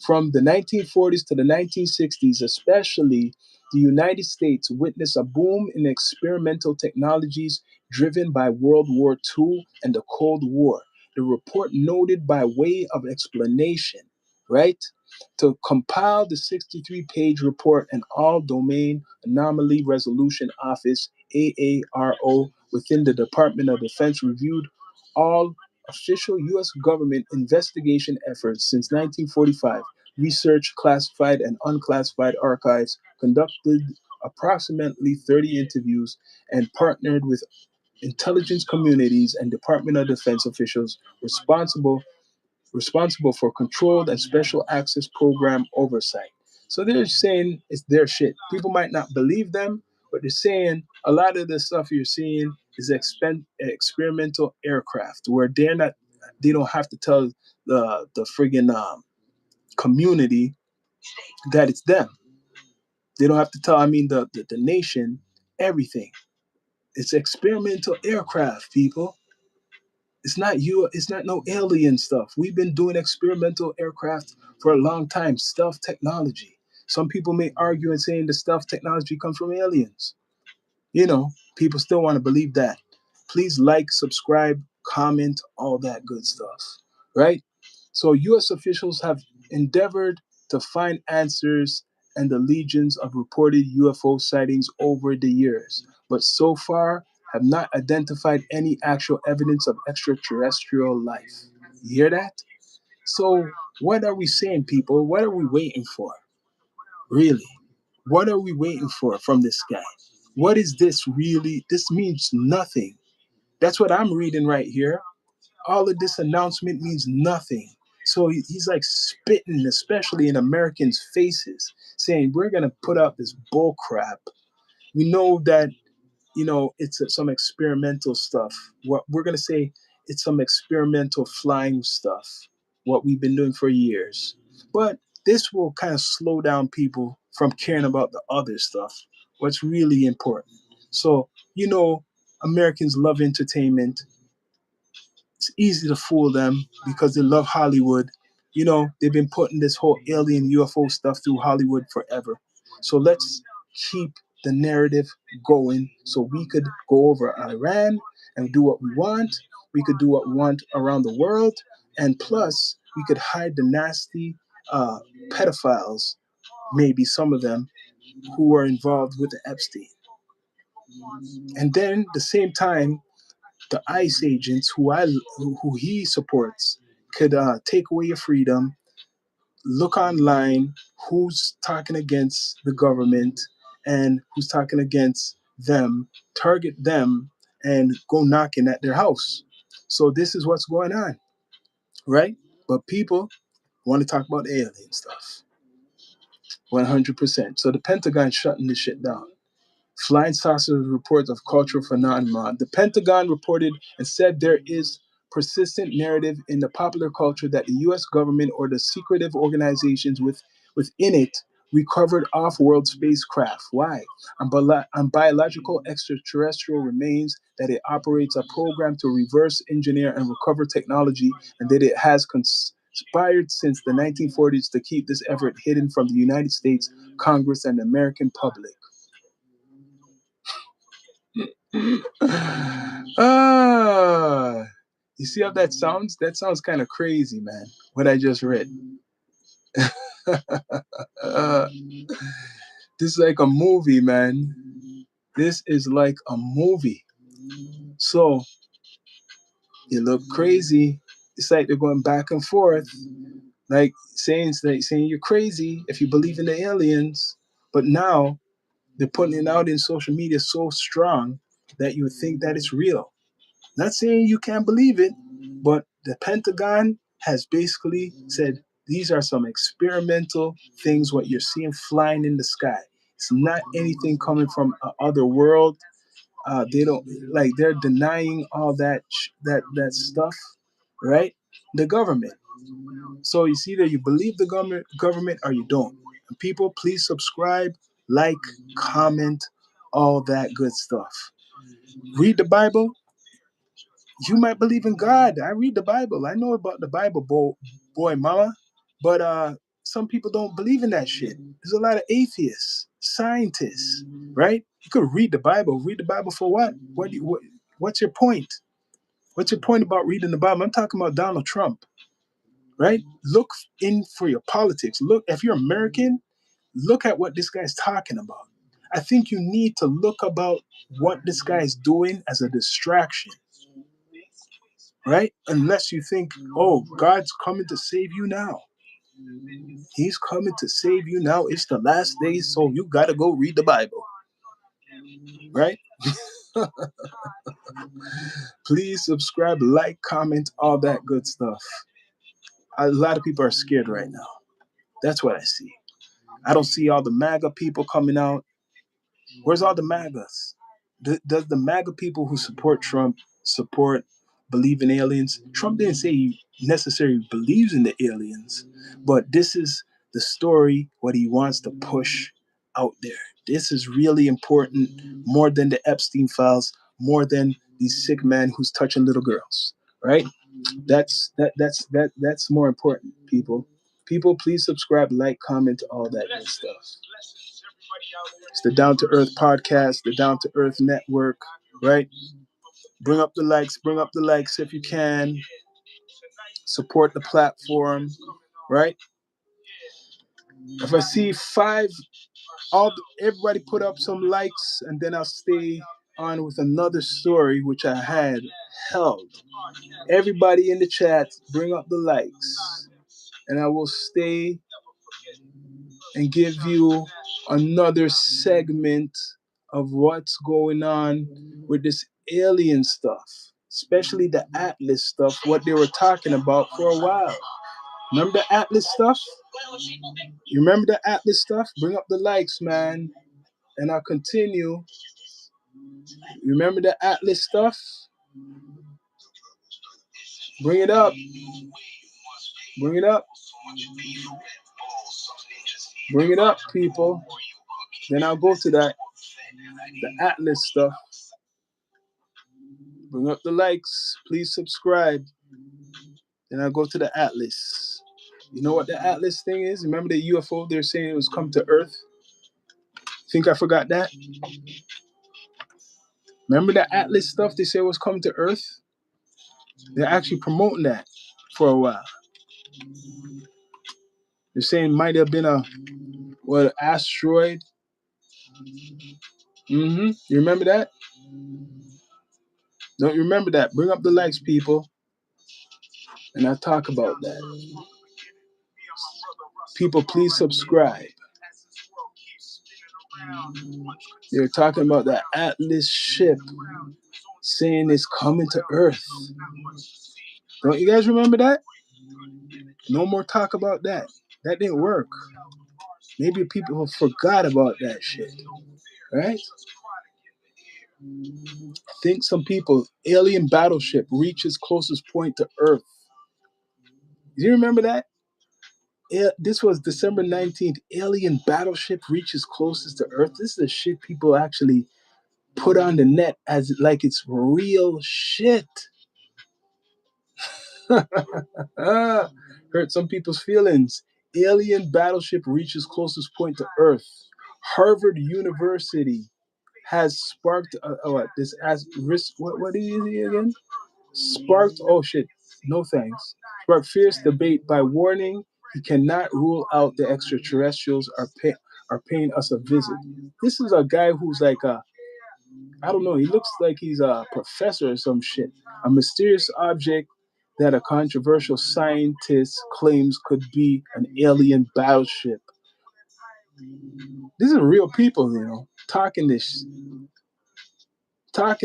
From the 1940s to the 1960s, especially, the United States witnessed a boom in experimental technologies driven by World War II and the Cold War. The report noted by way of explanation, right? To compile the 63-page report, an all domain anomaly resolution office, AARO, within the Department of Defense reviewed all official U.S. government investigation efforts since 1945, researched classified and unclassified archives, conducted approximately 30 interviews, and partnered with intelligence communities and Department of Defense officials responsible for controlled and special access program oversight. So they're saying it's their shit. People might not believe them, but they're saying a lot of the stuff you're seeing is experimental aircraft where they don't have to tell the friggin' community that it's them. They don't have to tell, the nation everything. It's experimental aircraft, people. It's not you. It's not no alien stuff. We've been doing experimental aircraft for a long time. Stealth technology. Some people may argue and saying the stealth technology comes from aliens. People still want to believe that. Please like, subscribe, comment, all that good stuff. Right? So U.S. officials have endeavored to find answers and the legions of reported UFO sightings over the years, but so far have not identified any actual evidence of extraterrestrial life. You hear that? So what are we saying, people? What are we waiting for? Really? What are we waiting for from this guy? What is this really? This means nothing. That's what I'm reading right here. All of this announcement means nothing. So he's like spitting, especially in Americans' faces, saying, we're going to put up this bull crap. We know that, it's some experimental stuff. What we're going to say, it's some experimental flying stuff, what we've been doing for years. But this will kind of slow down people from caring about the other stuff, what's really important. So, Americans love entertainment. It's easy to fool them because they love Hollywood. They've been putting this whole alien UFO stuff through Hollywood forever. So let's keep the narrative going so we could go over Iran and do what we want. We could do what we want around the world. And plus, we could hide the nasty pedophiles, maybe some of them, who were involved with the Epstein. And then, at the same time, the ICE agents who he supports could take away your freedom, look online who's talking against the government and who's talking against them, target them, and go knocking at their house. So this is what's going on, right? But people want to talk about alien stuff, 100%. So the Pentagon shutting this shit down. Flying saucers reports of cultural phenomena. The Pentagon reported and said there is persistent narrative in the popular culture that the U.S. government or the secretive organizations within it recovered off-world spacecraft. Why? On biological extraterrestrial remains, that it operates a program to reverse engineer and recover technology, and that it has conspired since the 1940s to keep this effort hidden from the United States Congress and the American public. Ah, you see how that sounds? That sounds kind of crazy, man. What I just read. This is like a movie, man. This is like a movie. So you look crazy. It's like they're going back and forth, like saying you're crazy if you believe in the aliens. But now they're putting it out in social media so strong that you would think that it's real. Not saying you can't believe it, but the Pentagon has basically said these are some experimental things, what you're seeing flying in the sky. It's not anything coming from another world. They don't, like, they're denying all that stuff, right? The government. So it's either you believe the government or you don't. And people, please subscribe, like, comment, all that good stuff. Read the Bible. You might believe in God. I read the Bible. I know about the Bible, boy, mama. But some people don't believe in that shit. There's a lot of atheists, scientists, right? You could read the Bible. Read the Bible for what? What's your point? What's your point about reading the Bible? I'm talking about Donald Trump, right? Look in for your politics. Look, if you're American, look at what this guy's talking about. I think you need to look about what this guy is doing as a distraction, right? Unless you think, oh, God's coming to save you now. He's coming to save you now. It's the last days, so you got to go read the Bible, right? Please subscribe, like, comment, all that good stuff. A lot of people are scared right now. That's what I see. I don't see all the MAGA people coming out. Where's all the MAGAs? Does the MAGA people who support Trump believe in aliens? Trump didn't say he necessarily believes in the aliens, but this is the story, what he wants to push out there. This is really important, more than the Epstein files, more than these sick men who's touching little girls, right? That's more important, people. People, please subscribe, like, comment, all that good stuff. It's the Down to Earth podcast, the Down to Earth network, right? Bring up the likes if you can. Support the platform, right? If I see everybody put up some likes, and then I'll stay on with another story which I had held. Everybody in the chat, bring up the likes, and I will stay and give you another segment of what's going on with this alien stuff, especially the Atlas stuff, what they were talking about for a while. Remember the Atlas stuff? You remember the Atlas stuff? Bring up the likes, man. And I'll continue. You remember the Atlas stuff? Bring it up. Bring it up. Bring it up, people. Then I'll go to the Atlas stuff. Bring up the likes. Please subscribe. Then I'll go to the Atlas. You know what the Atlas thing is? Remember the UFO they're saying it was come to Earth? Think I forgot that? Remember the Atlas stuff they say was come to Earth? They're actually promoting that for a while. They're saying it might have been an asteroid. You remember that? Don't you remember that? Bring up the likes, people. And I'll talk about that. People, please subscribe. They're talking about that Atlas ship saying it's coming to Earth. Don't you guys remember that? No more talk about that. That didn't work. Maybe people forgot about that shit. Right? I think some people, alien battleship reaches closest point to Earth. Do you remember that? This was December 19th. Alien battleship reaches closest to Earth. This is the shit people actually put on the net as like it's real shit. Hurt some people's feelings. Alien battleship reaches closest point to Earth. Harvard University has sparked this as risk. What is he again? Sparked. Oh shit. No thanks. Sparked fierce debate by warning he cannot rule out the extraterrestrials are paying us a visit. This is a guy who's like a I don't know. He looks like he's a professor or some shit. A mysterious object that a controversial scientist claims could be an alien battleship. These are real people, talking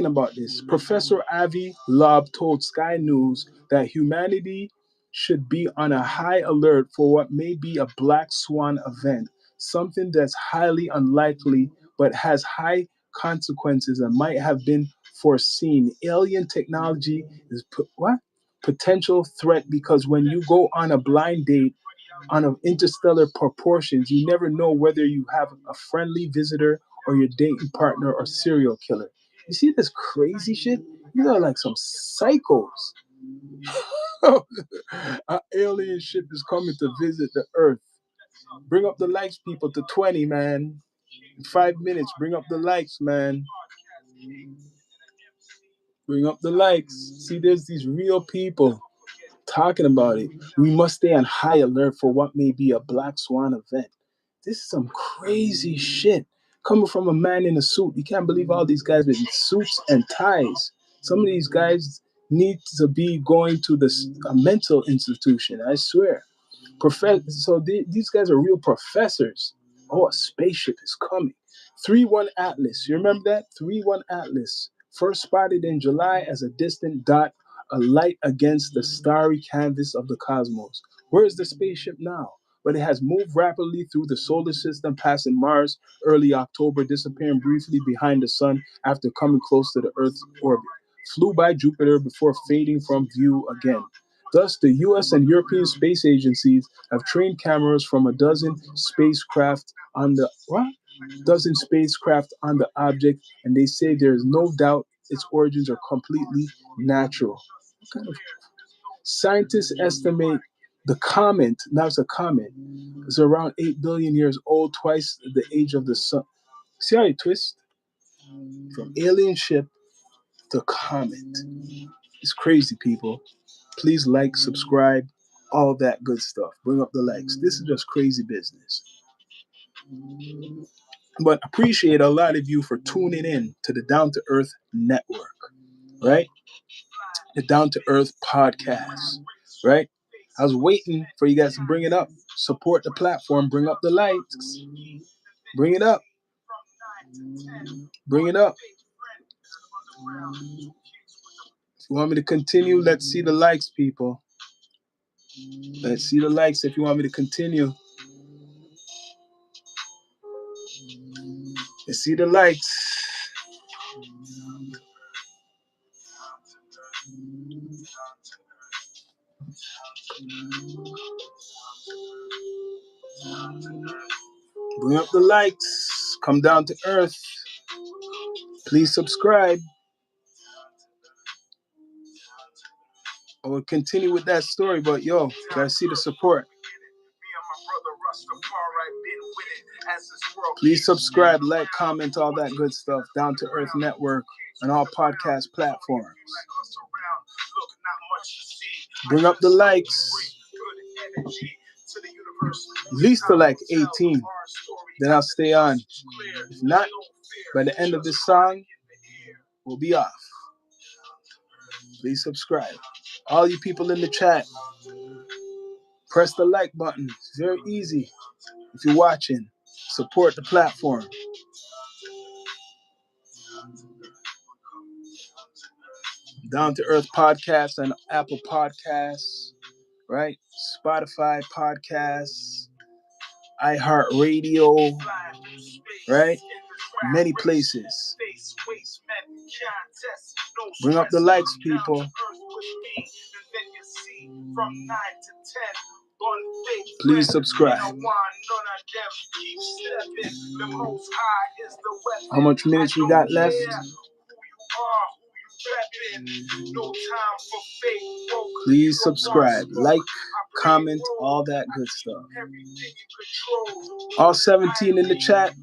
about this. Professor Avi Loeb told Sky News that humanity should be on a high alert for what may be a black swan event, something that's highly unlikely but has high consequences and might have been foreseen. Alien technology is potential threat because when you go on a blind date on an interstellar proportions, you never know whether you have a friendly visitor or your dating partner or serial killer. You see this crazy shit? These are like some psychos. An alien ship is coming to visit the Earth. Bring up the likes, people, to 20, man. In 5 minutes, bring up the likes, man. Bring up the likes. See, there's these real people talking about it. We must stay on high alert for what may be a black swan event. This is some crazy shit coming from a man in a suit. You can't believe all these guys with suits and ties. Some of these guys need to be going to a mental institution, I swear. So these guys are real professors. Oh, a spaceship is coming. 3-1 Atlas. You remember that? 3-1 Atlas. First spotted in July as a distant dot, a light against the starry canvas of the cosmos. Where is the spaceship now? But it has moved rapidly through the solar system, passing Mars early October, disappearing briefly behind the sun after coming close to the Earth's orbit. Flew by Jupiter before fading from view again. Thus, the US and European space agencies have trained cameras from a dozen spacecraft on the object, and they say there is no doubt its origins are completely natural. What kind of scientists estimate the comet, now it's a comet, is around 8 billion years old, twice the age of the sun. See how you twist? From alien ship to comet. It's crazy, people. Please like, subscribe, all that good stuff. Bring up the likes. This is just crazy business. But appreciate a lot of you for tuning in to the Down to Earth Network, right? The Down to Earth podcast, right? I was waiting for you guys to bring it up. Support the platform. Bring up the likes. Bring it up. Bring it up. If you want me to continue, let's see the likes, people. Let's see the likes if you want me to continue. Let's see the likes. Bring up the likes. Come down to earth. Please subscribe. I will continue with that story, but yo, gotta see the support. Please subscribe, like, comment, all that good stuff. Down to Earth Network on all podcast platforms. Bring up the likes. At least to like 18. Then I'll stay on. If not, by the end of this song, we'll be off. Please subscribe. All you people in the chat, press the like button. It's very easy. If you're watching, support the platform. Down to Earth Podcasts and Apple Podcasts, right? Spotify Podcasts, iHeartRadio, right? Many places. Bring up the likes, people. Please subscribe. How much minutes we got left? Please subscribe, like, comment, all that good stuff. All 17 in the chat,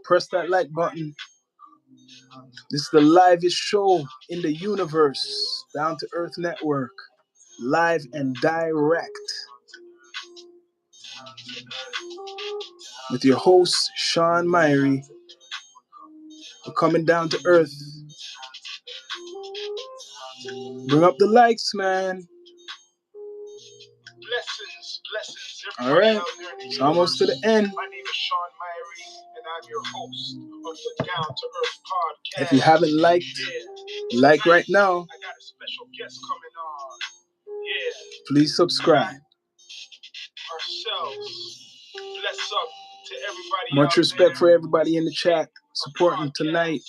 press that like button. This is the livest show in the universe, Down to Earth Network, live and direct, with your host, Sean Myrie. We're coming down to earth. Bring up the likes, man. All right, it's almost to the end. My name is Sean Myrie, and I'm your host of the Down to Earth podcast. If you haven't liked, like right now. I got a special guest coming on. Yeah. Please subscribe. Ourselves. Bless up to everybody. Much respect for everybody in the chat supporting tonight.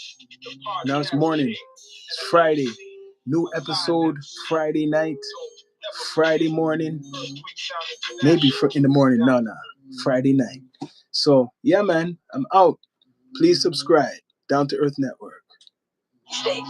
Now it's morning. It's Friday. New episode Friday night. Friday morning, maybe in the morning, no, Friday night. So, yeah, man, I'm out. Please subscribe, Down to Earth Network. Stay.